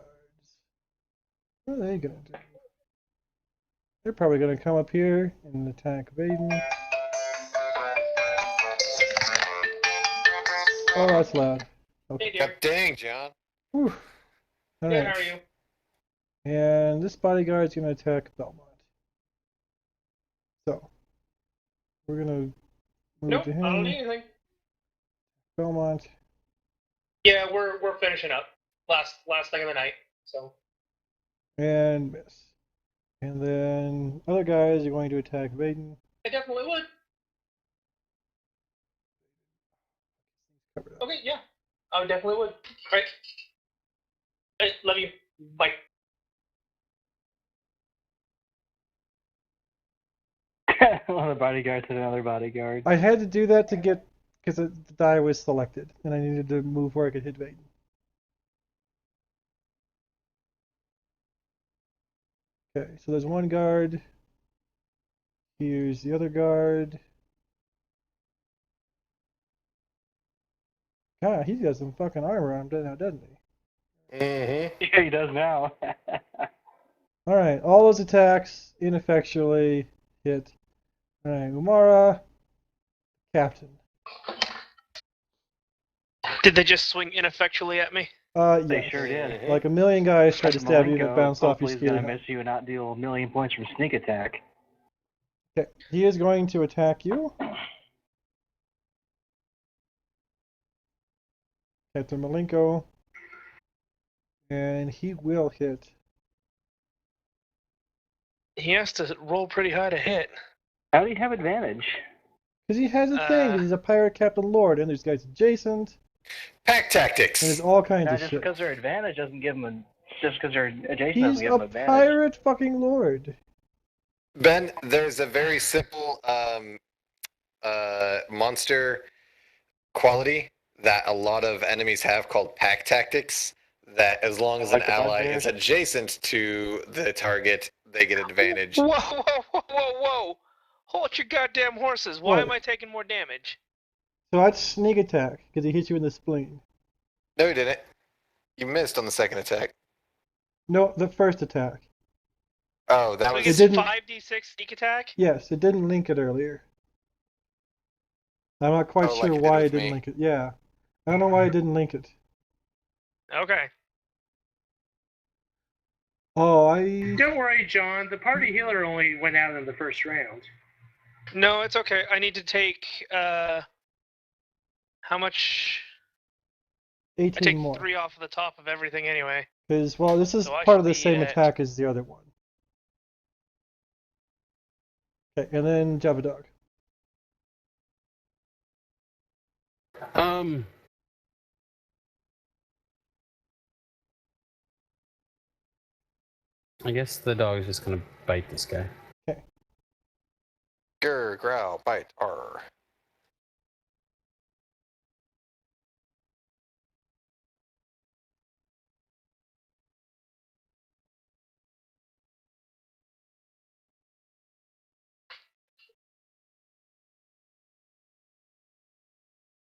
What are they gonna do? They're probably gonna come up here and attack Vaden. Oh, that's loud. Okay. Hey, God Derek. dang, John. Whew. All Good, right. how are you? And this bodyguard's gonna attack Belmont. So we're gonna move Nope, to I don't him. need anything. Belmont. Yeah, we're finishing up. Last thing of the night. So And miss. And then other guys are going to attack Vaden. I definitely would. Cover that. Okay, yeah. I definitely would. Right. Hey, love you. Like, One of the bodyguards hit another bodyguard. I had to do that to get because the die was selected, and I needed to move where I could hit Vaden. Okay, so there's one guard. Here's the other guard. God, he's got some fucking armor on him now, doesn't he? Mm-hmm. Yeah, he does now. Alright, all those attacks ineffectually hit. Alright, Umara, Captain. did they just swing ineffectually at me? They Yes. sure did. Like a million guys tried to stab you and it Malenko bounced off your hopefully is going skating. to miss you and not deal a million points from sneak attack. Okay, he is going to attack you. Captain Malenko. And he will hit. He has to roll pretty high to hit. How do you have advantage? Because he has a thing, 'cause he's a pirate Captain Lord, and there's guys adjacent, Pack and there's tactics. all kinds Now, of just shit. because they're advantage doesn't give them just because they're adjacent He's doesn't give a them advantage. pirate fucking Lord. Ben, there's a very simple monster quality that a lot of enemies have called pack tactics. That as long as Like an the ally bugbears? is adjacent to the target, they get advantage. Whoa, whoa, whoa, whoa, whoa! Hold your goddamn horses! Why What? am I taking more damage? So that's sneak attack, because he hits you in the spleen. No, you didn't. You missed on the second attack. No, the first attack. Oh, that So he was. gets It didn't- 5d6 sneak attack? Yes, it didn't link it earlier. I'm not quite Oh, like sure it did why with it didn't me. link it. Yeah. I don't know why it didn't link it. Okay. Oh, I... Don't worry, John. The party healer only went out in the first round. No, it's okay. I need to take, how much? I 18 take more. 3 off of the top of everything anyway. Because, well, this is So I part should of the be same at- attack as the other one. Okay, and then Java Dog. I guess the dog is just gonna bite this guy. Grr, growl, bite, arr.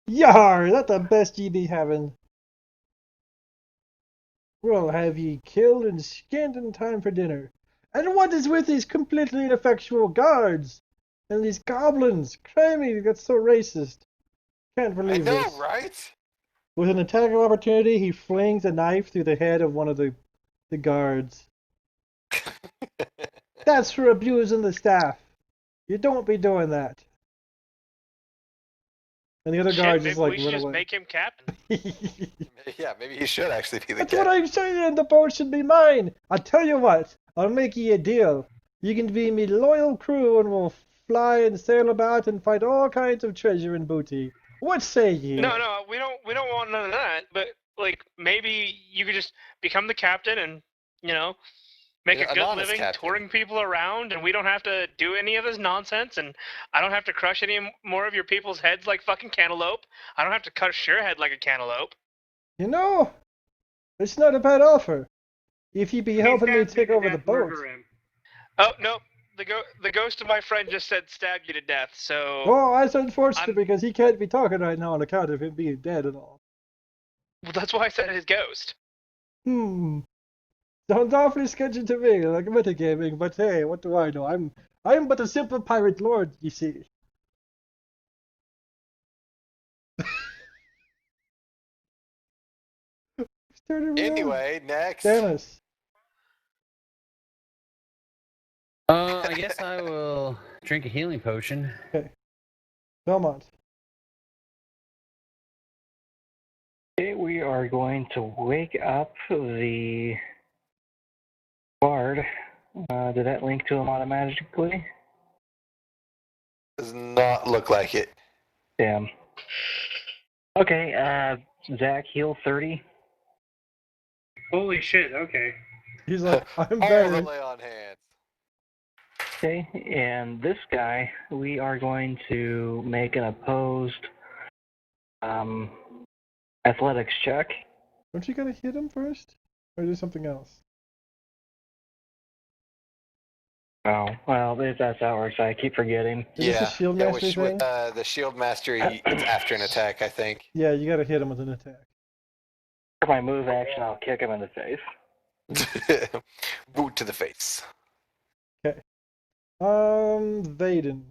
Yar! That's the best ye be having. We'll have ye killed and skinned in time for dinner. And what is with these completely ineffectual guards? And these goblins? Crimey, that's so racist. Can't I believe know, this. right? With an attack of opportunity, he flings a knife through the head of one of the guards. That's for abusing the staff. You don't be doing that. And the other Shit, guard maybe just like we should run just away. make him captain. Yeah, maybe he should actually be the That's cat. what I'm saying. The boat should be mine. I'll tell you what. I'll make ye a deal. You can be me loyal crew, and we'll fly and sail about and find all kinds of treasure and booty. What say ye? No, we don't want none of that. But like, maybe you could just become the captain and make Yeah, a an good honest living captain. touring people around, and we don't have to do any of this nonsense, and I don't have to crush any more of your people's heads like fucking cantaloupe. I don't have to crush your head like a cantaloupe. You know, it's not a bad offer. If ye be helping me He's take to over the death, boat. murder him. Oh no, the ghost of my friend just said stab you to death. So Oh, that's unfortunate I'm- because he can't be talking right now on account of him being dead and all. well, that's why I said his ghost. Sounds awfully sketchy to me, like metagaming, but hey, what do I know? I'm but a simple pirate lord, you see. Anyway, next. Dennis. I guess I will drink a healing potion. Okay. Belmont. Okay, we are going to wake up the bard. Did that link to him automatically? Does not look like it. Damn. Okay, Zach, heal 30. Holy shit, okay. He's like, I'm All better. the lay on hands. Okay, and this guy, we are going to make an opposed athletics check. Don't you gotta hit him first? Or do something else? Oh, well, that's how it works. I keep forgetting. Is this a shield mastery thing? With the shield mastery, it's after an attack, I think. Yeah, you gotta hit him with an attack. For my move action, I'll kick him in the face. Boot to the face. Okay. Vaden.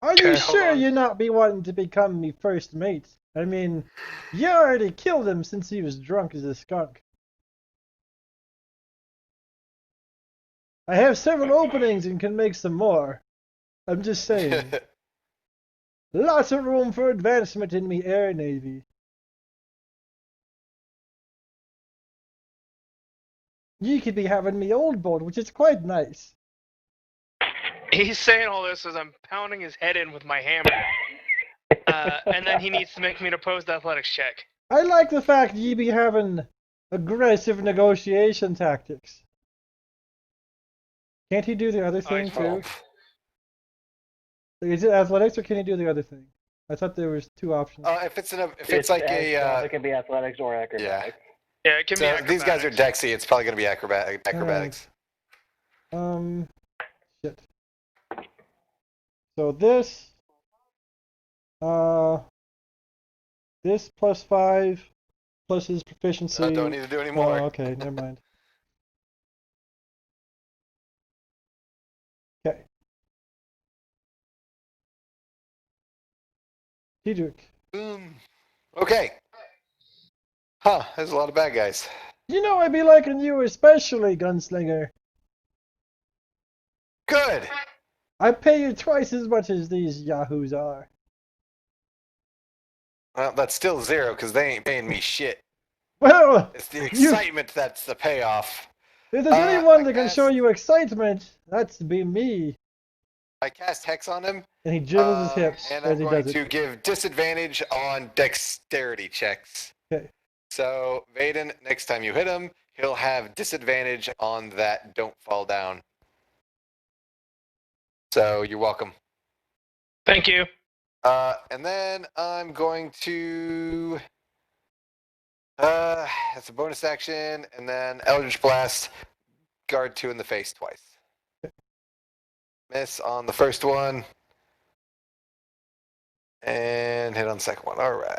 Are you Okay, hold sure on. you not be wanting to become me first mate? I mean, you already killed him since he was drunk as a skunk. I have several openings and can make some more. I'm just saying. Lots of room for advancement in me air navy. You could be having me old boat, which is quite nice. He's saying all this as I'm pounding his head in with my hammer. And then he needs to make me an opposed athletics check. I like the fact ye be having aggressive negotiation tactics. Can't he do the other thing too? Is it athletics or can he do the other thing? I thought there was two options. If it's like it can be athletics or acrobatics. Yeah, it can be So acrobatics. these guys are Dexy. It's probably going to be acrobatics. Shit. So this, this +5 plus his proficiency. Don't need to do any more. Oh, okay, never mind. Okay. Diedrich. Boom. Okay. Huh, there's a lot of bad guys. You know I'd be liking you especially, Gunslinger. Good. I pay you twice as much as these yahoos are. Well, that's still 0 because they ain't paying me shit. Well, It's the excitement that's the payoff. if there's anyone that can show you excitement, that's be me. I cast Hex on him. And he jiggles his hips and as I'm he going does to it. give disadvantage on dexterity checks. Okay. So, Vaden, next time you hit him, he'll have disadvantage on that don't fall down. So, you're welcome. Thank you. And then I'm going to... that's a bonus action, and then Eldritch Blast, guard 2 in the face twice. Miss on the first one. And hit on the second one. All right.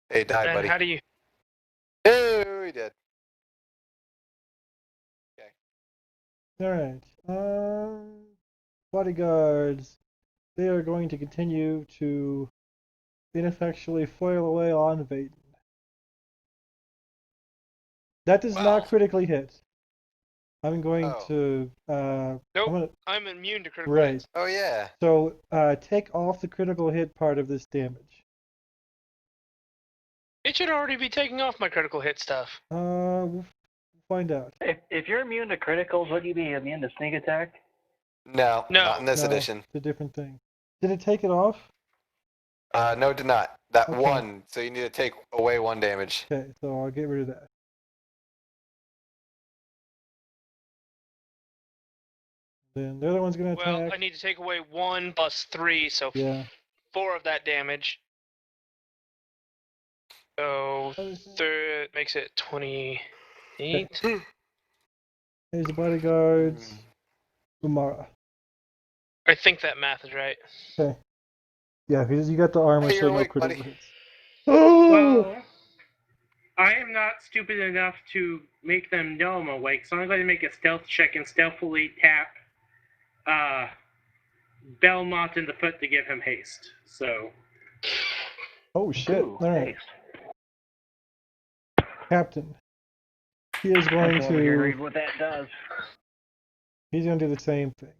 Hey, die, And buddy. how do you... Oh, he did. Okay. Alright. Bodyguards. They are going to continue to ineffectually foil away on Vaden. That does not critically hit. I'm going to Nope, I'm immune to critical right. hits. Oh, yeah. So take off the critical hit part of this damage. It should already be taking off my critical hit stuff. We'll find out. If you're immune to criticals, would you be immune to sneak attack? No, not in this No, edition. It's a different thing. Did it take it off? No, it did not. That Okay. one, so you need to take away 1 damage. Okay, so I'll get rid of that. Then the other one's gonna attack. Well, I need to take away 1 plus 3, so Yeah. 4 of that damage. So third makes it 28. Here's the bodyguards. Umara. I think that math is right. Okay. Yeah, because you got the armor, Hey, so you're no awake, critical buddy. hits. Oh! Well, I am not stupid enough to make them know I'm awake, so I'm going to make a stealth check and stealthily tap Belmont in the foot to give him haste. So. Oh shit! Ooh, All right, Captain. He is going I to read to. what that does. He's going to do the same thing.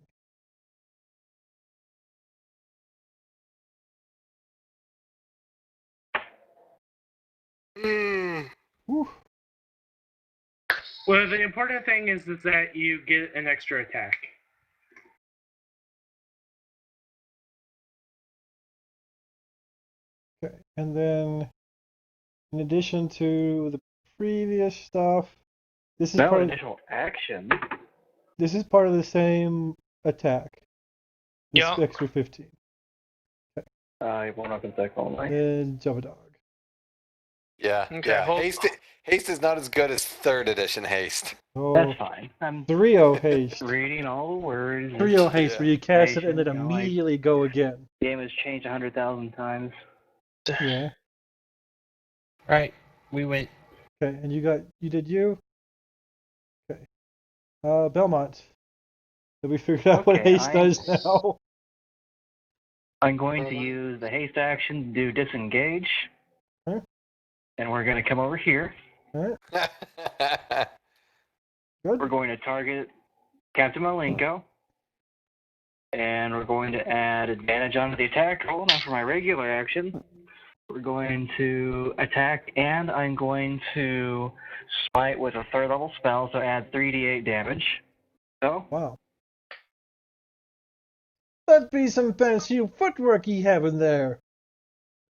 Whew. Well, the important thing is that you get an extra attack. Okay, and then in addition to the previous stuff, this is No part of, initial action. this is part of the same attack. This Yeah. extra 15. I won't open sec only. And jump a dog. Yeah, Okay, yeah. hold- Haste is not as good as 3rd edition haste. Oh, That's fine. I'm 3-0 haste. reading all the words. 3-0 haste, where you cast it and then You know, like- immediately go again. The game has changed 100,000 times. Yeah. Right. We went. Okay, and you did you? Okay. Belmont. Have we figured out what Okay, haste does now? I'm going to use the haste action to do disengage. Huh? And we're going to come over here. Alright, We're good. going to target Captain Malenko. And we're going to add advantage onto the attack roll. Now for my regular action, we're going to attack, and I'm going to smite with a 3rd level spell, so add 3d8 damage. So, Wow. That be some fancy footwork you have in there.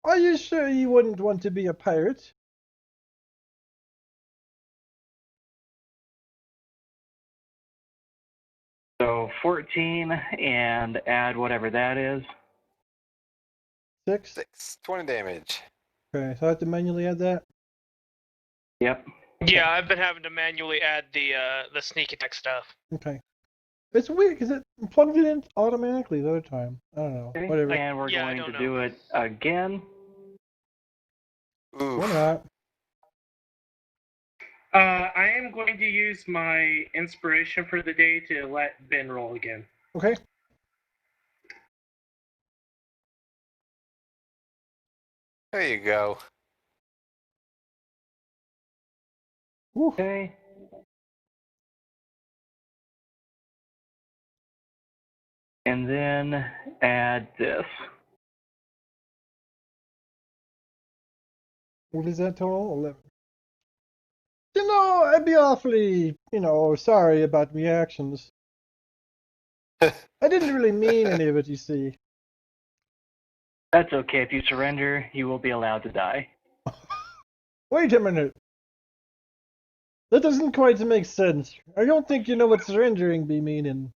Are you sure you wouldn't want to be a pirate? so 14 and add whatever that is. 6? 20 damage. Okay, so I have to manually add that? Yep. Yeah, I've been having to manually add the sneak attack stuff. Okay. It's weird because it plugged it in automatically the other time. I don't know. Okay. Whatever. And we're Yeah, I going don't to know. do it again. Oof. Or not. I am going to use my inspiration for the day to let Ben roll again. Okay. There you go. Whew. Okay. And then add this. What is that total? 11. You know, I'd be awfully, sorry about my actions. I didn't really mean any of it, you see. That's okay. If you surrender, you will be allowed to die. Wait a minute. That doesn't quite make sense. I don't think you know what surrendering be meaning.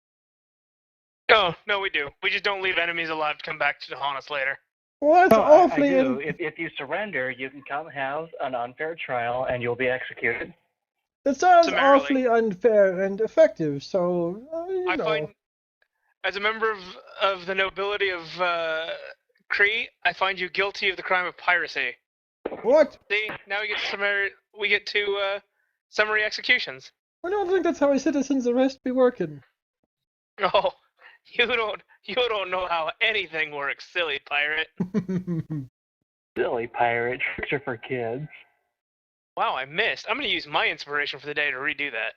Oh, no, we do. We just don't leave enemies alive to come back to haunt us later. Well, that's No, I awfully... do. If you surrender, you can come have an unfair trial and you'll be executed. That sounds Summarily. awfully unfair and effective, so, I find, as a member of the nobility of Cree, I find you guilty of the crime of piracy. What? See, now we get to summary executions. I don't think that's how a citizen's arrest be working. Oh, you don't know how anything works, silly pirate. Silly pirate. Tricks are for kids. Wow, I missed. I'm gonna use my inspiration for the day to redo that.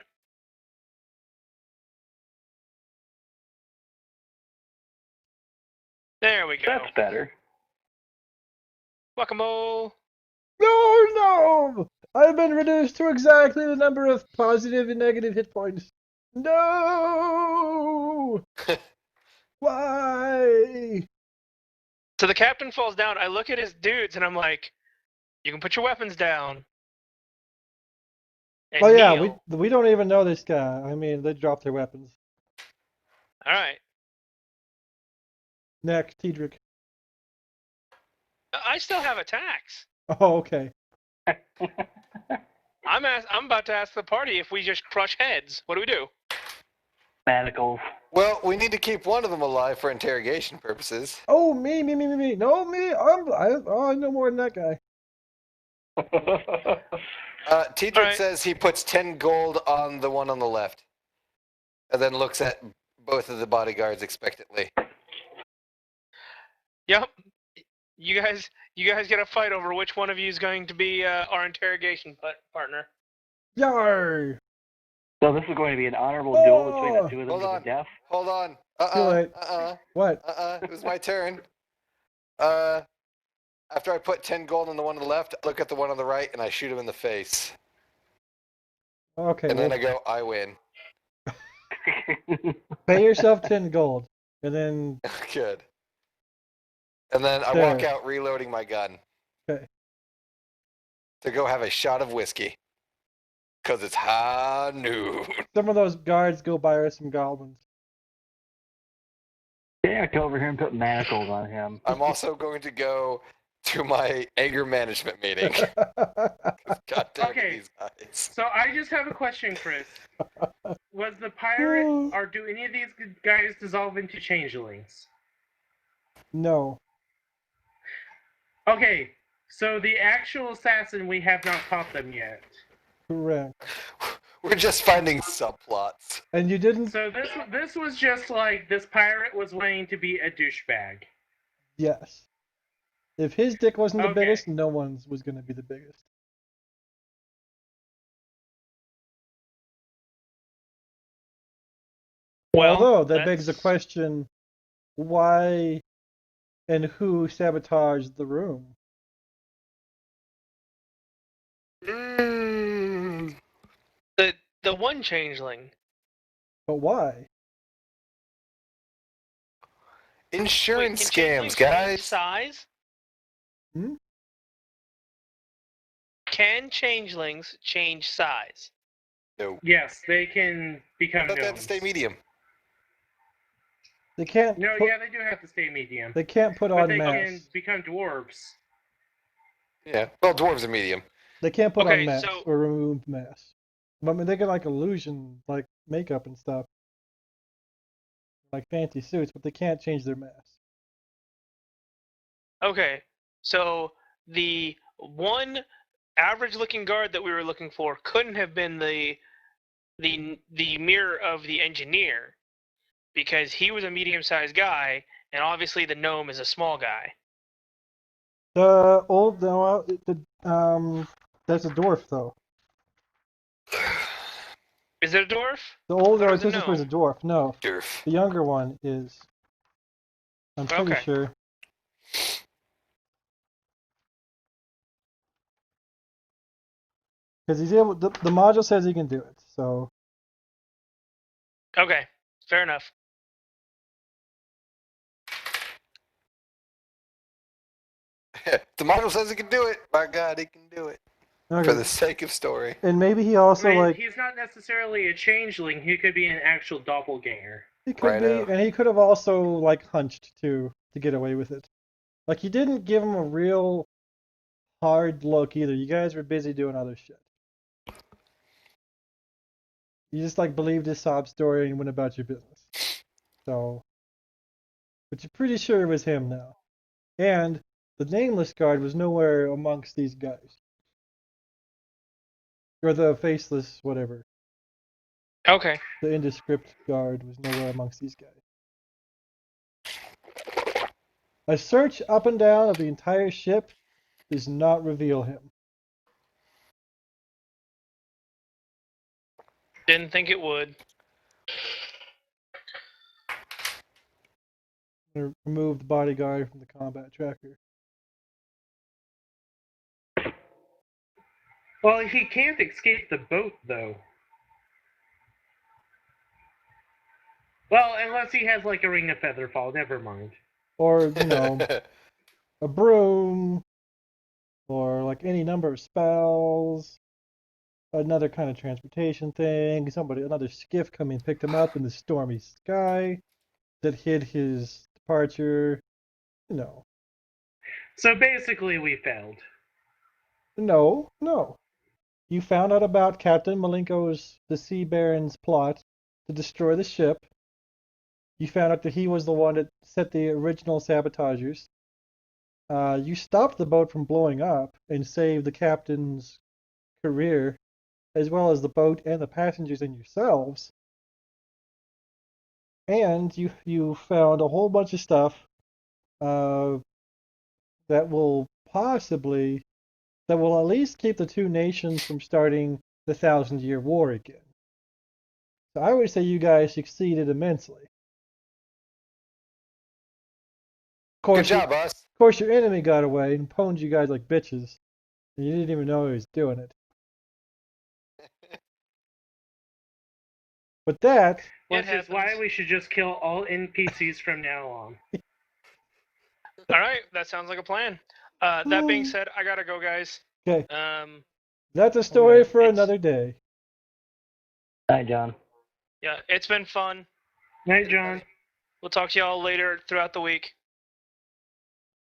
There we go. That's better. Guacamole. No! I've been reduced to exactly the number of positive and negative hit points. No! Why? So the captain falls down. I look at his dudes and I'm like, "You can put your weapons down." And Oh yeah, kneel. we don't even know this guy. I mean, they dropped their weapons. All right. Next, Tedric. I still have attacks. Oh, okay. I'm about to ask the party if we just crush heads. What do we do? Manacles. Well, we need to keep one of them alive for interrogation purposes. Oh, me. No, me. I know more than that guy. Tedric Alright. says he puts 10 gold on the one on the left. And then looks at both of the bodyguards expectantly. Yep. You guys get a fight over which one of you is going to be our interrogation partner. Yar! So this is going to be an honorable duel between the two of them Hold to on. the death. Hold on. Too late. What? It was my turn. After I put 10 gold on the one on the left, I look at the one on the right and I shoot him in the face. Okay. And then well, I go, I win. pay yourself 10 gold, and then Good. And then I There. walk out reloading my gun. okay. to go have a shot of whiskey. Because it's high noon. Some of those guards go buy us some goblins. Yeah, go over here and put manacles on him. I'm also going to go to my anger management meeting. God damn Okay. it, these guys. So I just have a question, Chris. Was the pirate, or do any of these guys dissolve into changelings? No. Okay, so the actual assassin, we have not caught them yet. Correct. We're just finding subplots. And you didn't? So this was just like, this pirate was wanting to be a douchebag. Yes. If his dick wasn't the Okay. biggest, no one's was going to be the biggest. Well, Although, that begs the that's- question, why and who sabotaged the room? The one changeling. But why? Insurance Wait, can scams, changelings change guys. size? Hmm? Can changelings change size? No. Yes, they can become I thought they had to gnomes. stay medium. They can't. No, put, yeah, they do have to stay medium. They can't put But on they masks. can become dwarves. Yeah. Well, dwarves are medium. They can't put Okay, on masks so- or remove masks. But I mean, they can like illusion, like makeup and stuff, like fancy suits, but they can't change their masks. Okay, so the one average-looking guard that we were looking for couldn't have been the mirror of the engineer, because he was a medium-sized guy, and obviously the gnome is a small guy. The old, that's a dwarf though. Is it a dwarf? The older Or is it artistic was a gnome? dwarf. No, Durf. the younger one is. I'm pretty Okay. sure. Because he's able. The module says he can do it. So Okay, fair enough. The model says he can do it. By God, he can do it. okay. For the sake of story. And maybe he also I mean, like he's not necessarily a changeling. He could be an actual doppelganger. he could be, Righto. and he could have also like hunched too to get away with it. Like he didn't give him a real hard look either. You guys were busy doing other shit. You just like believed his sob story and went about your business. So, but you're pretty sure it was him now. And the nameless guard was nowhere amongst these guys. Or the faceless whatever. Okay. The indescript guard was nowhere amongst these guys. A search up and down of the entire ship does not reveal him. Didn't think it would. I'm gonna remove the bodyguard from the combat tracker. Well, he can't escape the boat, though. Well, unless he has like a ring of featherfall. Never mind. Or, you know, a broom, or like any number of spells, another kind of transportation thing, another skiff come and picked him up in the stormy sky that hid his departure, you know. So basically, we failed. No. You found out about Captain Malenko's, the Sea Baron's plot to destroy the ship. You found out that he was the one that set the original sabotagers. You stopped the boat from blowing up and saved the captain's career, as well as the boat and the passengers and yourselves. And you found a whole bunch of stuff that will at least keep the two nations from starting the 1,000-Year War again. So I would say you guys succeeded immensely. Of Good course, job, boss. Of course, your enemy got away and pwned you guys like bitches. And you didn't even know he was doing it. But that, Which is happens. why we should just kill all NPCs from now on. All right, that sounds like a plan. That being said, I gotta go, guys. Okay, Um, that's a story for it's- another day. Hi, John. yeah, it's been fun. Night, John. We'll talk to y'all later throughout the week.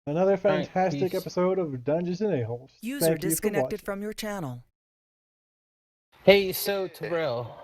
Another right, fantastic peace. episode of Dungeons and A-Holes. User Thank you for disconnected watching. from your channel. Hey, so Terrell,